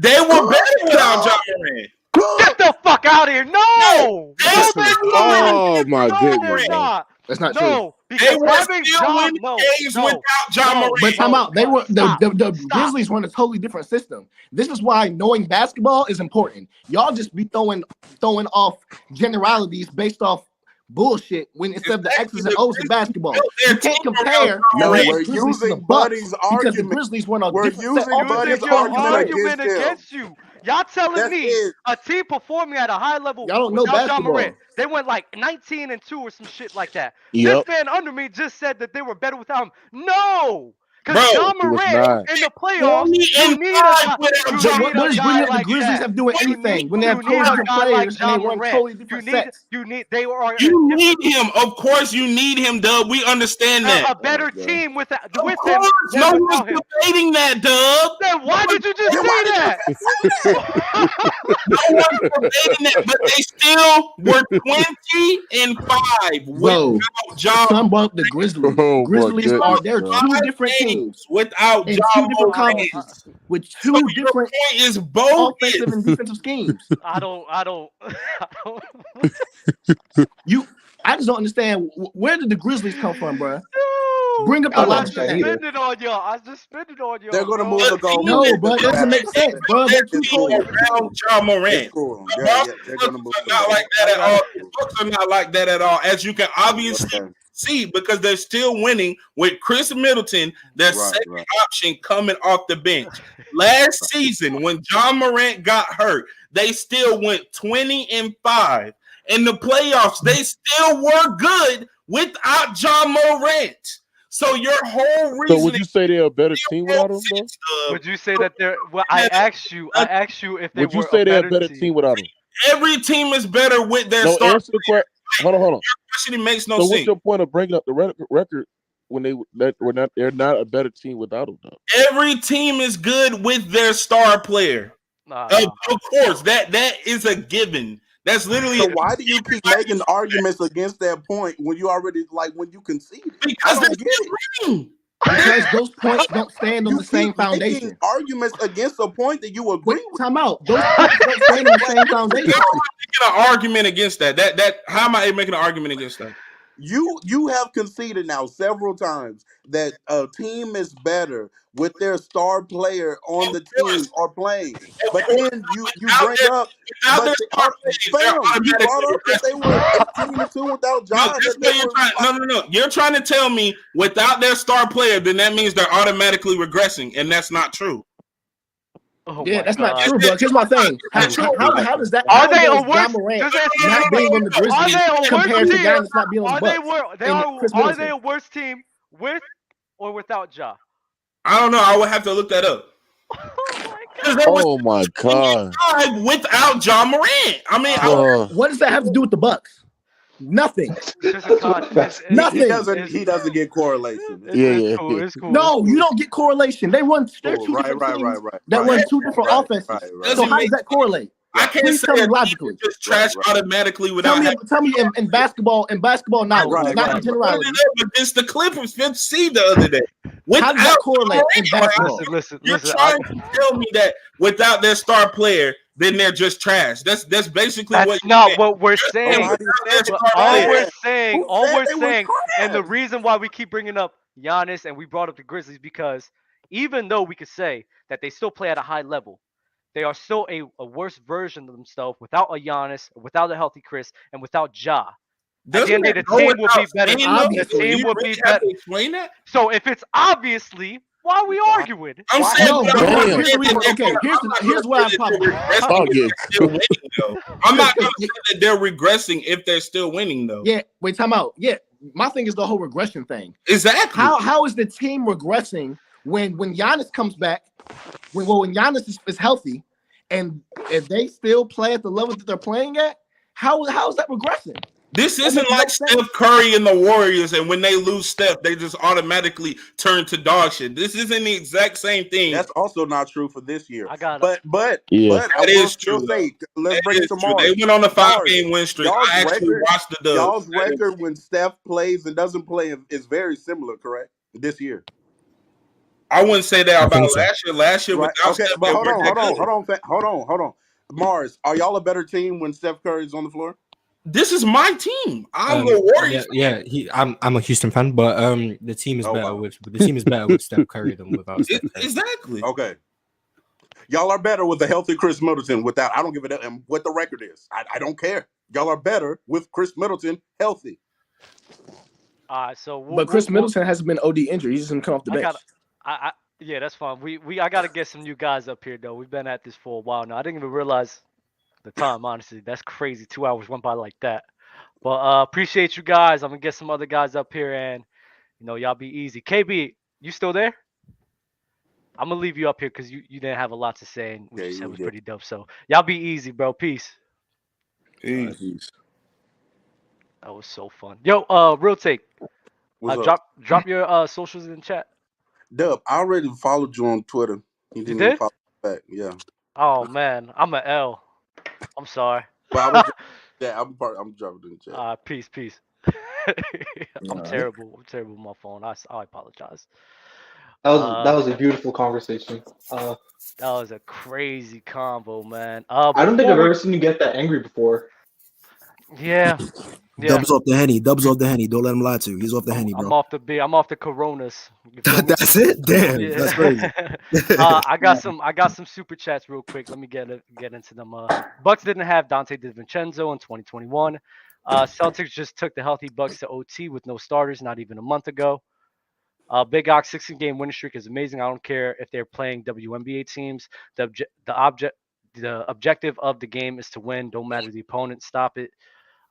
They were better without John Morant. Get the fuck out of here! No! Oh my goodness! That's not true. No, because having John without John Morant. But time out. They were the Grizzlies were in a totally different system. This is why knowing basketball is important. Y'all just be throwing off generalities based off bullshit when instead of the X's and O's of basketball. You can't compare. No, we're using Buddy's argument. Because the Grizzlies were on We're using Buddy's argument against you. Y'all telling me a team performing at a high level y'all don't know without basketball. John Morant, they went like 19-2 or some shit like that. Yep. This man under me just said that they were better without him. No! Because John Morant in the playoffs, you need a what does bringing up the Grizzlies have doing anything when they have totally different players and they run totally different sets? You need him. Of course you need him, Dub. We understand that. A better team with him. No one's debating that, Dub. Then why did you just say that? No one's debating that, but they still were 20-5 without John. Some about the Grizzlies. Grizzlies they're two different teams. Without in two different conferences with two different offensive and defensive schemes. I don't. I just don't understand where did the Grizzlies come from, bro? Bring up the logic. I just spend it on y'all. They're gonna move the goal. No, but it doesn't make sense, bro. They're too cold. Around John Morant. They're gonna move not like that at all. The Bucks are not like that at all, as you can obviously see, because they're still winning with Chris Middleton, their second option coming off the bench. Last season, when John Morant got hurt, they still went 20-5. In the playoffs, they still were good without John Morant. So your whole reason. So would you say they're a better team without him, though? Would you say that they're? Well, I asked you if they would you say they're a better team without him? Every team is better with their star. Answer the question. Hold on. Your question makes no sense. So what's your point of bringing up the record when they're not a better team without him, though? Every team is good with their star player. Of course, that is a given. That's literally. So why do you keep making arguments against that point when you already when you conceded? Because they're winning. Because those points don't stand on the same foundation. Arguments against a point that you agree with. Time out. Those points don't stand on the same foundation. I'm making an argument against that. How am I making an argument against that? You have conceded now several times that a team is better with their star player on the team or playing, but then you bring up. You brought up that they were 18-2 without John. No. You're trying to tell me without their star player, then that means they're automatically regressing, and that's not true. That's not true, bro. Here's my thing. How does that? Are they a worse? Not being on the Grizzlies compared to Giannis not being on the Bucks? Are they a worse team with or without Ja? I don't know. I would have to look that up. Oh my god! Without John Morant, I mean, what does that have to do with the Bucks? Nothing. Nothing. He doesn't get correlation. It's cool. No, you don't get correlation. They run. They're two different teams right. that run two different offenses. So how does that correlate? I can't Please say tell me a team logically. is just trash automatically without. Tell me in basketball knowledge, not in generality. Against the Clippers, fifth seed the other day. How does that correlate in basketball? Listen. You're trying to tell me that without their star player, then they're just trash. That's basically that's what. not what we're saying. All Player. we're saying, and the reason why we keep bringing up Giannis and we brought up the Grizzlies because even though we could say that they still play at a high level, they are still a worse version of themselves without a Giannis, without a healthy Chris, and without Ja. At the end of the day, the team would be better. The team would be better. Explain that. So if it's obviously, why are we arguing? I'm saying here's where I'm probably. I'm not going to say that they're regressing if they're still winning though. Yeah, wait, time out. Yeah, my thing is the whole regression thing. Exactly. How is the team regressing when Giannis comes back? When Giannis is healthy, and if they still play at the level that they're playing at, how is that regressing? This isn't like Steph Curry and the Warriors, and when they lose Steph, they just automatically turn to dog shit. This isn't the exact same thing. That's also not true for this year. That I is true. Let's bring some more. They went on a 5-game win streak. I actually watched the Dubs. Y'all's record when Steph plays and doesn't play is very similar, correct? This year. I wouldn't say that about last year. Last year, without Steph, but hold on. Mars, are y'all a better team when Steph Curry's on the floor? This is my team. I'm the Warriors. Yeah. I'm a Houston fan, but the team is better with Steph Curry than without Steph Curry. Exactly. Okay. Y'all are better with a healthy Chris Middleton. Without, I don't give a damn what the record is. I don't care. Y'all are better with Chris Middleton healthy. But Chris Middleton hasn't been OD injured. He's just gonna come off the bench. Yeah, that's fine. I gotta get some new guys up here though. We've been at this for a while now. I didn't even realize the time, honestly. That's crazy. 2 hours went by like that. But appreciate you guys. I'm gonna get some other guys up here and y'all be easy. KB, you still there? I'm gonna leave you up here because you didn't have a lot to say and what you said was pretty dope. So y'all be easy, bro. Peace. Peace. That was so fun. Yo, real take. Drop your socials in the chat. Dub, I already followed you on Twitter. You didn't even follow back. Yeah. Oh man, I'm an L. I'm sorry. But I'm dropping it in the chat. Peace. I'm terrible. I'm terrible with my phone. I apologize. That was a beautiful conversation. That was a crazy convo, man. I don't think I've ever seen you get that angry before. Yeah. Dubs off the Henny. Don't let him lie to you. He's off the Henny, bro. I'm off the Coronas. That's it. Damn, that's crazy. I got some super chats real quick. Let me get into them. Bucks didn't have Dante DiVincenzo in 2021. Celtics just took the healthy Bucks to OT with no starters not even a month ago. Big Ox 16-game winning streak is amazing. I don't care if they're playing WNBA teams. The objective of the game is to win. Don't matter the opponent. Stop it.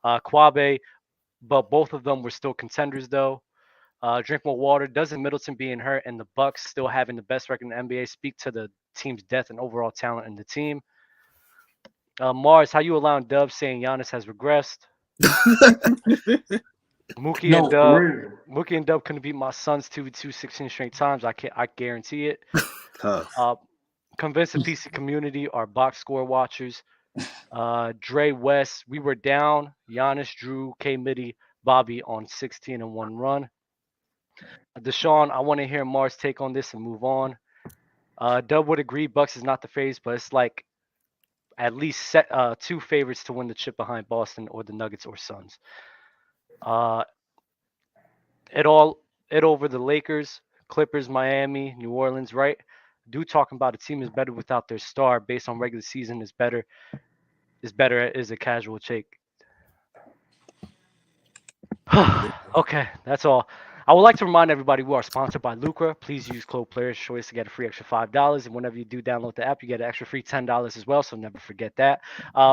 Quabe, but both of them were still contenders though. Drink more water. Doesn't Middleton being hurt and the Bucks still having the best record in the NBA speak to the team's depth and overall talent in the team? Mars, how you allowing Dub saying Giannis has regressed? Mookie and Dub couldn't beat my Suns 2v2 16 straight times. I guarantee it. Convince the PC community our box score watchers. Dre West, we were down. Giannis, Drew, K Mitty, Bobby on 16-1 run. Deshaun, I want to hear Mars take on this and move on. Dub would agree Bucks is not the phase, but it's like at least two favorites to win the chip behind Boston or the Nuggets or Suns. It over the Lakers, Clippers, Miami, New Orleans, right? Dude talking about a team is better without their star based on regular season is better is a casual take. Okay, that's all. I would like to remind everybody we are sponsored by Lucra. Please use code Players Choice to get a free extra $5. And whenever you do download the app, you get an extra free $10 as well. So never forget that.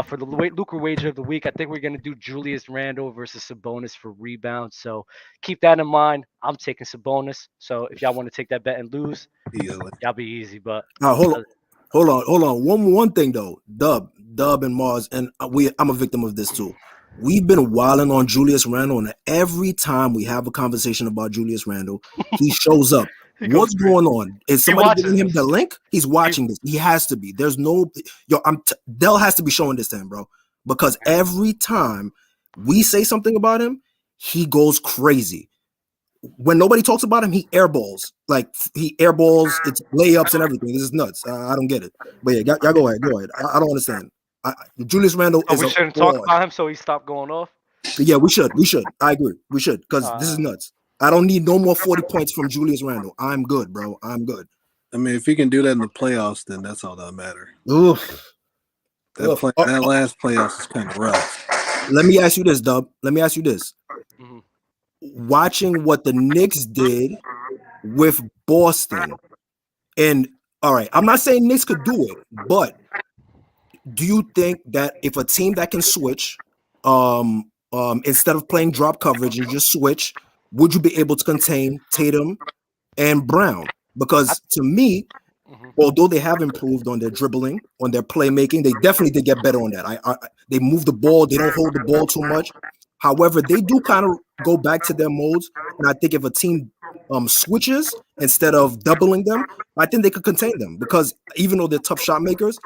For the Lucra wager of the week, I think we're going to do Julius Randle versus Sabonis for rebounds. So keep that in mind. I'm taking Sabonis. So if y'all want to take that bet and lose, y'all be easy. But hold on. One thing though, Dub and Mars, and I'm a victim of this too. We've been wilding on Julius Randle, and every time we have a conversation about Julius Randle, he shows up. What's going on? Is somebody giving him the this. link? He's watching this. He has to be. There's no Dell has to be showing this to him, bro. Because every time we say something about him, he goes crazy. When nobody talks about him, he airballs. Like he airballs, it's layups and everything. This is nuts. I don't get it. But yeah, y'all go ahead. Go ahead. I don't understand. Julius Randle is we shouldn't talk about him, so he stopped going off. Yeah, we should. I agree. We should, because this is nuts. I don't need no more 40 points from Julius Randle. I'm good, bro. I'm good. I mean, if he can do that in the playoffs, then that's all that matters. Oof. That last playoffs is kind of rough. Let me ask you this, Dub. Let me ask you this. Mm-hmm. Watching what the Knicks did with Boston, and all right, I'm not saying Knicks could do it, but do you think that if a team that can switch, instead of playing drop coverage and just switch, would you be able to contain Tatum and Brown? Because to me, although they have improved on their dribbling, on their playmaking, they definitely did get better on that. They move the ball, they don't hold the ball too much. However, they do kind of go back to their modes, and I think if a team switches instead of doubling them, I think they could contain them, because even though they're tough shot makers,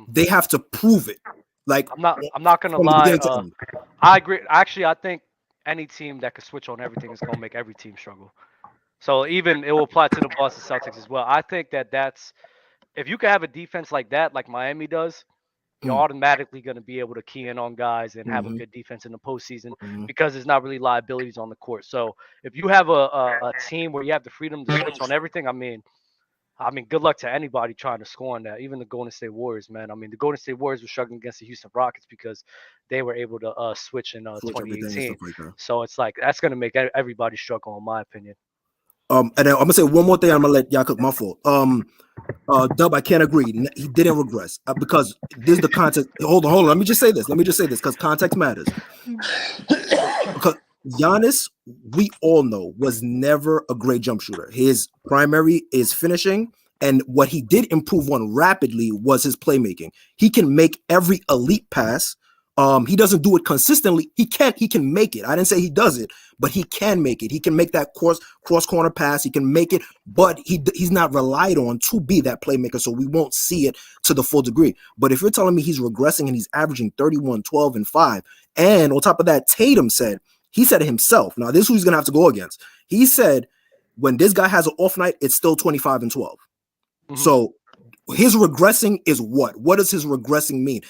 they have to prove it. Like I'm not gonna lie. I agree. Actually, I think any team that could switch on everything is gonna make every team struggle. So even it will apply to the Boston Celtics as well. I think that's if you can have a defense like that, like Miami does, you're automatically going to be able to key in on guys and have a good defense in the postseason because there's not really liabilities on the court. So if you have a team where you have the freedom to switch on everything, I mean, good luck to anybody trying to score on that. Even the Golden State Warriors, man. I mean, the Golden State Warriors were struggling against the Houston Rockets because they were able to switch in 2018. So it's like that's going to make everybody struggle, in my opinion. And then I'm gonna say one more thing. I'm gonna let y'all cook. My fault. Dub, I can't agree. He didn't regress because this is the context. Hold on. Let me just say this because context matters. Because Giannis, we all know, was never a great jump shooter. His primary is finishing, and what he did improve on rapidly was his playmaking. He can make every elite pass. He doesn't do it consistently. He can make it. I didn't say he does it, but he can make it. He can make that cross corner pass. He can make it, but he's not relied on to be that playmaker, so we won't see it to the full degree. But if you're telling me he's regressing and he's averaging 31, 12, and 5, and on top of that, Tatum said it himself. Now, this is who he's going to have to go against. He said when this guy has an off night, it's still 25 and 12. So his regressing is what? What does his regressing mean?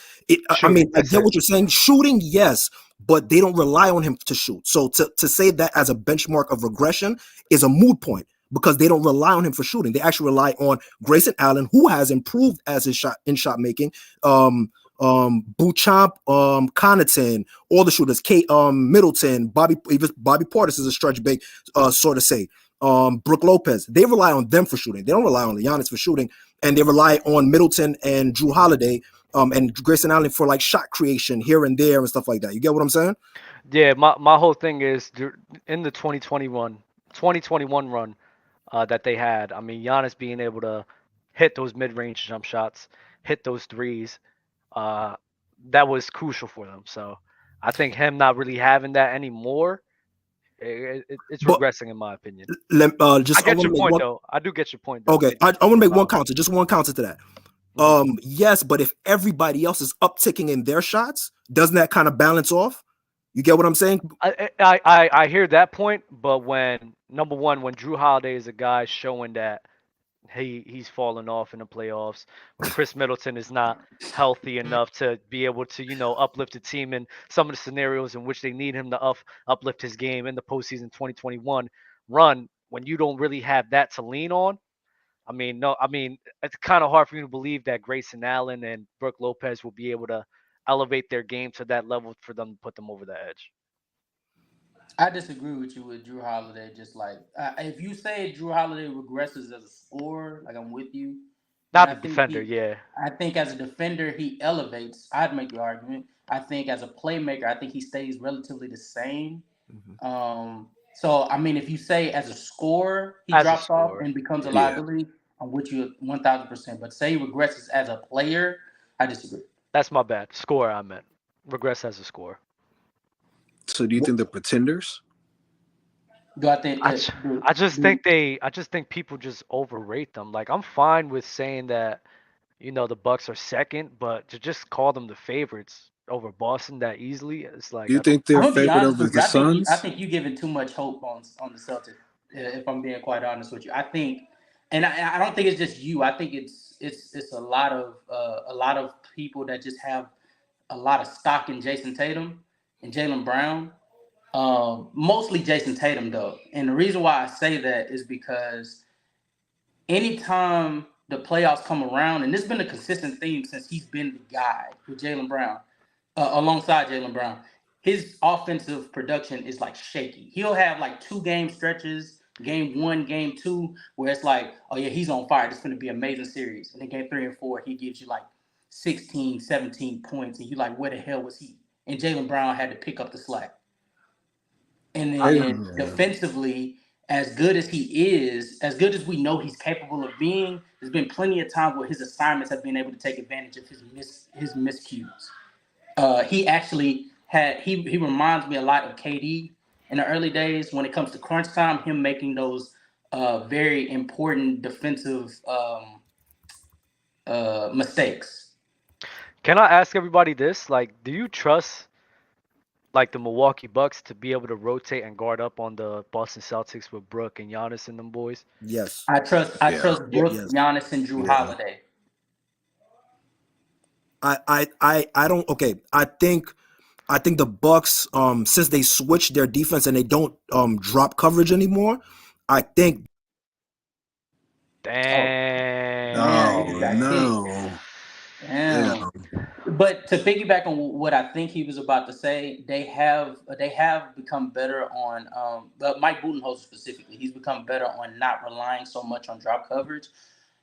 I mean, I get what you're saying. Shooting, yes, but they don't rely on him to shoot. So to say that as a benchmark of regression is a moot point because they don't rely on him for shooting. They actually rely on Grayson Allen, who has improved as his shot making. Beauchamp, Connaughton, all the shooters, Middleton, Bobby Portis is a stretch big, sort of say. Brook Lopez, they rely on them for shooting. They don't rely on Giannis for shooting, and they rely on Middleton and Drew Holiday and Grayson Allen for like shot creation here and there and stuff like that. You get what I'm saying? Yeah, my whole thing is in the 2021 run that they had. I mean, Giannis being able to hit those mid-range jump shots, hit those threes, that was crucial for them. So I think him not really having that anymore, it's regressing in my opinion. I get your point though. I do get your point. Though. Okay, I want to make one counter, just one counter to that. Yes, but if everybody else is upticking in their shots, doesn't that kind of balance off? You get what I'm saying? I hear that point, but when Drew Holiday is a guy showing that he's fallen off in the playoffs, when Chris Middleton is not healthy enough to be able to uplift the team in some of the scenarios in which they need him to uplift his game in the postseason 2021 run, when you don't really have that to lean on. I mean, it's kind of hard for me to believe that Grayson Allen and Brook Lopez will be able to elevate their game to that level for them to put them over the edge. I disagree with you with Drew Holiday. Just like if you say Drew Holiday regresses as a scorer, like I'm with you. Not a defender, yeah. I think as a defender he elevates. I'd make the argument. I think as a playmaker, I think he stays relatively the same. So I mean, if you say as a scorer he drops off and becomes a liability, I'm with you 1,000%. But say he regresses as a player, I disagree. That's my bad. Scorer, I meant regress as a scorer. So do you think they're pretenders? Do I think? I just think people just overrate them. Like I'm fine with saying that, the Bucks are second, but to just call them the favorites over Boston that easily, it's like You think I'm they're gonna be favored honest over with you. the Suns? I think you're giving too much hope on the Celtics. If I'm being quite honest with you, I think, and I don't think it's just you. I think it's a lot of people that just have a lot of stock in Jason Tatum and Jaylen Brown. Mostly Jason Tatum though, and the reason why I say that is because anytime the playoffs come around, and this has been a consistent theme since he's been the guy with Jaylen Brown, alongside Jaylen Brown, his offensive production is like shaky. He'll have like 2-game stretches, game 1, game 2, where it's like, oh yeah, he's on fire. This is going to be an amazing series. And then game 3 and 4, he gives you like 16, 17 points, and you're like, where the hell was he? And Jaylen Brown had to pick up the slack. And then defensively, as good as he is, as good as we know he's capable of being, there's been plenty of times where his assignments have been able to take advantage of his miscues. He actually he reminds me a lot of KD in the early days when it comes to crunch time, him making those very important defensive mistakes. Can I ask everybody this? Like, do you trust like the Milwaukee Bucks to be able to rotate and guard up on the Boston Celtics with Brook and Giannis and them boys? Yes. I trust Brook, Giannis, and Drew Holiday. I don't. Okay, I think the Bucks, since they switched their defense and they don't drop coverage anymore, I think. Damn. Oh no. Damn. But to piggyback on what I think he was about to say, they have become better on Mike Budenholzer specifically. He's become better on not relying so much on drop coverage.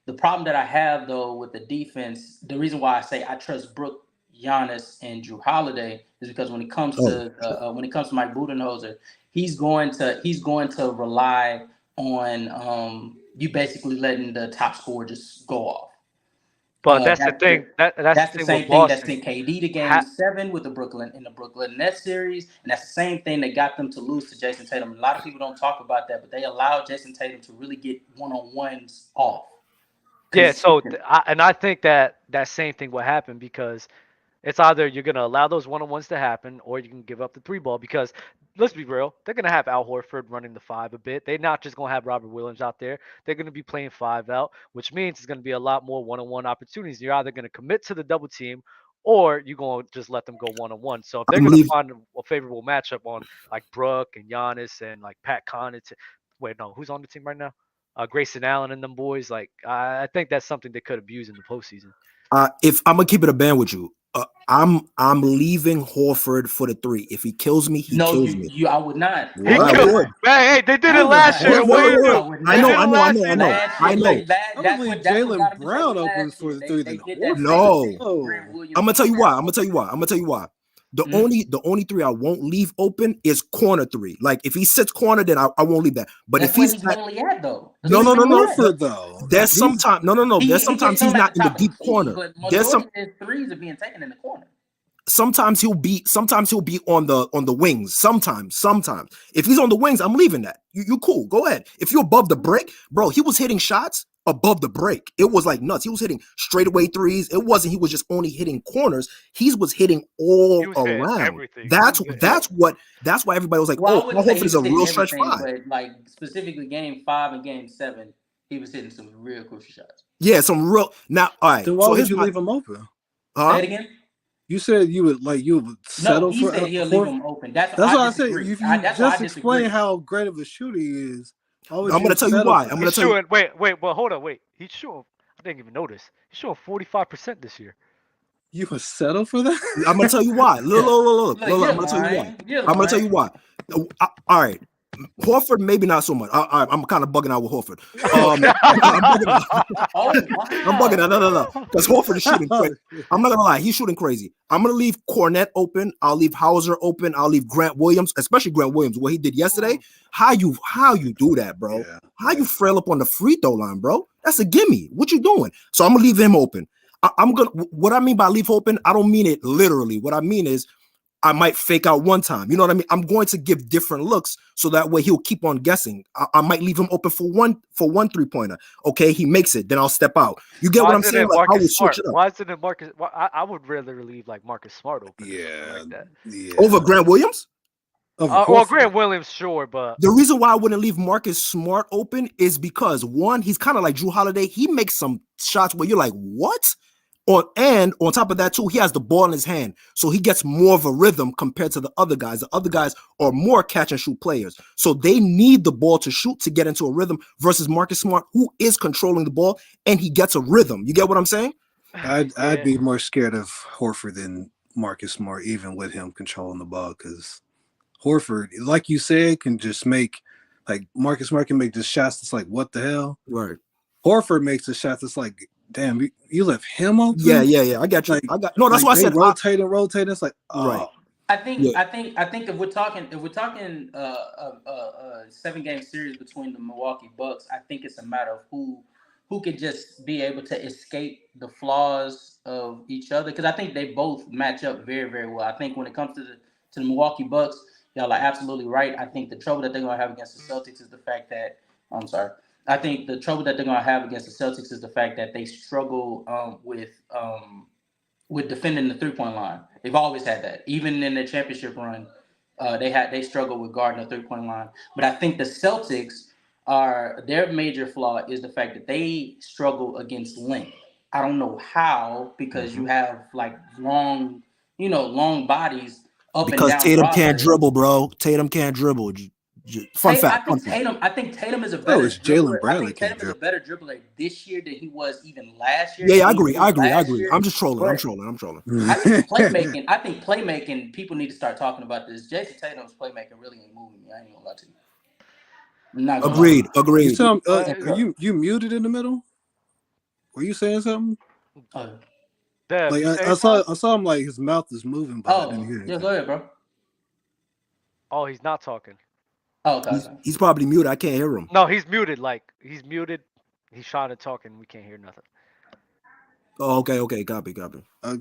The problem that I have though with the defense, the reason why I say I trust Brook, Giannis, and Drew Holiday is because when it comes to Mike Budenholzer, he's going to rely on you basically letting the top scorer just go off. But that's the thing. That's the same thing that sent KD to Game 7 with the Brooklyn Nets series, and that's the same thing that got them to lose to Jason Tatum. A lot of people don't talk about that, but they allowed Jason Tatum to really get one-on-ones off. Yeah. So I think that same thing will happen because it's either you're gonna allow those one-on-ones to happen, or you can give up the 3-ball. Because let's be real, they're gonna have Al Horford running the 5 a bit. They're not just gonna have Robert Williams out there. They're gonna be playing 5 out, which means it's gonna be a lot more one-on-one opportunities. You're either gonna commit to the double team, or you're gonna just let them go one-on-one. So if they're gonna find a favorable matchup on like Brook and Giannis and like Pat Connaughton, wait, no, who's on the team right now? Grayson Allen and them boys. Like I think that's something they could abuse in the postseason. If I'm gonna keep it a band with you, I'm leaving Horford for the 3. If he kills me, he kills me. I would not. Hey, they did it last year. I know. I'm leaving Jaylen Brown open for the 3. No, I'm gonna tell you why. The only 3 I won't leave open is corner 3. Like if he sits corner, then I won't leave that. But that's if he's only at though. No. There's sometimes There's sometimes he's not in the deep corner. There's some threes are being taken in the corner. Sometimes he'll be on the wings. Sometimes. If he's on the wings, I'm leaving that. You cool. Go ahead. If you're above the break, bro, he was hitting shots above the break. It was like nuts. He was hitting straightaway threes. It wasn't he was just only hitting corners. He was hitting all around. That's why everybody was like, Al Horford is a real stretch 5. But like specifically game 5 and game 7, he was hitting some real crucial shots. Yeah, some real. Now, all right. Then why would you leave him open? Huh? Say it again. You said you would settle for. He said he'll leave him open. That's what I said. If you just explain how great of a shooter he is, I'm going to tell you why. I'm going to tell you. Wait, well, hold on, wait. He's shooting. I didn't even notice. He's shooting 45% this year. You would settle for that? I'm going to tell you why. Look. I'm going to tell you why. All right. Horford, maybe not so much. I'm kind of bugging out with Horford. I'm bugging out. No. Because Horford is shooting crazy. I'm not going to lie. He's shooting crazy. I'm going to leave Cornette open. I'll leave Hauser open. I'll leave Grant Williams, especially Grant Williams, what he did yesterday. How you do that, bro? Yeah. How you frail up on the free throw line, bro? That's a gimme. What you doing? So I'm going to leave him open. What I mean by leave open, I don't mean it literally. What I mean is I might fake out one time. You know what I mean? I'm going to give different looks so that way he'll keep on guessing. I might leave him open for one 3-pointer. Okay, he makes it, then I'll step out. You get what I'm saying? Like, I will switch it up. Why isn't it Marcus? I would rather leave like Marcus Smart open. Yeah, like that. Yeah. Over Grant Williams? Well, Grant Williams, sure, but the reason why I wouldn't leave Marcus Smart open is because one, he's kind of like Drew Holiday. He makes some shots where you're like, what? And on top of that, too, he has the ball in his hand. So he gets more of a rhythm compared to the other guys. The other guys are more catch and shoot players. So they need the ball to shoot to get into a rhythm versus Marcus Smart, who is controlling the ball and he gets a rhythm. You get what I'm saying? I'd be more scared of Horford than Marcus Smart, even with him controlling the ball, because Horford, like you said, can just make, like, Marcus Smart can make just shots that's like, what the hell? Right. Horford makes a shot that's like, damn, you left him open? Yeah. I got you. Like, no, that's why I said rotating. It's like, oh. Right. I think if we're talking 7-game series between the Milwaukee Bucks, I think it's a matter of who could just be able to escape the flaws of each other, because I think they both match up very, very well. I think when it comes to the Milwaukee Bucks, y'all are absolutely right. I think the trouble that they're going to have against the Celtics is the fact that I think the trouble that they're going to have against the Celtics is the fact that they struggle with defending the 3-point line. They've always had that. Even in their championship run, they struggle with guarding the 3-point line. But I think the Celtics their major flaw is the fact that they struggle against length. I don't know how, because you have like long bodies up and down. Because Tatum can't dribble, bro. Tatum can't dribble. Fun fact. I think Tatum is a better Jalen Brown. I think Tatum is a better dribbler this year than he was even last year. Yeah, I agree. I'm just trolling. I'm trolling. I think playmaking, people need to start talking about this. Jason Tatum's playmaking really ain't moving me. I ain't gonna lie to you. Agreed. You tell him, are you muted in the middle? Were you saying something? Like I saw him, like his mouth is moving, but I didn't hear it. Yeah, go ahead, bro. Oh, he's not talking. Oh, okay. He's probably muted. I can't hear him. No, he's muted. Like he's muted. He's trying to talk and we can't hear nothing. Oh, okay. Copy. I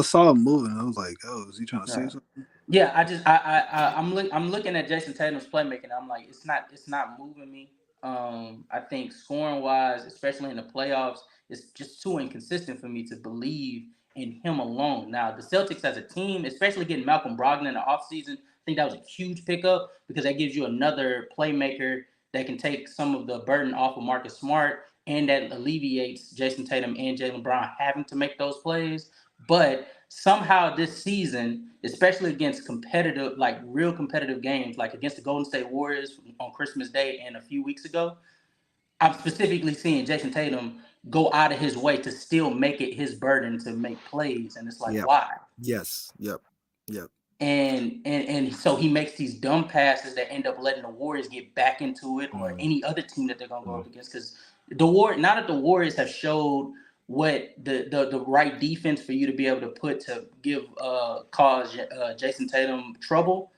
saw him moving. And I was like, oh, is he trying to say something? Yeah, I'm looking at Jason Tatum's playmaking. I'm like, it's not moving me. I think scoring wise, especially in the playoffs, it's just too inconsistent for me to believe in him alone. Now, the Celtics as a team, especially getting Malcolm Brogdon in the offseason, I think that was a huge pickup because that gives you another playmaker that can take some of the burden off of Marcus Smart, and that alleviates Jason Tatum and Jaylen Brown having to make those plays. But somehow this season, especially against competitive, like real competitive games, like against the Golden State Warriors on Christmas Day and a few weeks ago, I'm specifically seeing Jason Tatum go out of his way to still make it his burden to make plays. And it's like, why? Yes. Yep. And so he makes these dumb passes that end up letting the Warriors get back into it, or any other team that they're going to go up against. Because now that the Warriors have showed what the right defense for you to be able to put to cause Jason Tatum trouble,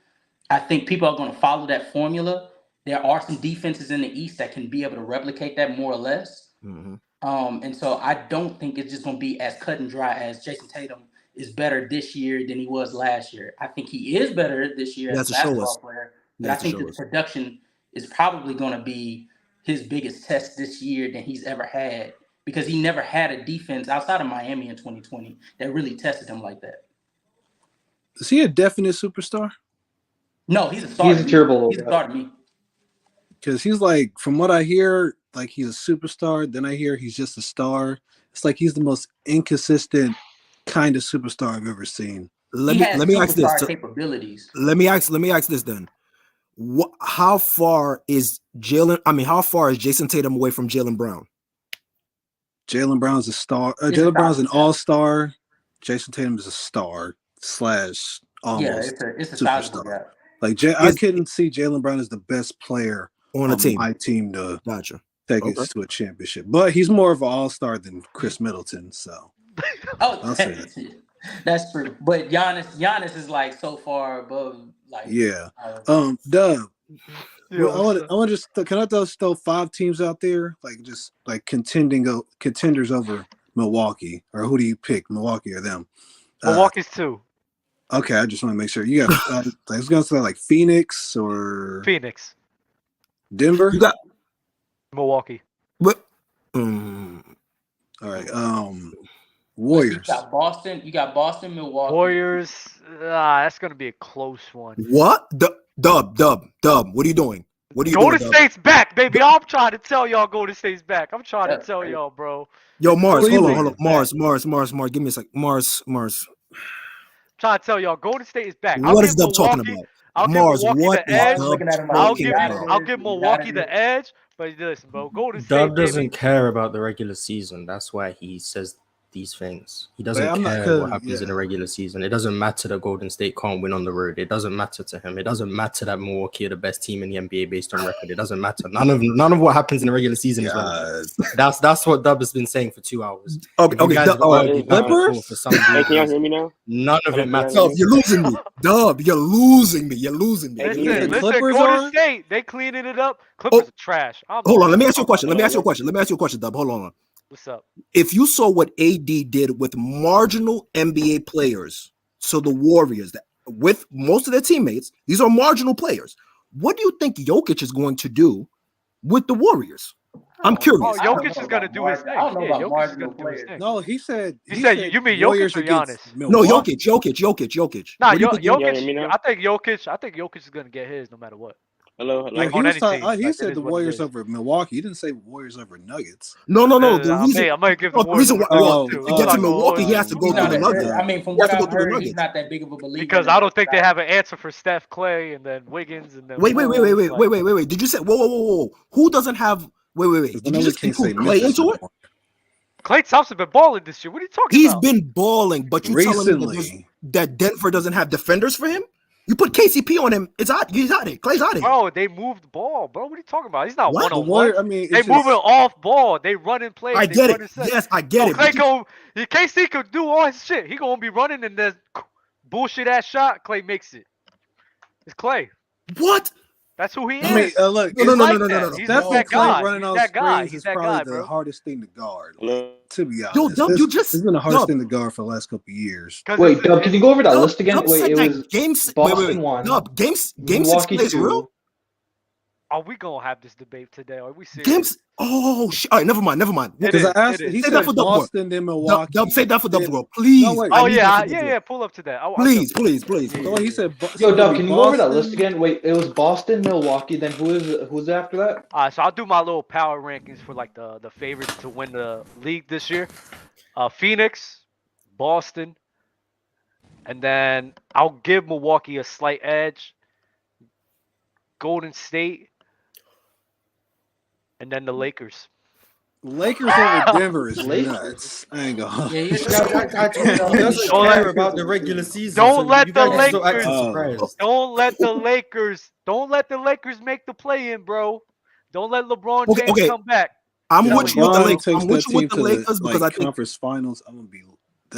I think people are going to follow that formula. There are some defenses in the East that can be able to replicate that more or less. Mm-hmm. And so I don't think it's just going to be as cut and dry as Jason Tatum is better this year than he was last year. I think he is better this year as a basketball player, but I think the production is probably going to be his biggest test this year than he's ever had, because he never had a defense outside of Miami in 2020 that really tested him like that. Is he a definite superstar? No, he's a starter. He's a terrible. He's a starter to me. Because he's like, from what I hear, like he's a superstar. Then I hear he's just a star. It's like he's the most inconsistent kind of superstar I've ever seen. Let me ask this. Capabilities. Let me ask this then. How far is Jason Tatum away from Jaylen Brown? Jaylen Brown's a star. Jaylen Brown's an all-star. Jason Tatum is a star / almost. Yeah, it's a sizable gap. Like I couldn't see Jaylen Brown as the best player on my team to take us to a championship, but he's more of an all-star than Chris Middleton. So, I'll say that. That's true. But Giannis is like so far above. Like, Dub. Well, I want to just can I throw 5 teams out there, like just like contenders over Milwaukee, or who do you pick, Milwaukee or them? Milwaukee's 2. Okay, I just want to make sure you got. I was gonna say like Phoenix or Phoenix, Denver. You got Milwaukee. what? All right. Warriors. You got Boston, Milwaukee. Warriors. That's gonna be a close one. What? Dub. What are you doing? What are you doing? Golden State's back, baby. I'm trying to tell y'all Golden State's back. I'm trying to tell y'all, bro. Yo, Mars, hold on. Mars. Give me a sec. Mars. Trying to tell y'all Golden State is back. What is Dub talking about? I'll Mars, give Milwaukee what the is edge. Dub talking about? I'll give Milwaukee the edge. But listen, bro, Golden State. Dub doesn't care about the regular season. That's why he says these things. He doesn't care what happens in the regular season. It doesn't matter that Golden State can't win on the road. It doesn't matter to him. It doesn't matter that Milwaukee are the best team in the NBA based on record. It doesn't matter. None of what happens in the regular season is relevant. That's what Dub has been saying for 2 hours. Okay. Clippers. For some reason, can y'all hear me now? None of it matters. Dub, you're losing me. Dub, you're losing me. Listen, Golden State, they cleaning it up. Clippers are trash. Hold on, let me ask you a question. Dub. Hold on. What's up? If you saw what AD did with marginal NBA players, so the Warriors, with most of their teammates, these are marginal players. What do you think Jokic is going to do with the Warriors? I'm curious. Oh, Jokic is going to do his thing. Jokic is going to do his thing. No, he said. You mean Jokic or Giannis? No, Jokic. Nah, Jokic. I think Jokic is going to get his no matter what. Hello. He said the Warriors over Milwaukee. He didn't say Warriors over Nuggets. No. The reason, I might give the Warriors to get to Milwaukee, he has to go through the Nuggets. I mean, from what I've heard, he's not that big of a believer. Because I don't think they have an answer for Steph, Clay, and then Wiggins, and then. Wait. Did you say whoa? Who doesn't have? Wait. Did you just include Clay into it? Klay Thompson been balling this year. What are you talking about? He's been balling, but you telling me that Denver doesn't have defenders for him? You put KCP on him, he's out there. Clay's out there. Bro, they moved the ball, bro. What are you talking about? He's not What? one-on-one. I mean, they moving off ball. They running plays. I get it. Yes, I get it. KC could do all his shit. He gonna be running and there's bullshit ass shot. Clay makes it. It's Clay. What? That's who he is. I mean, look, no. He's Steph that guy. running on screens is probably the hardest thing to guard. To be honest, it's been the hardest thing to guard for the last couple of years. Wait, Dub, can you go over that list again? Wait, it was Boston 1. Dub, game 6 plays real? Are we gonna have this debate today? Are we serious? All right, never mind. Because I asked, he said Boston, then Milwaukee. Dub, say that for Dub World, please. Pull up to that. Please. So he said, yo, Dub, can you go over that list again? Wait, it was Boston, Milwaukee. Then who's after that? All right, so I'll do my little power rankings for like the favorites to win the league this year. Phoenix, Boston, and then I'll give Milwaukee a slight edge. Golden State. And then the Lakers. Lakers over Denver is nuts. I ain't gonna. He doesn't care about the regular season. Don't let the Lakers make the play in, bro. Don't let LeBron James come back. I'm with you with the Lakers because I think conference finals. I'm gonna be.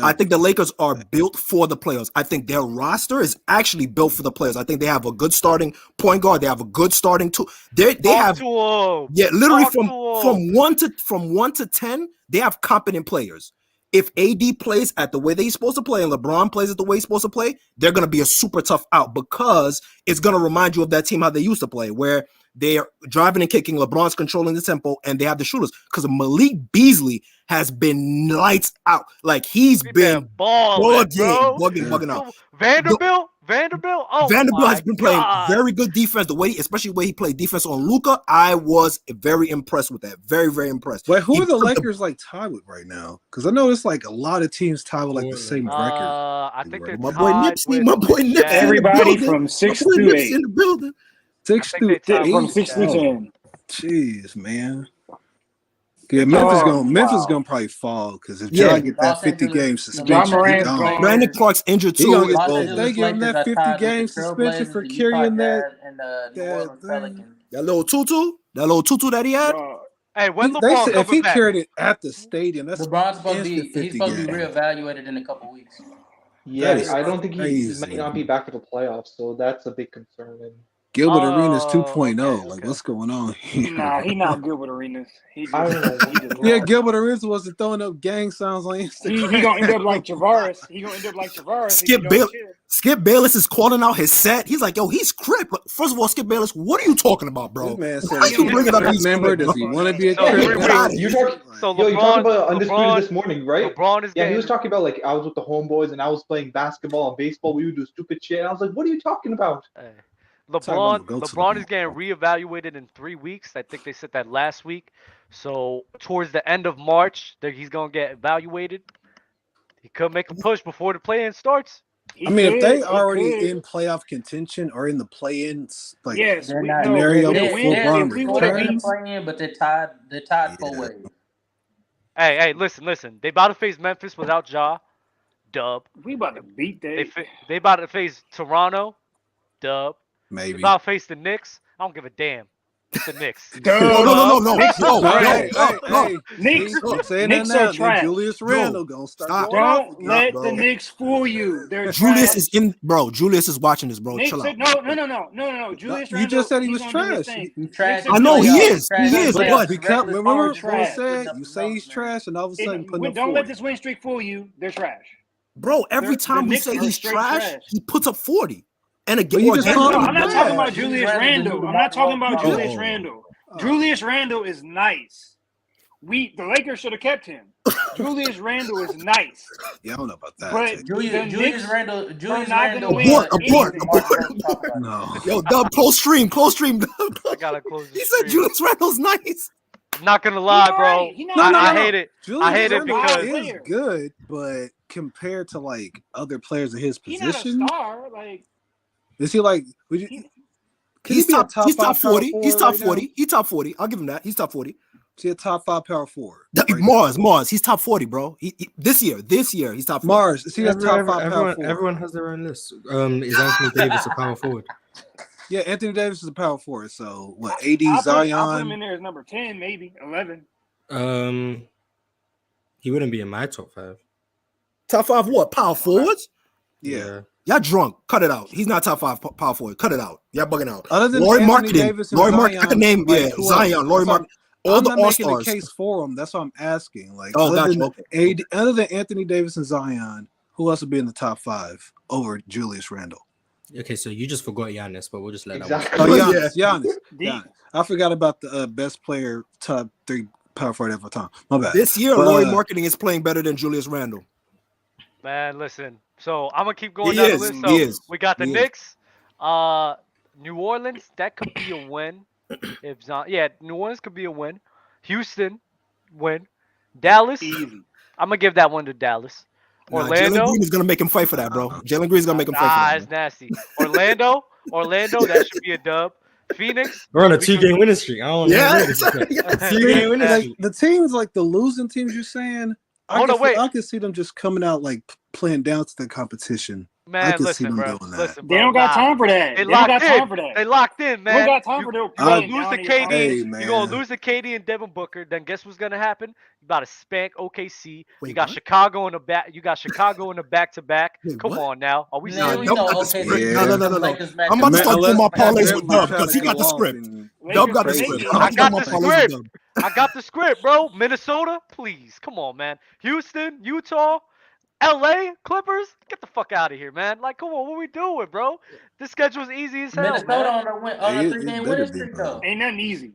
I think the Lakers are built for the playoffs. I think their roster is actually built for the players. I think they have a good starting point guard. They have a good starting two. They have literally from 1 to 10, they have competent players. If AD plays at the way that he's supposed to play and LeBron plays at the way he's supposed to play, they're going to be a super tough out because it's going to remind you of that team how they used to play, where they're driving and kicking, LeBron's controlling the tempo, and they have the shooters. Because Malik Beasley has been lights out. Like, he's been bugging out. Vanderbilt? Vanderbilt has been playing very good defense. Especially the way he played defense on Luka, I was very impressed with that. Very, very impressed. Wait, who are the Lakers tied with right now? Because I know it's like a lot of teams tied with the same record. I think they're my boy Nipsey. Everybody from 6 to 8 in the building. 6 to 8 from 6 to 10. Jeez, man. Yeah, Memphis gonna probably fall because if John get that 50-game suspension, Brandon Clark's injured too. They give him that 50-game suspension for carrying that little tutu that he had. Hey, when LeBron if he carried it at the stadium, that's LeBron's supposed to be reevaluated in a couple weeks. Yeah, I don't think he might not be back for the playoffs, so that's a big concern. Gilbert Arenas 2.0. Okay, Like, what's going on here? Nah, he not Gilbert Arenas. He just Yeah, Gilbert Arenas wasn't throwing up gang signs on Instagram. he gonna end up like Tavares. He gonna end up like Tavares. Skip Bayless is calling out his set. He's like, yo, he's Crip. First of all, Skip Bayless, what are you talking about, bro? This man said, Why you bringing up his member? Does he want to be a So, Crip? You're talking about Undisputed this morning, right? LeBron is he was talking about like I was with the homeboys and I was playing basketball and baseball. We would do stupid shit. And I was like, what are you talking about? LeBron is getting reevaluated in 3 weeks. I think they said that last week. So towards the end of March, he's gonna get evaluated. He could make a push before the play-in starts. I mean, if they already in playoff contention or in the play-ins, like scenario before LeBron returns, but they're tied for way. Hey, listen. They about to face Memphis without Ja. Dub. We about to beat that. They about to face Toronto. Dub. Maybe. They about to face the Knicks. I don't give a damn. It's the Knicks. No. Knicks are trash. Julius Randle gonna start. Don't let the Knicks fool you. They're Julius trash. is in, bro. Julius is watching this, bro. Knicks Chill out. No. Julius Randle. You just said he was trash. I know he is. He is, but remember what said? You say he's trash, and all of a sudden putting up 40. Don't let this win streak fool you. They're trash. Bro, every time we say he's trash, he puts up 40. And again, I'm not talking about Julius Randle. I'm not talking about Julius Randle. Julius Randle is nice. The Lakers should have kept him. Julius Randle is nice. Yeah, I don't know about that. But Julius Randle. Abort. No. Yo, Dub, close stream. I gotta close this He said Julius Randle's nice. I'm not gonna lie, bro. I hate it. Julius I hate it Randle because is good, but compared to like other players in his he's position, not a star. Like, is he like? He's top 40. He's top 40. Now? He's top 40. I'll give him that. He's top 40. Is he a top 5 power forward? Mars. He's top 40, bro. This year, he's top 40. Mars. Is he a top 5 power forward? Everyone has their own list. Is Anthony Davis a power forward? Yeah, Anthony Davis is a power forward. So what? AD, Zion. I'll put him in there as number 10, maybe 11. He wouldn't be in my top 5. Top 5 what? Power forwards? Yeah. Y'all drunk. Cut it out. He's not top 5 power forward. Cut it out. Y'all bugging out. Other than Laurie Anthony Marketing. Davis and Laurie Zion, Marketing. I can name Zion. Laurie Marketing. All I'm the not making All-Stars. a case for him. That's what I'm asking. Like, other than Anthony Davis and Zion, who else would be in the top 5 over Julius Randle? Okay, so you just forgot Giannis, but we'll just let that one. Oh, Giannis. I forgot about the best player, top 3 power forward of all time. My bad. This year, Laurie Marketing is playing better than Julius Randle. Man, listen. So I'm gonna keep going down the list. So we got the Knicks, New Orleans. That could be a win. New Orleans could be a win. Houston, win. Dallas. Easy. I'm gonna give that one to Dallas. Orlando. Jalen Green is gonna make him fight for that, bro. Jalen Green is gonna make him fight for that. It's nasty. Orlando, that should be a dub. Phoenix. We're on a 2-game winning streak. I don't know. Yeah. 2-game winning streak. The teams like the losing teams you're saying. I can see them just coming out like playing down to the competition. Man, I can listen, see them bro. doing that. Listen, they don't got time for that. They locked in, man. They got time for that. You're gonna lose to KD. You're gonna lose to KD and Devin Booker. Then guess what's gonna happen? You about to spank OKC. You got Chicago in the back. You got Chicago in the back-to-back. Come on now. Are we serious? No. I'm about to start doing my parlays with Dub because he got the script. Dub got the script. I got the script, bro. Minnesota, please. Come on, man. Houston, Utah. LA Clippers, get the fuck out of here, man. Like, come on, what are we doing, bro? This schedule's easy as hell. Minnesota on a 3-game winning streak, though. Ain't nothing easy.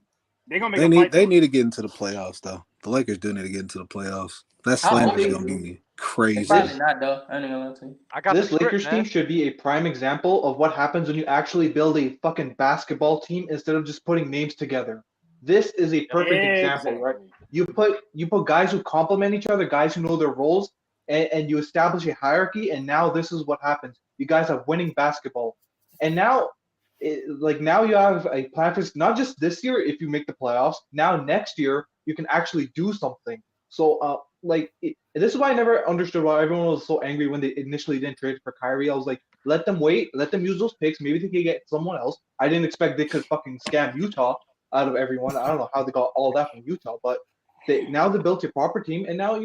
They're gonna make they need to get into the playoffs, though. The Lakers do need to get into the playoffs. That slander is gonna be crazy. Probably not, though. I ain't gonna lie to you. This Lakers team should be a prime example of what happens when you actually build a fucking basketball team instead of just putting names together. This is a perfect example, right? You put guys who complement each other, guys who know their roles. And you establish a hierarchy, and now this is what happens. You guys have winning basketball, and now you have a plan for not just this year. If you make the playoffs, now next year you can actually do something. So, this is why I never understood why everyone was so angry when they initially didn't trade for Kyrie. I was like, let them wait, let them use those picks. Maybe they could get someone else. I didn't expect they could fucking scam Utah out of everyone. I don't know how they got all that from Utah, but now they built a proper team, and now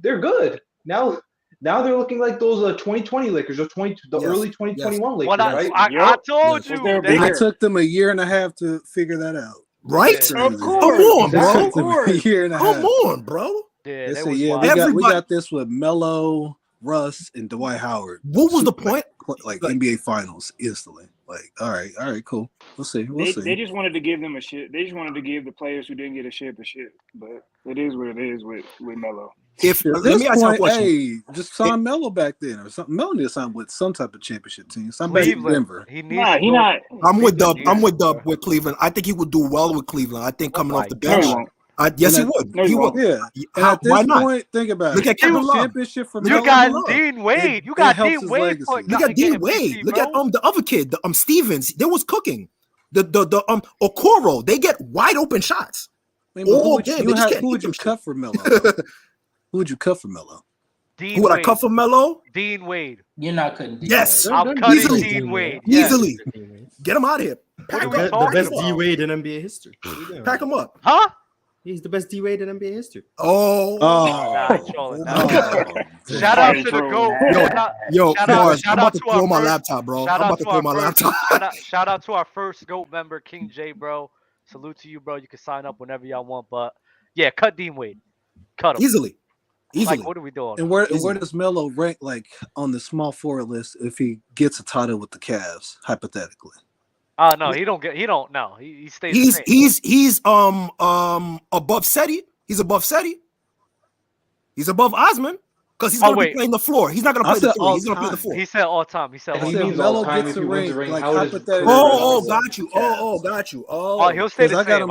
they're good. Now Now they're looking like those 2020 Lakers or early 2021 Lakers, right? I told you. It took them a year and a half to figure that out. Right? Of course. Come on, bro. Come on, bro. Yeah, we got this with Melo, Russ, and Dwight Howard. What was the point? Like NBA Finals instantly. Like, all right, cool. We'll see. They just wanted to give them a shit. They just wanted to give the players who didn't get a shit the shit. But it is what it is with Melo. Let me ask you a question. Hey, just sign Melo back then or something. Melo need to sign with some type of championship team. Sign back in Denver. Not. I'm with Dub. I'm with Dub with Cleveland. I think he would do well with Cleveland. I think coming off the bench. Yes, he would. He would. Yeah. And at this point, think about Look it. at Kevin Love. Championship for You got Dean Wade. You got Dean Wade. Look at Dean Wade. Look at the other kid, Stevens. They was cooking. The Okoro. They get wide open shots. Who would you cut for Melo? Who would you cut for Melo? Who would I cut for Melo? Dean Wade. You're not cutting Dean Yes. Wade. I'm cutting Easily. Dean Wade. Easily. Get him out of here. The best D Wade in NBA history. Pack him up. Huh? He's the best D Wade in NBA history. Oh. Shout out to the GOAT. Yo, Mars, shout I'm about out to to throw our my first- laptop, bro. shout I'm out about to to throw our my first- laptop. Shout out to our first GOAT member, King J, bro. Salute to you, bro. You can sign up whenever y'all want, but yeah, cut Dean Wade. Cut him. Easily. Like, what are we doing? And where does Melo rank like on the small forward list if he gets a title with the Cavs, hypothetically? No, he don't. No, he stays. He's above Seti. He's above Seti. He's above Osman because he's going to be playing the floor. He's not going to play the three. He's going to play the four. He said all time. He said all time. Melo gets a ring. Like hypothetically. Got you. Got you. He'll stay the same.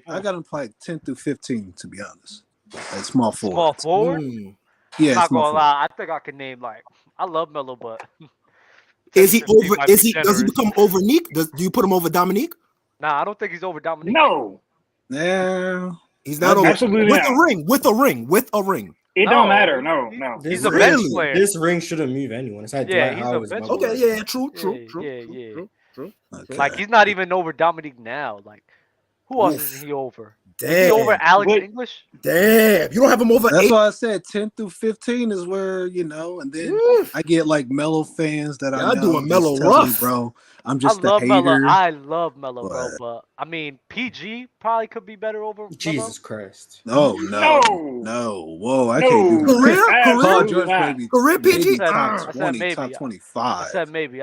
I got him play 10 through 15 to be honest. Like small forward. Small forward. Yeah, I'm not gonna lie. I think I can name I love Melo, but is he over? Does he become over Nick? Do you put him over Dominique? Nah, I don't think he's over Dominique. No. Yeah. He's not over. Absolutely With not. a ring. It don't matter. No. He's a bench player. This ring shouldn't move anyone. It's like Yeah, Dwight he's a Howard's bench level. Okay, yeah, true. Okay. Like he's not even over Dominique now. Like who else is he over? Damn. Is he over Alex English? Damn, you don't have him over. That's 8? why I said 10 through 15 is where and then I get like Melo fans that I know doing Melo just tell me, rough, bro. I'm just a hater. Melo. I love Melo, bro. But I mean, PG probably could be better over Jesus Christ. No. Whoa, I can't do Career PG. Top 20, top 25. I said maybe.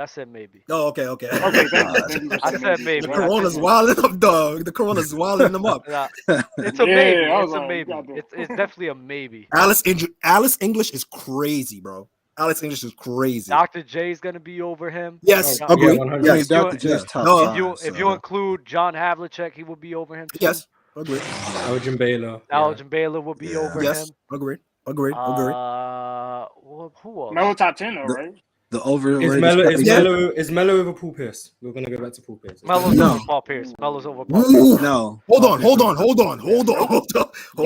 Oh, okay. I said maybe. The Corona's wilding up, dog. The Corona's wilding them up. It's a maybe. It's a maybe. It's definitely a maybe. Alice English is crazy, bro. Alex English is crazy. Dr. J is gonna be over him. Yes, agree. Yes, Dr. J's top 5. If you include John Havlicek, he will be over him too. Yes, agree. Elgin Baylor. Elgin Baylor will be over him. Yes, agree. Who else? Melo top 10 though, right? The overrated. Is Melo over Paul Pierce? We're gonna go back to Paul Pierce. Melo's over Paul Pierce. Melo's over Paul Pierce. No. Hold on. You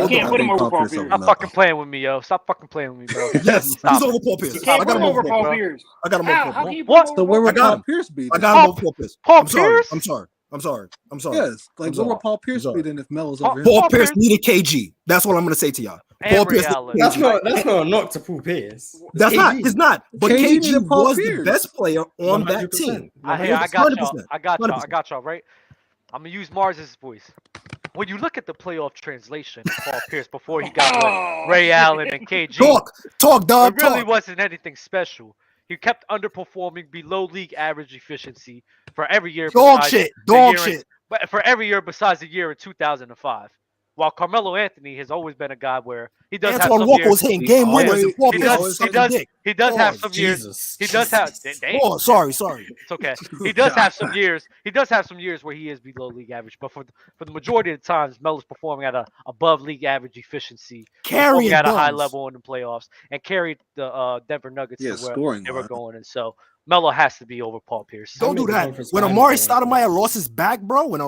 can't put him over Paul Pierce. Stop fucking playing with me, yo. Stop fucking playing with me, bro. Yes, he's over Paul Pierce. You can't put him over Paul Pierce. I got him over How Paul can you Pierce. put him So over where would I got Paul him. Pierce be? I got him over Paul Pierce. Paul Pierce? I'm sorry. Yes, like where would Paul Pierce be then if Melo's over him? Paul Pierce needed KG. That's what I'm gonna say to y'all. Paul Pierce. That's not a knock to Paul Pierce. That's not. It's not. But KG was the best player on 100%. that team. I got y'all. Right. I'm gonna use Mars's voice. When you look at the playoff translation of Paul Pierce before he got with Ray Allen and KG, talk, dog. It really wasn't anything special. He kept underperforming below league average efficiency for every year. Dog shit. But for every year besides the year in 2005. While Carmelo Anthony has always been a guy where he does have some Walker years. was hitting game winners. He does have some years. He does have. Oh, sorry. It's okay. He does have some years. He does have some years where he is below league average. But for the majority of the times, Melo's performing at a above league average efficiency, performing at a high level in the playoffs, and carried the Denver Nuggets to where they were going. And so Melo has to be over Paul Pierce. Don't do that. When Amari Stoudemire lost his back, bro, and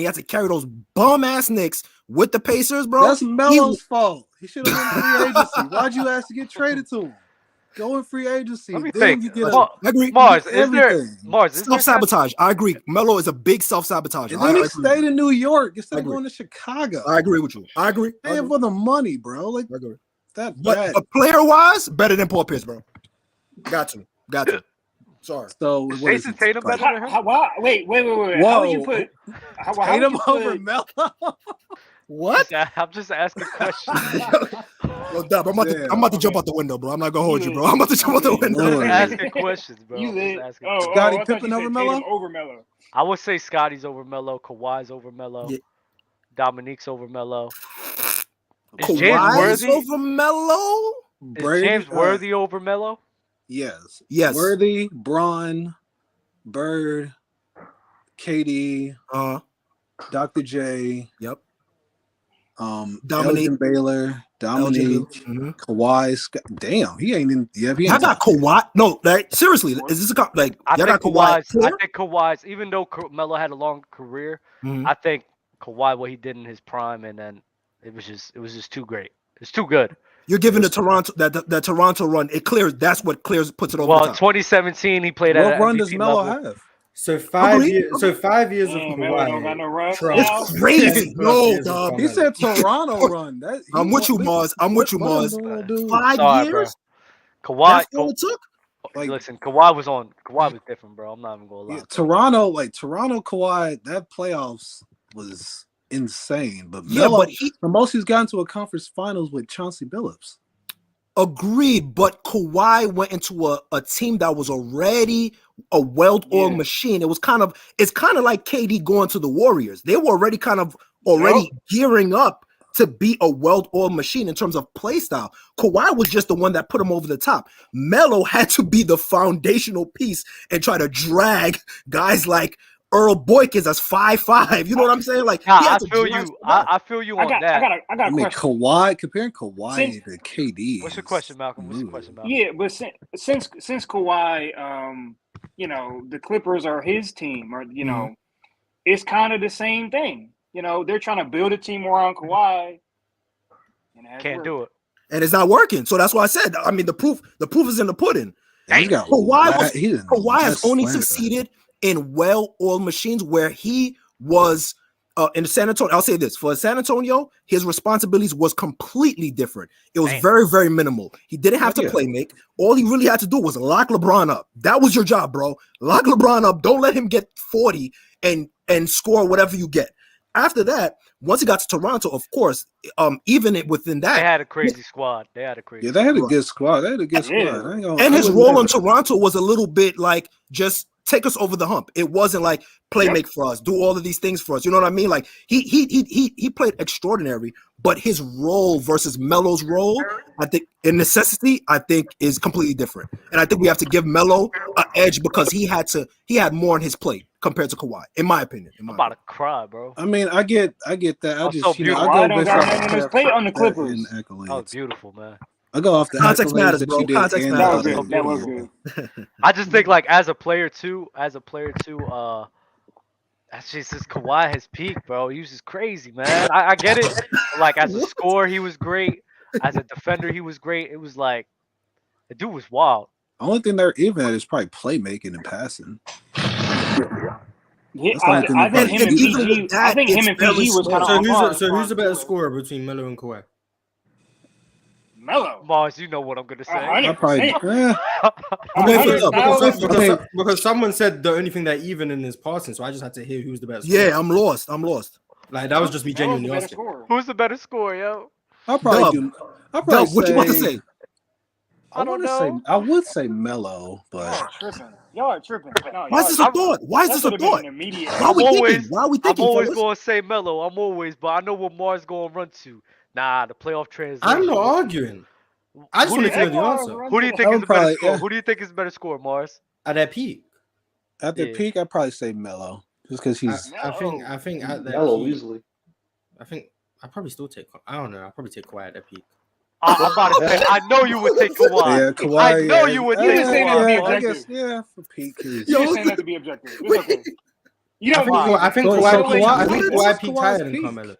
he had to carry those bum-ass Knicks with the Pacers, bro. That's Melo's fault. He should have been free agency. Why'd you ask to get traded to him? Go in free agency. Let me then think. You get I agree. Mars, is there self-sabotage? I agree. Melo is a big self-sabotage. And then he stayed in New York instead of going to Chicago. I agree with you. I agree. Paying for the money, bro. Like, But player-wise, better than Paul Pierce, bro. Got to. Sorry. So is Jason Tatum better than him? Wait. Whoa. How would you put Tatum over Melo? What? I'm just asking questions. Yo, Dub, I'm about to jump out the window, bro. I'm not gonna hold you, bro. I'm about to jump out the window. I'm just asking questions, bro. You lit? Scottie I Pippen over Melo? Over Melo. I would say Scotty's over Melo, Kawhi's over Melo, Dominique's over Melo. Is James Kawhi's Worthy over Melo? Is James Worthy over Melo? Yes. Worthy, Braun, Bird, KD, Dr. J. Yep. Dominique Baylor, Dominique, Kawhi. Damn, he ain't in. Yeah, he ain't. I got Kawhi. No, like seriously, is this like? I y'all think got Kawhi. I think Kawhi's. Even though Melo had a long career, I think Kawhi what he did in his prime, and then it was just too great. It's too good. You're giving the Toronto that Toronto run. It clears. That's what puts it over the top. 2017 he played at what run MVP does Melo level. have? So 5 years. So 5 years of Melo don't got no run. It's crazy. No, dog. He said Toronto run. I'm with you, Mars. 5 Sorry, years. bro. Kawhi. That's all it took. Listen, Kawhi was different, bro. I'm not even gonna lie. Toronto Kawhi, that playoffs was insane. But Melo, the most he's gotten to a conference finals with Chauncey Billups. Agreed, but Kawhi went into a team that was already a well-oiled machine. It's kind of like KD going to the Warriors. They were already gearing up to be a well-oiled machine in terms of play style. Kawhi was just the one that put him over the top. Melo had to be the foundational piece and try to drag guys like Earl Boykins as 5'5". You know what I'm saying? Like, I feel you. I feel you on that. I got a question. Comparing Kawhi to KD. What's your question, Malcolm? Yeah, but since Kawhi, the Clippers are his team, or it's kind of the same thing. They're trying to build a team around Kawhi, and can't do it, and it's not working. So that's why I said. I mean, the proof is in the pudding. Kawhi has only succeeded in well-oiled machines where he was in San Antonio. I'll say this, for San Antonio, his responsibilities was completely different. It was very, very minimal. He didn't have to play make. All he really had to do was lock LeBron up. That was your job, bro. Lock LeBron up. Don't let him get 40 and score whatever you get. After that, once he got to Toronto, of course, even within that, they had a crazy squad. They had a good squad. And his role in Toronto was a little bit like just take us over the hump. It wasn't like play make for us, do all of these things for us. You know what I mean? Like he played extraordinary, but his role versus Melo's role, I think, in necessity, I think is completely different. And I think we have to give Melo an edge because he had more on his plate compared to Kawhi, in my opinion. I'm about to cry, bro. I mean, I get that. I just so I go on his plate on the Clippers. That was beautiful, man. I go off the context matters, bro. Context matters. That was good. I just think like as a player too, that's just Kawhi his peak, bro. He was just crazy, man. I get it. Like as a scorer, he was great. As a defender, he was great. It was like the dude was wild. The only thing they're even at is probably playmaking and passing. Yeah, I think him and PG was kind of on par. So who's the better scorer between Melo and Kawhi? Melo. Mars, you know what I'm gonna say. I probably, because someone said the only thing that even in is passing, so I just had to hear who's the best. Yeah, I'm lost. Like that was just me genuinely asking. Who's the better scorer, yo? I'll probably what you about to say? I would say Melo, but y'all are tripping. No, why is this a thought? Why is this a thought? Why are we thinking? I'm always gonna say Melo. But I know what Mars gonna run to. Nah, the playoff transition. I'm not arguing. I just want to know the answer. Who do you think is the better scorer? Who do you think is the better scorer, Mars? At that peak. At the peak, I'd probably say Melo, just because he's. I think at that Melo peak, easily. I think I probably still take. I don't know. I'll probably take Kawhi at that peak. I'm about to say. I know you would take Kawhi. Yeah, Kawhi. I know you would take Kawhi. I guess, for peak. You're saying that to be objective. It's okay. You know I think Kawhi peaked higher than Carmelo.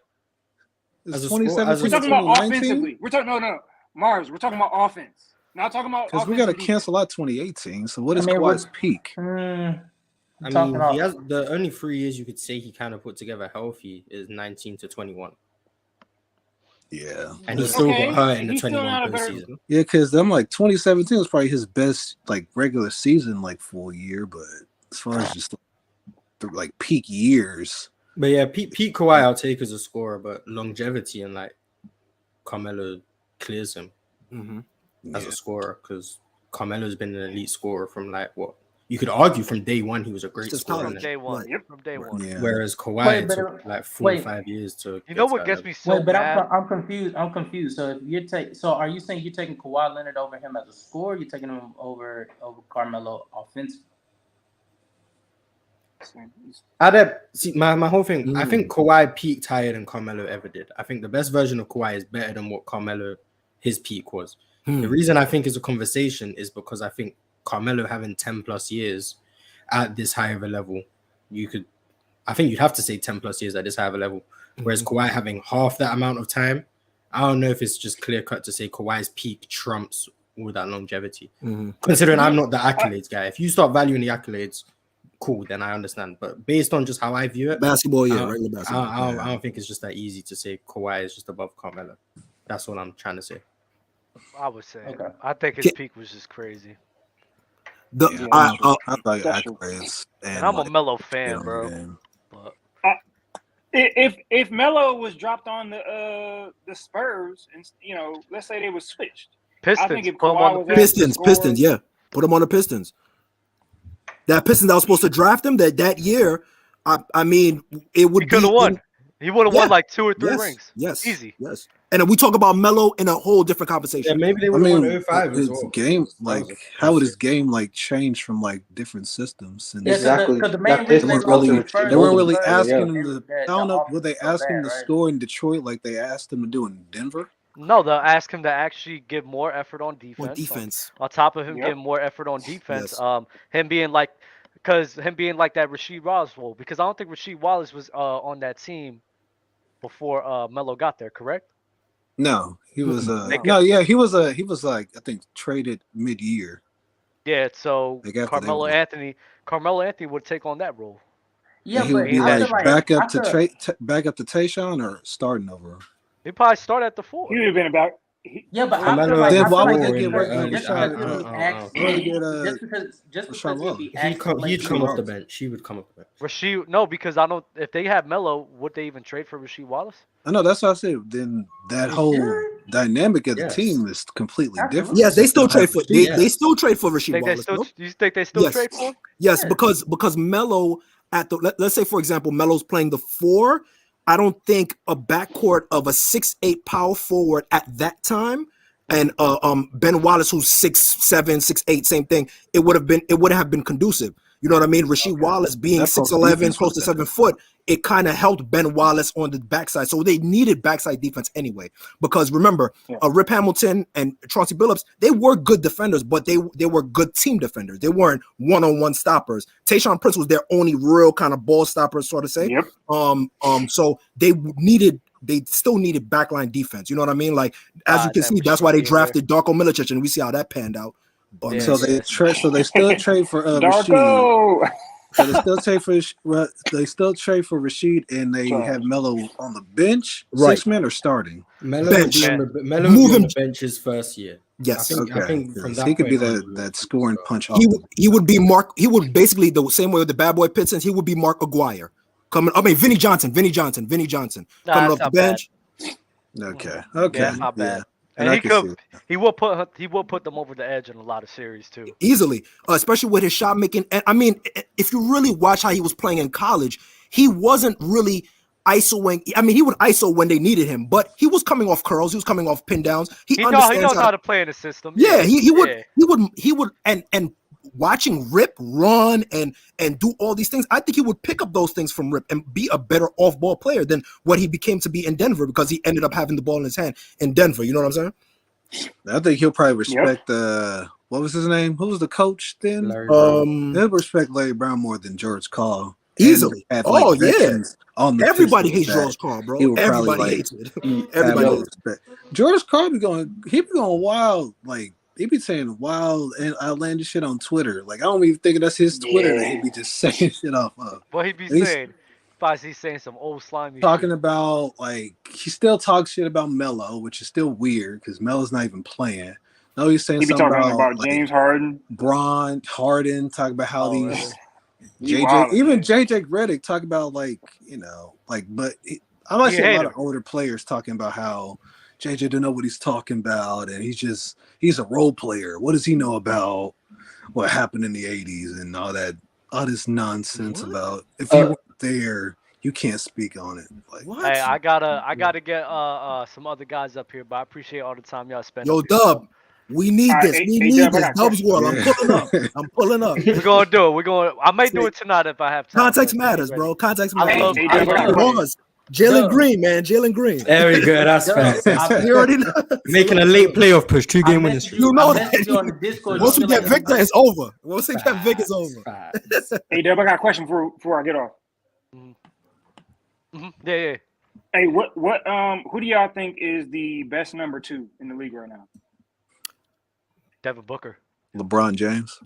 We're talking about offensively. We're talking Mars. We're talking about offense. Not talking about because we got to cancel out 2018. So what is Kawhi's peak? He has the only 3 years you could say he kind of put together healthy is 19 to 21. Yeah, and he still got hurt in the He's still 21 not a better. postseason. Yeah, because I'm like 2017 was probably his best like regular season like full year, but as far as just like peak years. But yeah, Pete Kawhi I'll take as a scorer, but longevity and like Carmelo clears him as a scorer because Carmelo's been an elite scorer from like what you could argue from day one he was a great scorer. From day one. Yep. From day one. Yeah. Whereas Kawhi took like 4 or 5 years to. You know what gets me so but mad? I'm confused. So if you're are you saying you're taking Kawhi Leonard over him as a scorer? You're taking him over Carmelo offensively? My whole thing. I think Kawhi peaked higher than Carmelo ever did. I think the best version of Kawhi is better than what Carmelo his peak was. The reason I think it's a conversation is because I think Carmelo having 10 plus years at this high of a level, I think you'd have to say 10 plus years at this high of a level. Whereas Kawhi having half that amount of time, I don't know if it's just clear cut to say Kawhi's peak trumps all that longevity. Considering I'm not the accolades guy. If you start valuing the accolades, cool, then I understand. But based on just how I view it, basketball, regular basketball. I don't think it's just that easy to say Kawhi is just above Carmelo. That's what I'm trying to say. I would say. Okay. I think his peak was just crazy. I thought accolades. And I'm a Melo fan, bro. But if Melo was dropped on the Spurs, and let's say they was switched, Pistons. I think if Kawhi was Pistons, yeah, put him on the Pistons. That Pistons that was supposed to draft him that year. I mean, it would. He could have won. He would have won like 2 or 3 rings. Yes, easy. Yes. And then we talk about Melo in a whole different conversation. Yeah, maybe they would have won 05 as well. Game, like, how would his game like change from like different systems? And exactly. Because the main they weren't really asking him to. I don't know. Would they ask him to score in Detroit like they asked him to do in Denver? No, they'll ask him to actually give more effort on defense. On top of him getting more effort on defense, him being like that Rasheed Wallace role. Because I don't think Rasheed Wallace was on that team before Melo got there. Correct? No, he was he was like I think traded mid-year. Yeah, so Carmelo Anthony would take on that role. Yeah, and he would be like back up to Tayshaun or starting over. He probably started at the 4. He would have been about. Yeah, but then why would they get he'd come off the bench. He would come off the bench. Rasheed, no, because I don't. If they had Melo, would they even trade for Rasheed Wallace? I know that's what I said. Then that whole dynamic of the team is completely different. Yes, they still trade for they still trade for Rasheed Wallace. You think they still trade for him? Yes, because Melo at the let's say for example Melo's playing the 4. I don't think a backcourt of a 6'8" power forward at that time and Ben Wallace who's 6'7", 6'8", same thing. It would have been conducive. You know what I mean? Rasheed Wallace being 6'11", close to 7 foot, it kind of helped Ben Wallace on the backside. So they needed backside defense anyway. Because remember, Rip Hamilton and Chauncey Billups, they were good defenders, but they were good team defenders. They weren't one-on-one stoppers. Tayshaun Prince was their only real kind of ball stopper, sort of say. Yep. So they still needed backline defense. You know what I mean? Like as you can see, that's why they drafted Darko Milicic, and we see how that panned out. But so they still trade for Darko. Rashid. So they still trade for Rashid, and they have Melo on the bench, right? 6 men or starting. Melo would be on the bench his first year. Yes, I think from that he could be that scoring punch. He would be Mark. He would basically the same way with the bad boy Pistons. He would be Mark Aguirre Vinny Johnson coming off the bench. Okay. Yeah, not bad. And he will put them over the edge in a lot of series too. Easily, especially with his shot making. And I mean, if you really watch how he was playing in college, he wasn't really ISOing. I mean, he would ISO when they needed him, but he was coming off curls. He was coming off pin downs. He knows how to play in the system. Yeah, he would and watching Rip run and do all these things, I think he would pick up those things from Rip and be a better off-ball player than what he became to be in Denver because he ended up having the ball in his hand in Denver. You know what I'm saying? I think he'll probably respect what was his name? Who was the coach then? He'll respect Larry Brown more than George Karl. Easily. Everybody hates George George Karl, bro. Everybody hates it. Everybody hates it. George Karl be going wild, like he be saying wild and outlandish shit on Twitter. Like I don't even think that's his Twitter that he be just saying shit off of. What he be saying? He's saying some old slimy talking shit. about like he still talks shit about Melo, which is still weird because Melo's not even playing. No, he's saying He be something talking about about James Harden. Braun, Harden, talk about how Really? JJ, even JJ Redick talk about I might see a lot of older players talking about how JJ don't know what he's talking about, and he's a role player. What does he know about what happened in the '80s and all this nonsense about if you weren't there, you can't speak on it. Like, what? Hey, I gotta get some other guys up here, but I appreciate all the time y'all spend. Yo, Dub, we need this. We need this. Dub's World. I'm pulling up. I'm pulling up. We're gonna do it. I may do it tonight if I have time. Context matters, bro. Context I matters. love Jalen Green, man. Jalen Green. Very good. That's facts. You already know. Making a late playoff push, 2-game winning streak. You know that. Once we get Victor, it's over. Once we get Vic, it's over. Hey, Dub, I got a question before I get off. Yeah. Hey, who do y'all think is the best number 2 in the league right now? Devin Booker. LeBron James.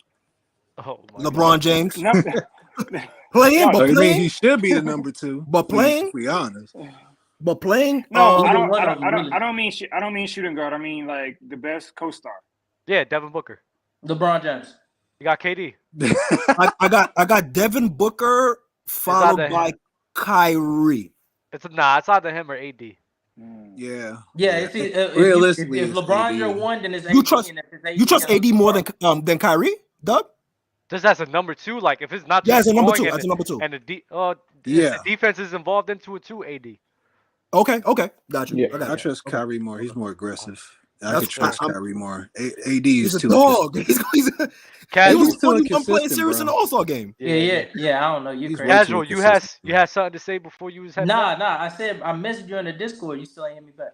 Oh, LeBron James. Playing, but I mean, playing. he should be the number 2. But playing. To be honest. But playing. No, I don't mean shooting guard. I mean like the best co-star. Yeah, Devin Booker. LeBron James. You got KD. I got Devin Booker followed by Kyrie. It's either him or AD. Yeah. Yeah. Realistically, if LeBron's your one, then it's AD. You trust AD more than Kyrie, Doug? Just as a number 2, like if it's not. Yeah, as a number 2. As a number 2. And the defense is involved into it too. AD. Okay, got you. Yeah, I trust Kyrie more. He's more aggressive. I could trust Kyrie more. AD He's is a dog. He's was 21 playing series in the All-Star game. Yeah. I don't know. You crazy. Casual. You had something to say before you was heading Nah. I said I messaged you on the Discord. You still ain't hit me back.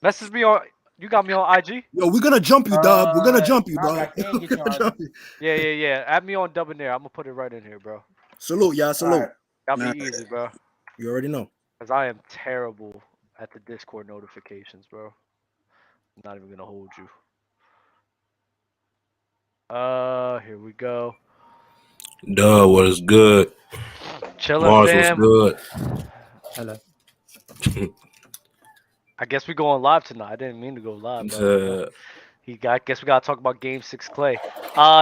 Message me on. You got me on IG. Yo, we're gonna jump you, Dub. We're gonna jump you, dog. I can't get you on. Yeah. Add me on Dub in there. I'm gonna put it right in here, bro. Salute, y'all. Salute. That'll be easy, bro. You already know. Because I am terrible at the Discord notifications, bro. I'm not even gonna hold you. Here we go. Duh, what is good? Chilling, Mars, fam. what's good? Hello. I guess we going live tonight. I didn't mean to go live. I guess we gotta talk about Game 6 Clay.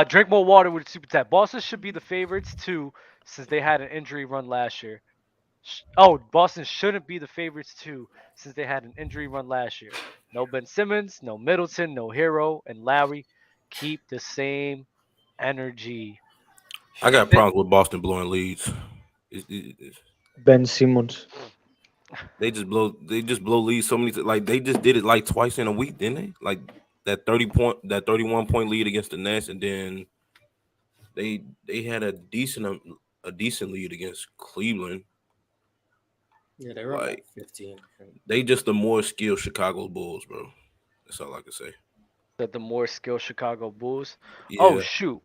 Drink more water with super tap. Boston should be the favorites too, since they had an injury run last year. Boston shouldn't be the favorites too, since they had an injury run last year. No Ben Simmons, no Middleton, no Hero, and Lowry. Keep the same energy. I got problems with Boston blowing leads. Ben Simmons. They just blow leads so many. Like they just did it like twice in a week, didn't they? Like that 31 point lead against the Nets, and then they had a decent lead against Cleveland. Yeah, they were like 15. They just the more skilled Chicago Bulls, bro. That's all I can say. The more skilled Chicago Bulls. Yeah. Oh shoot,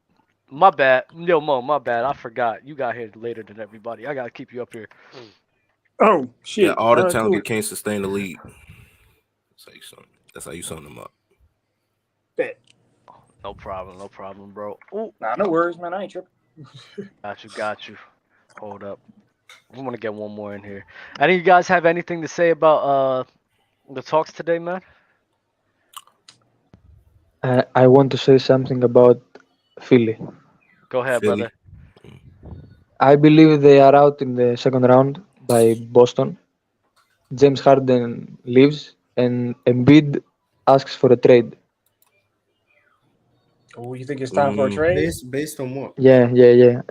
my bad. Yo, Mo, my bad. I forgot. You got here later than everybody. I gotta keep you up here. Oh shit! Yeah, all the talent can't sustain the lead. That's how you sum them up. Bet. No problem, bro. Ooh. Nah, no worries, man. I ain't tripping. Got you. Hold up. I want to get one more in here. Any of you guys have anything to say about the talks today, man? I want to say something about Philly. Go ahead, brother. I believe they are out in the second round by Boston. James Harden leaves and Embiid asks for a trade. Oh, you think it's time for a trade? Based on what? Yeah. The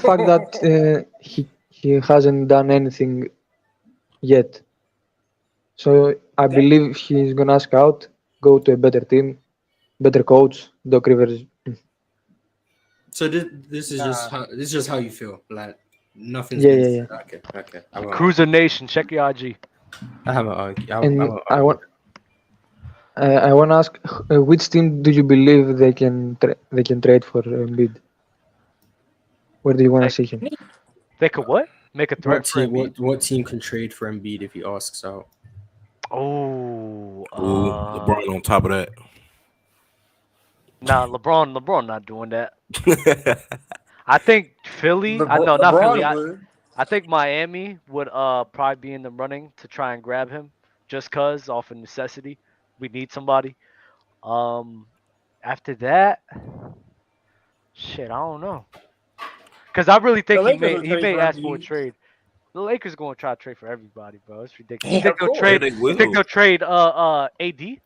fact that he hasn't done anything yet. So I believe he's gonna ask out, go to a better team, better coach, Doc Rivers. So this is just how you feel, like nothing. Yeah. Okay. Cruiser Nation, check your IG. I have an I want to ask, which team do you believe they can trade for Embiid? Where do you want to see him? They could what? Make a threat for Embiid. What team can trade for Embiid if he asks out? LeBron on top of that. Nah, LeBron not doing that. I think Philly. No, not Philly. LeBron would. I think Miami would probably be in the running to try and grab him, just cause off of necessity. We need somebody. After that, shit, I don't know. Cause I really think he may ask for a trade. The Lakers going to try to trade for everybody, bro. It's ridiculous. Yeah, You think they'll trade AD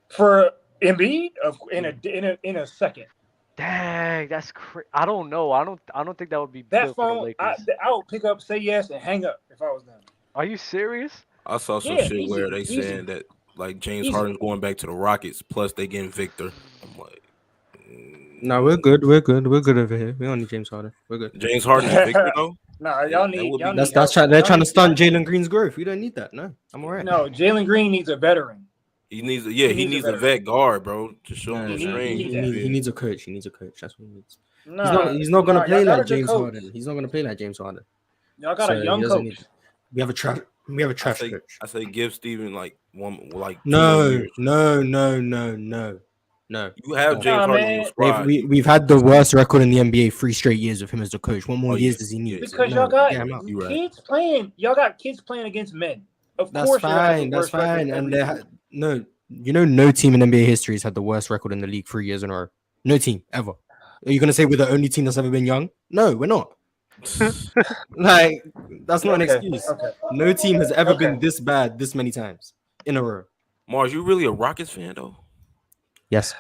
for Embiid in a second? Dang, that's crazy. I don't know. I don't think that would be That good for the phone, Lakers. I would pick up, say yes, and hang up if I was them. Are you serious? I saw some Yeah, shit where they easy. saying that like James Harden's going back to the Rockets, plus they getting Victor. I'm like, no, we're good. We're good over here. We don't need James Harden. We're good. James Harden and Victor though. Nah, y'all need. They're trying to stunt Jalen Green's growth. We don't need that. No, I'm alright. No, Jalen Green needs a veteran. He needs a vet guard, bro, to show him the strength. He needs a coach. He needs a coach. That's what he needs. He's Nah, not gonna play y'all got like a good James coach. Harden. He's not gonna play like James Harden. Y'all got a young coach. We have a trash coach. I say give Steven like 2 No. years. No. You have James Harden in your squad. We've had the worst record in the NBA 3 straight years of him as the coach. What more years does he need? Because y'all got kids playing. Y'all got kids playing against men. Of course, That's fine. And no team in NBA history has had the worst record in the league 3 years in a row. No team ever. Are you gonna say we're the only team that's ever been young? No, we're not. Like that's not an excuse. No team has ever been this bad this many times in a row. Mars, you really a Rockets fan though? Yes.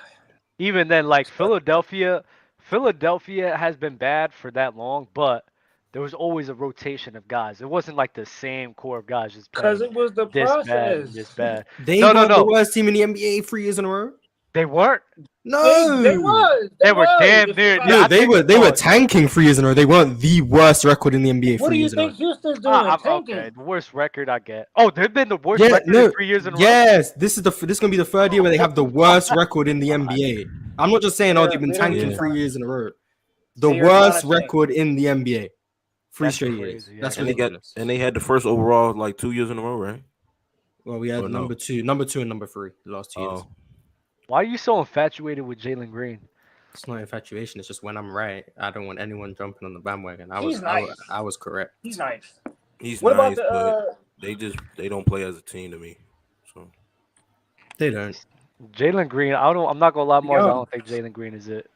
Even then, like Philadelphia has been bad for that long, but there was always a rotation of guys. It wasn't like the same core of guys just because it was the process. This bad. They weren't the worst team in the NBA 3 years in a row. They weren't. No, they were damn near. No, they were tanking 3 years in a row. They weren't the worst record in the NBA. What do you think Houston's doing? Okay, the worst record I get. Oh, they've been the worst record in 3 years in a row. Yes, this is gonna be the third year where they have the worst record in the NBA. I'm not just saying, they've been tanking 3 years in a row. The worst record in the NBA. 3 straight years. That's ridiculous. And they had the first overall like 2 years in a row, right? Well, we had number two, and number 3 the last 2 years. Why are you so infatuated with Jalen Green? It's not infatuation. It's just when I'm right, I don't want anyone jumping on the bandwagon. I was correct. He's nice. He's what nice, about but they don't play as a team to me. So they don't. Jalen Green, I'm not gonna lie, Mars. I don't think Jalen Green is it.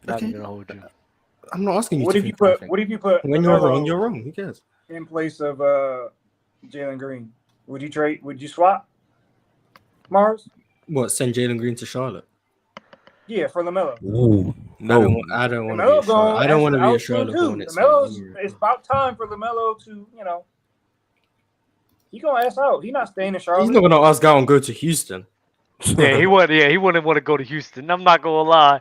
Not even gonna hold you. I'm not asking you. What if you put? What if you put? When you're wrong, you're wrong. Who cares? In place of Jalen Green, would you trade? Would you swap? Mars? What? Send Jalen Green to Charlotte? Yeah, for LaMelo. Ooh, no, I don't want to be a Charlotte. I don't want to be a Charlotte Hornets. It's about time for LaMelo to, he gonna ask out. He's not staying in Charlotte. He's not gonna ask out and go to Houston. Yeah, he wouldn't want to go to Houston. I'm not gonna lie.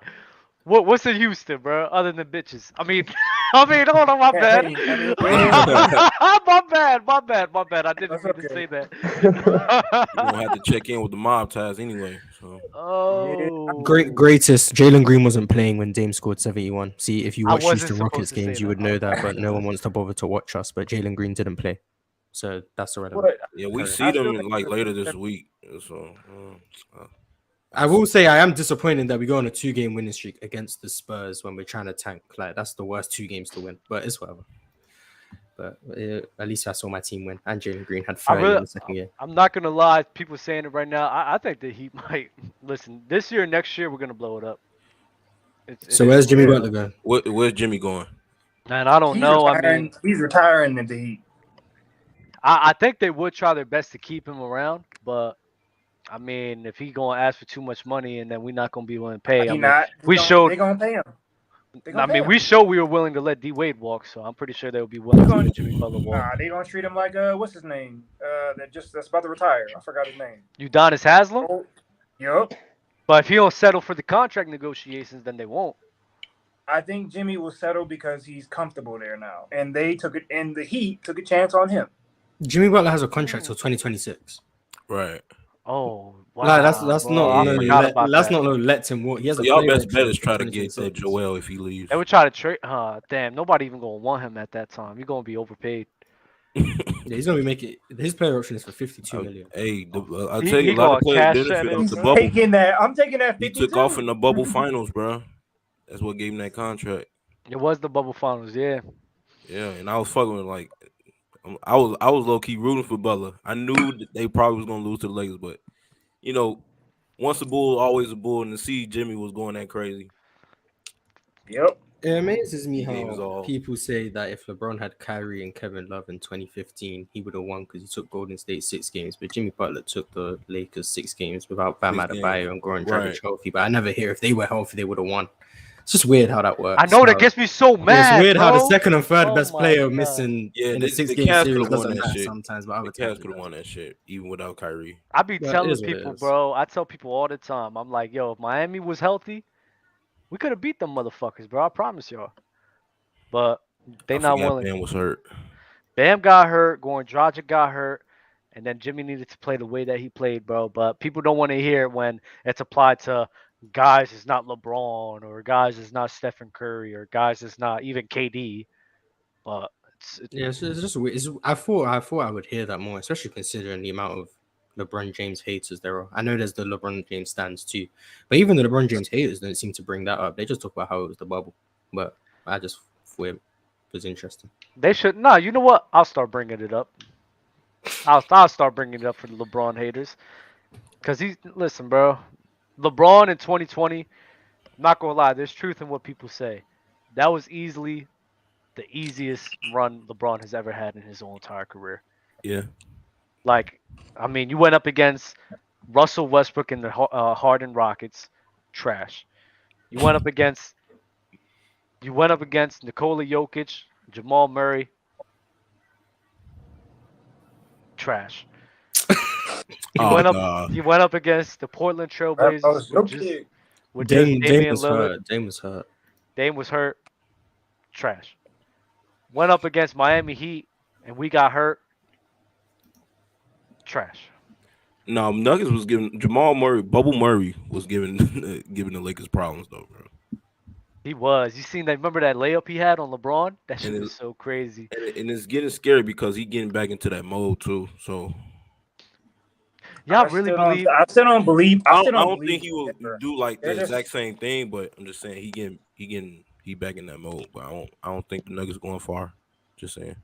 What's in Houston, bro? Other than bitches. I mean, hold on, my bad. my bad. I didn't mean to say that. You don't have to check in with the mob ties anyway. So. Greatest. Jalen Green wasn't playing when Dame scored 71. See, if you watch Houston Rockets games, you would know that, but no one wants to bother to watch us. But Jalen Green didn't play, so that's irrelevant. Yeah, we see them later this week. So. I will say I am disappointed that we go on a 2-game winning streak against the Spurs when we're trying to tank. Like that's the worst 2 games to win, but it's whatever. But at least I saw my team win, and Jalen Green had 30 in the second year. I'm not gonna lie, people saying it right now. I think that he might listen this year, next year we're gonna blow it up. So where's Jimmy Butler going? Where's Jimmy going? Man, I don't know. He's retiring in the Heat. I think they would try their best to keep him around, but. I mean, if he gonna ask for too much money and then we're not gonna be willing to pay him, we showed. They gonna pay him. We showed we were willing to let D Wade walk, so I'm pretty sure they'll be willing to let Jimmy Butler walk. Nah, they gonna treat him like what's his name? That's about to retire. I forgot his name. Udonis Haslem. Oh, yup. But if he don't settle for the contract negotiations, then they won't. I think Jimmy will settle because he's comfortable there now, and the Heat took a chance on him. Jimmy Butler has a contract till 2026. Right. Oh, wow. Like, that's not let him walk. He has y'all best bet is try to get Joel if he leaves. They would try to trade. Damn, nobody even gonna want him at that time. You're gonna be overpaid. Yeah, he's gonna be making his player option is for $52 million. Hey, I'll tell you, a lot of players benefit off the bubble. I'm taking that 52. He took off in the bubble finals, bro. That's what gave him that contract. It was the bubble finals, yeah. Yeah, and I was fucking with like I was low key rooting for Butler. I knew that they probably was gonna lose to the Lakers, but once a bull, always a bull, and to see Jimmy was going that crazy. Yep. It amazes me Game is how all. people say that if LeBron had Kyrie and Kevin Love in 2015, he would have won because he took Golden State 6 games. But Jimmy Butler took the Lakers 6 games without Bam Adebayo and Goran Dragic healthy. But I never hear if they were healthy, they would have won. It's just weird how that works. I know that gets me so mad. It's weird bro. how the second and third Oh best my player God. missing in the a 6-game Cavs series could've won doesn't that matter shit. sometimes. But The Cavs could have won that shit even without Kyrie. I be But it telling is what it people, is. bro. I tell people all the time. I'm like, yo, if Miami was healthy, we could have beat them motherfuckers, bro. I promise y'all. But they not willing. Bam was hurt. Bam got hurt. Goran Dragic got hurt. And then Jimmy needed to play the way that he played, bro. But people don't want to hear it when it's applied to guys is not LeBron or guys is not Stephen Curry or guys is not even KD. But it's just weird. I thought I would hear that more, especially considering the amount of LeBron James haters there are. I know there's the LeBron James stands too, but even the LeBron James haters don't seem to bring that up. They just talk about how it was the bubble. But I just thought it was interesting. They should. Nah, you know what? I'll start bringing it up. I'll start bringing it up for the LeBron haters. Because listen, bro. LeBron in 2020, I'm not going to lie, there's truth in what people say. That was easily the easiest run LeBron has ever had in his whole entire career. Yeah. Like, I mean, you went up against Russell Westbrook and the Harden Rockets, trash. You went up against Nikola Jokic, Jamal Murray, trash. You went up against the Portland Trailblazers with Dame Damian was Lillard. hurt. Dame was hurt. Dame was hurt. Trash. Went up against Miami Heat and we got hurt. Trash. No, Nuggets was giving Jamal Murray, Bubble Murray was giving the Lakers problems though, bro. He was. You seen that? Remember that layup he had on LeBron? That shit was so crazy. And it's getting scary because he getting back into that mode too. So y'all really believe? I still don't believe. I don't think he will do like the exact same thing, but I'm just saying he back in that mode. But I don't think the Nuggets going far. Just saying.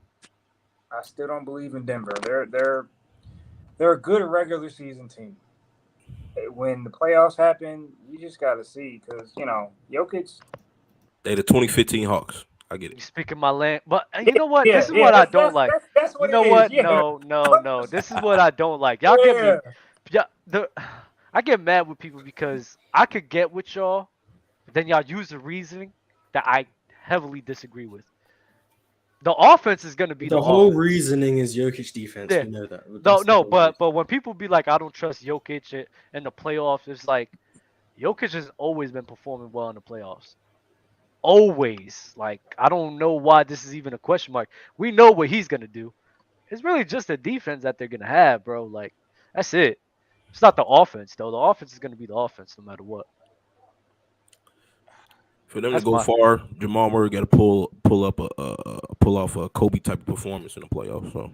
I still don't believe in Denver. They're a good regular season team. When the playoffs happen, you just gotta see because Jokic. They the 2015 Hawks. I get it. You speaking my land, but you know what? This is what I don't like. That's what you know what? No. This is what I don't like. Y'all get me. I get mad with people because I could get with y'all, but then y'all use the reasoning that I heavily disagree with. The offense is gonna be the whole reasoning is Jokic defense. Yeah. We know that. But when people be like, I don't trust Jokic in the playoffs, it's like Jokic has always been performing well in the playoffs. Always. Like, I don't know why this is even a question mark. We know what he's gonna do. It's really just the defense that they're gonna have, bro. Like, that's it. It's not the offense though. The offense is gonna be the offense no matter what. For them to go far, Jamal Murray got to pull off a Kobe type of performance in the playoffs. So,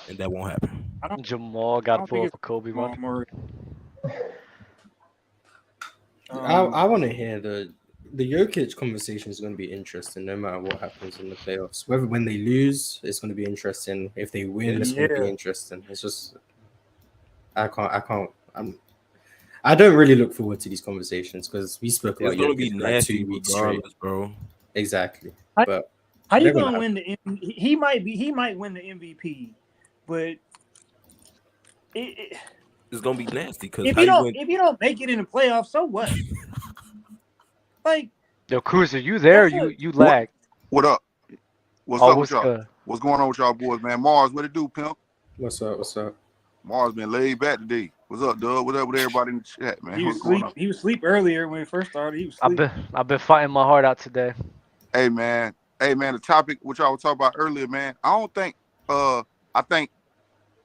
and that won't happen. Jamal got to pull off a Kobe run. I want to hear the Jokic conversation is going to be interesting no matter what happens in the playoffs. Whether when they lose, it's going to be interesting. If they win, it's going to be interesting. It's just I don't really look forward to these conversations because we spoke about Jokic for like 2 weeks straight, bro. Exactly. But how you gonna win the? He might win the MVP, but it's gonna be nasty because if you don't make it in the playoffs, so what? Like, yo, Cruiser, you there? You lag. What up? What's up with y'all? Good? What's going on with y'all boys, man? Mars, what it do, pimp? What's up? Mars been laid back today. What's up, Doug? What up with everybody in the chat, man? He was asleep earlier when we first started. He was asleep. I've been fighting my heart out today. Hey man, the topic which I was talking about earlier, man. I think the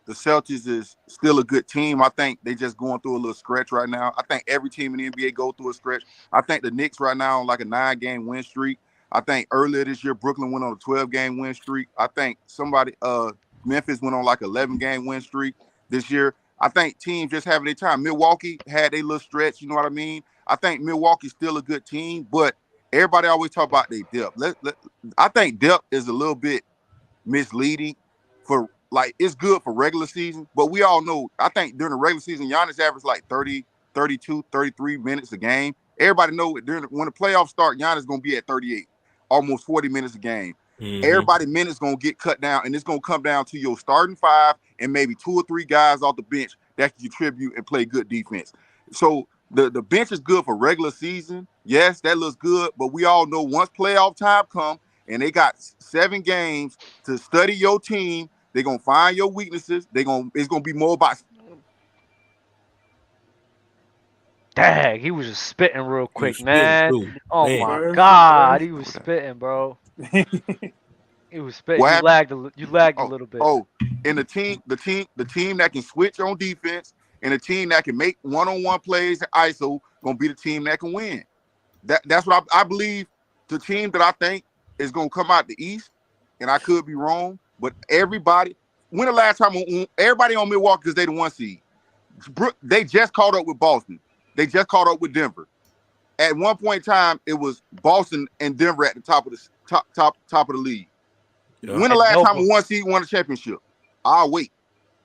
Celtics is still a good team. I think they just going through a little stretch right now. I think every team in the NBA go through a stretch. I think the Knicks right now on like a 9-game win streak. I think earlier this year Brooklyn went on a 12-game win streak. I think Memphis went on like 11-game win streak this year. I think teams just having their time. Milwaukee had a little stretch, you know what I mean? I think Milwaukee's still a good team, but everybody always talk about their depth. I think depth is a little bit misleading for like it's good for regular season, but we all know I think during the regular season, Giannis averaged like 30, 32, 33 minutes a game. Everybody know it when the playoffs start, Giannis gonna be at 38, almost 40 minutes a game. Everybody minutes gonna get cut down, and it's gonna come down to your starting five and maybe 2 or 3 guys off the bench that can contribute and play good defense. So the bench is good for regular season. Yes, that looks good, but we all know once playoff time come and they got 7 games to study your team, they're gonna find your weaknesses. It's gonna be more about. Dang, he was just spitting real quick, spitting man. too. Oh Man. my God, he was spitting, bro. He was spitting. What You happened? lagged a little bit. And the team that can switch on defense and the team that can make one-on-one plays and ISO gonna be the team that can win. That's what I believe. The team that I think is gonna come out the East, and I could be wrong, but everybody. When the last time everybody on Milwaukee because they the 1 seed, they just caught up with Boston. They just caught up with Denver. At one point in time, it was Boston and Denver at the top of the top of the league. Yeah. When the last time a 1 seed won a championship? I'll wait.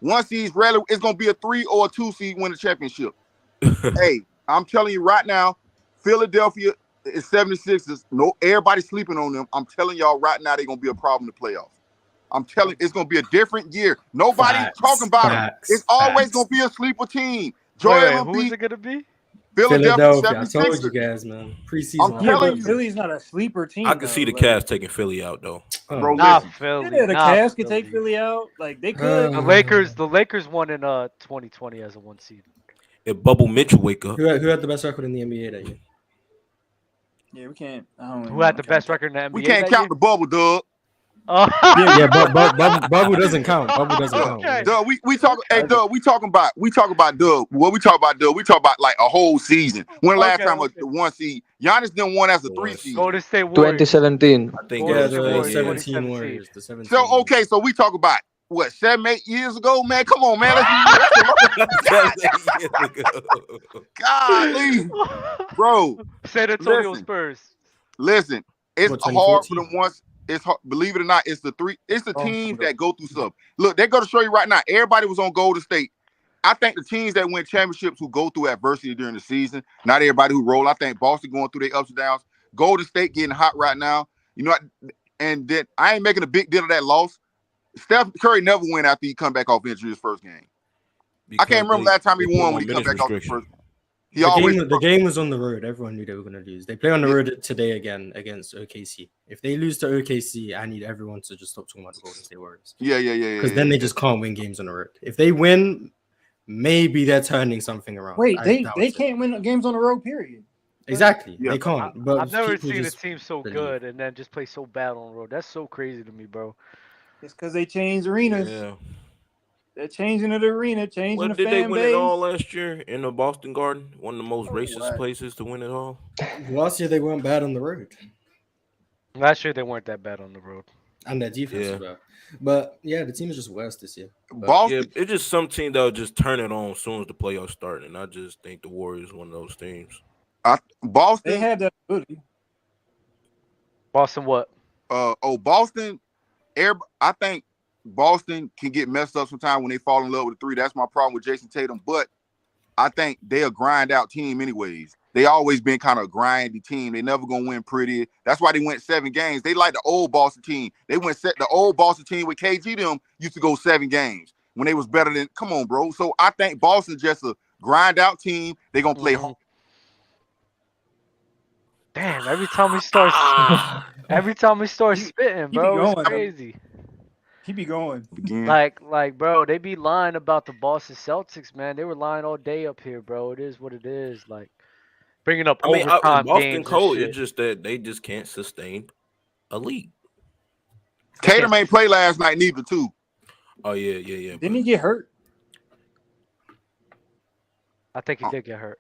1 seed's rarely it's gonna be a 3 or a 2 seed win a championship. Hey, I'm telling you right now, Philadelphia is 76ers. No, everybody's sleeping on them. I'm telling y'all right now, they're gonna be a problem in the playoffs. I'm telling you, it's gonna be a different year. Nobody's talking about them. It's always gonna be a sleeper team. Joel Who is it gonna be? Philadelphia. I told you guys, man. Preseason. I'm telling you, Philly's not a sleeper team. I can see the Cavs taking Philly out though. Bro, Not listen. Philly. Yeah, the not Cavs could Philly. take Philly out. Like they could. The Lakers won in 2020 as a 1 seed. If Bubble Mitchell wake up, Who had the best record in the NBA that year? Yeah, we can't. Who had the best record in the NBA? We can't count the bubble, Doug. Bubble doesn't count. Bubble doesn't count. Doug, we talk. Hey, Doug, we talk about Doug. What we talk about, Doug? We talk about like a whole season. When the last time a 1 seed? Giannis didn't won as a 3 seed. Golden State Warriors. 2017. I think the 17 Warriors. The 17. So okay, so we talk about what 7-8 years ago, man. Come on, man. Golly, bro. San Antonio Spurs. Listen, it's What, hard for 2014? them once. It's hard, believe it or not, it's the teams that go through stuff. Look, they're gonna show you right now. Everybody was on Golden State. I think the teams that win championships who go through adversity during the season, not everybody who roll. I think Boston going through their ups and downs. Golden State getting hot right now. You know, and then I ain't making a big deal of that loss. Steph Curry never win after he come back off injury his first game. I can't remember last time he won when he come back off the first game. The game was on the road. Everyone knew they were going to lose. They play on the road today again against OKC. If they lose to OKC, I need everyone to just stop talking about the Golden State Warriors. Yeah. Because then they just can't win games on the road. If they win, maybe they're turning something around. Wait, they can't win games on the road. Period. Exactly. They can't. But I've never people seen a just team so believe. good and then just play so bad on the road. That's so crazy to me, bro. It's because they changed arenas. Yeah. They're changing the arena, changing When the did fan they win base. it all last year in the Boston Garden? One of the most racist places to win it all. Last year they weren't bad on the road. Last year they weren't that bad on the road. And their defense was bad. But yeah, the team is just worse this year. Yeah, it's just some team that will just turn it on as soon as the playoffs start, and I just think the Warriors one of those teams. Boston. They had that ability. Boston what? Boston. I think Boston can get messed up sometimes when they fall in love with the 3. That's my problem with Jason Tatum. But I think they're a grind out team anyways. They always been kind of a grindy team. They never gonna win pretty. That's why they went 7 games. They like the old Boston team. They went the old Boston team with KG them used to go 7 games when they was better than. Come on, bro. So I think Boston's just a grind out team. They gonna play home. Damn! Every time we start spitting, bro, it's crazy. He be going. Like, bro, they be lying about the Boston Celtics, man. They were lying all day up here, bro. It is what it is. Like, bringing up overtime Boston games. cold. It's just that they just can't sustain a lead. Tatum ain't play last night neither, too. Oh yeah. Didn't he get hurt? I think he did get hurt.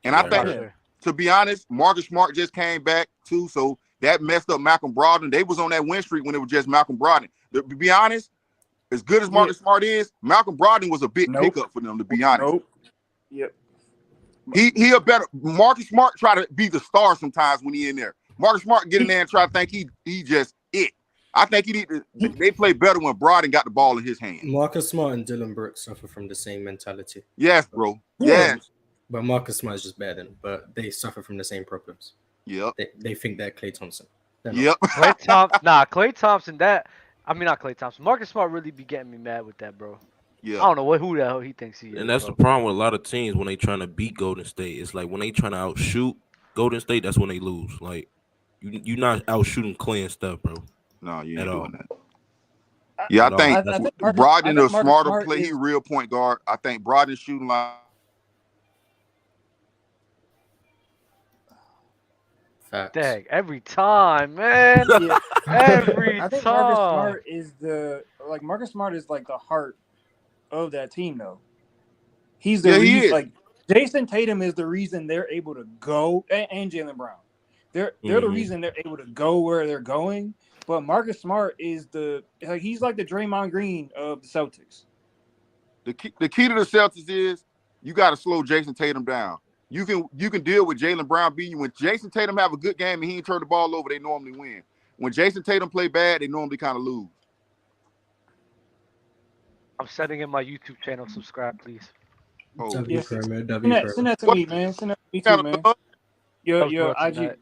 And I think, to be honest, Marcus Smart just came back too, so that messed up Malcolm Brogdon. They was on that win streak when it was just Malcolm Brogdon. To be honest, as good as Marcus Smart is, Malcolm Brogdon was a big pickup for them. To be honest, Yep. He a better Marcus Smart try to be the star sometimes when he in there. Marcus Smart get in there and try to think he just it. I think he need to. They play better when Brogdon got the ball in his hand. Marcus Smart and Dylan Brooks suffer from the same mentality. Yes, bro. Yes. But Marcus Smart is just better than. But they suffer from the same problems. Yep. They think they're Klay Thompson. Yep. Klay Thompson. Not Klay Thompson. Marcus Smart really be getting me mad with that, bro. Yeah. I don't know who the hell he thinks he is. And that's the problem with a lot of teams when they trying to beat Golden State. It's like when they trying to outshoot Golden State, that's when they lose. Like you're not outshooting Klay and stuff, bro. No, you ain't doing that. Yeah, I think Brogdon is a smarter play. He real point guard. I think Brogdon shooting like. Dang, every time, man. Every I think time. Marcus Smart is like the heart of that team, though. He's Yeah, the he reason. is. Like Jason Tatum is the reason they're able to go, and Jaylen Brown. They're the reason they're able to go where they're going. But Marcus Smart is he's like the Draymond Green of the Celtics. The key to the Celtics is you got to slow Jason Tatum down. You can deal with Jaylen Brown beating you. When Jason Tatum have a good game and he ain't turn the ball over, they normally win. When Jason Tatum play bad, they normally kind of lose. I'm setting in my YouTube channel. Subscribe, please. Oh, Send that to me, man. Send that to me too, man. Your IG.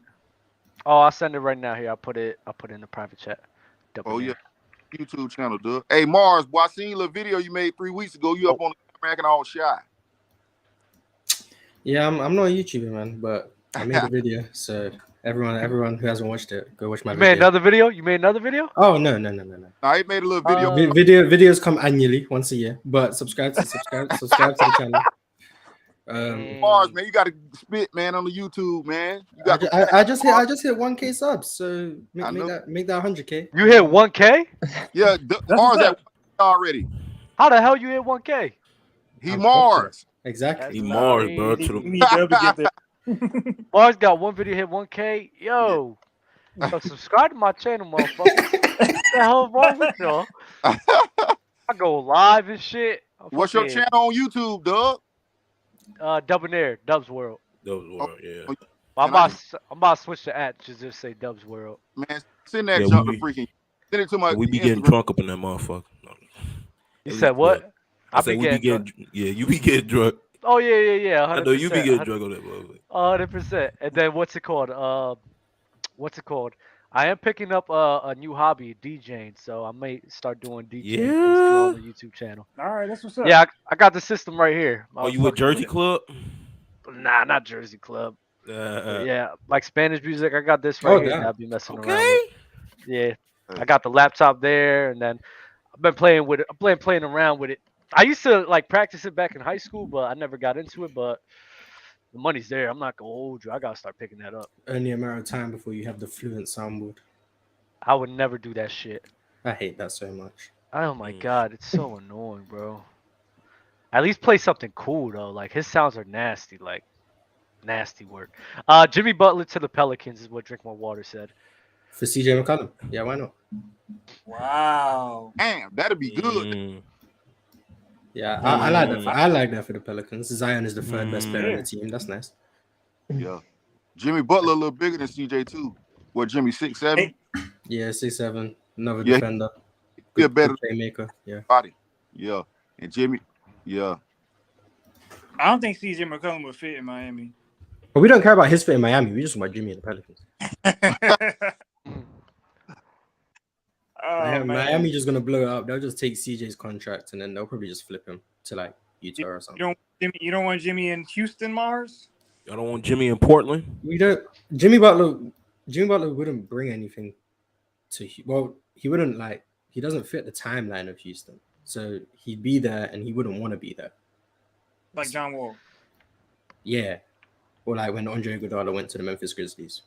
Oh, I'll send it right now. Here, I'll put it in the private chat. Yeah, YouTube channel, dude. Hey Mars, boy, I seen your little video you made 3 weeks ago. You up on the camera acting all shy. Yeah, I'm not a YouTuber, man, but I made a video. So everyone who hasn't watched it, go watch my video. Made another video? You made another video? Oh no. I made a little video. Videos come annually, once a year. But subscribe to the channel. Mars, man, you got to spit, man, on the YouTube, man. I just hit 1K subs, so make that 100K. You hit 1K? Yeah, Mars at already. How the hell you hit 1K? He Mars. Exactly. He Mars, bro. Mars got one video hit 1K. Yo, subscribe to my channel, motherfucker. What the hell wrong with y'all? I go live and shit. What's your channel on YouTube, Doug? Debonair, Dubs World. Dubs World, yeah. I'm about to switch the at to just say Dubs World. Man, send that junk to freaking. Send it to my. We be getting drunk up in that motherfucker. You said what? I said we be getting. Yeah, you be getting drunk. Oh yeah. 100%. I know you be getting drunk on that motherfucker. 100%. And then what's it called? I am picking up a new hobby, DJing. So I may start doing DJing on the YouTube channel. All right, that's what's up. Yeah, I got the system right here. Oh, you with Jersey Club? Nah, not Jersey Club. Yeah, like Spanish music. I got this right here. That I'll be messing around with. Yeah, I got the laptop there, and then I've been playing with it. I'm playing around with it. I used to like practice it back in high school, but I never got into it. But the money's there. I'm not gonna hold you. I gotta start picking that up. Only a matter of time before you have the fluent soundboard. I would never do that shit. I hate that so much. Oh my god, it's so annoying, bro. At least play something cool though. Like his sounds are nasty, like nasty work. Jimmy Butler to the Pelicans is what Drink More Water said. For CJ McCollum, yeah, why not? Wow, damn, that'd be good. Yeah, I like that. I like that for the Pelicans. Zion is the third best player on the team. That's nice. Yeah, Jimmy Butler a little bigger than CJ too. What, Jimmy 6'7"? Yeah, 6'7". Another defender. Good better playmaker. Yeah. Body. Yeah, and Jimmy. Yeah. I don't think CJ McCollum would fit in Miami. But we don't care about his fit in Miami. We just want Jimmy and the Pelicans. Miami just gonna blow it up. They'll just take CJ's contract and then they'll probably just flip him to like Utah or something. You don't want Jimmy in Houston, Mars? Y'all don't want Jimmy in Portland? We don't. Jimmy Butler wouldn't bring anything to. Well, he wouldn't like. He doesn't fit the timeline of Houston, so he'd be there and he wouldn't want to be there. Like John Wall. Yeah, or like when Andre Iguodala went to the Memphis Grizzlies,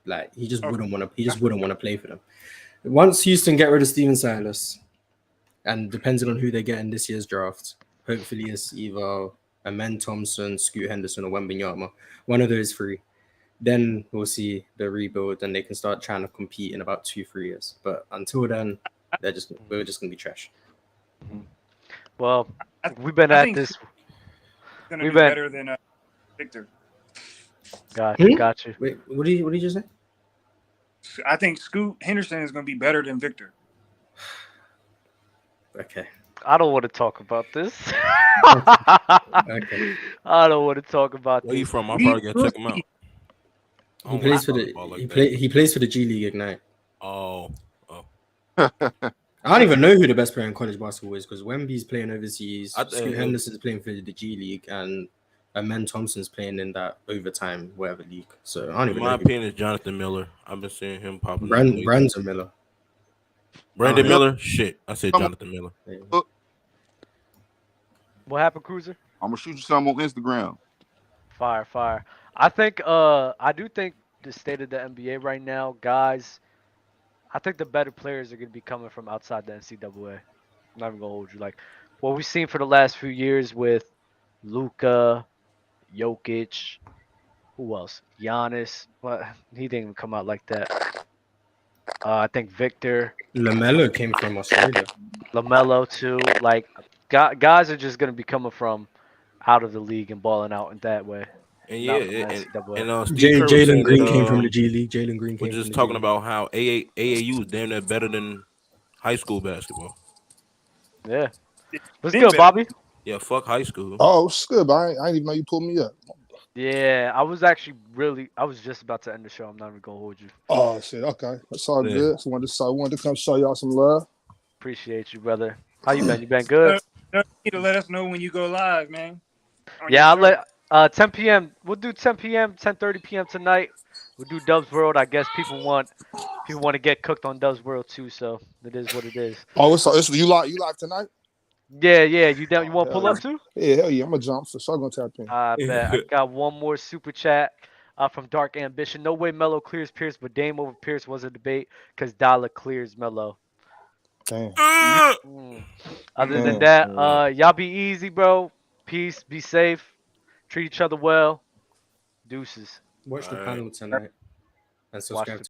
like he just wouldn't want to. He just wouldn't want to play for them. Once Houston get rid of Steven Silas, and depending on who they get in this year's draft, hopefully it's either Amen Thompson, Scoot Henderson, or Wembanyama, one of those three. Then we'll see the rebuild, and they can start trying to compete in about 2-3 years. But until then, we're just gonna be trash. Well, we've been at this. Gonna be better than Victor. Got you. Wait, what did you just say? I think Scoot Henderson is going to be better than Victor. Okay. I don't want to talk about this. Okay. I don't want to talk about this. Where you from? I probably gotta check him out. He plays for the he plays for the G League Ignite. Oh. I don't even know who the best player in college basketball is because Wemby's playing overseas, Scoot Henderson's playing for the G League, and Amen Thompson's playing in that overtime whatever league. So I don't even know. My opinion is Jonathan Miller. I've been seeing him popping. Brandon Miller. Brandon Miller? Shit. I said Jonathan Miller. What happened, Cruiser? I'm gonna shoot you some on Instagram. Fire. I think I do think the state of the NBA right now, guys, I think the better players are gonna be coming from outside the NCAA. I'm not even gonna hold you. Like what we've seen for the last few years with Luka, Jokic, who else? Giannis, but he didn't even come out like that. I think Victor. LaMelo came from Australia. LaMelo too. Like guys are just gonna be coming from out of the league and balling out in that way. And Jalen Green came from the G League. Jalen Green came. We're just talking about how AAU is damn near better than high school basketball. Yeah. What's good, Bobby? Yeah, fuck high school. Oh, what's good, but I didn't even know you pulled me up. Yeah, I was just about to end the show. I'm not even gonna hold you. Oh shit, okay. That's all good. So I wanted to come show y'all some love. Appreciate you, brother. How you been? You been good? You need to let us know when you go live, man. Yeah, I'll let 10 p.m. We'll do 10 p.m., 10:30 p.m. tonight. We'll do Dubs World. I guess people want to get cooked on Dubs World too, so it is what it is. Oh, it's you live tonight? Yeah. You down? You want to pull up too? Yeah, hell yeah. I'm gonna jump for sure. Gonna tap in. I bet. I got one more super chat from Dark Ambition. No way Melo clears Pierce, but Dame over Pierce was a debate because Dollar clears Melo. Damn. Other than that, y'all be easy, bro. Peace. Be safe. Treat each other well. Deuces. Watch the panel tonight and subscribe to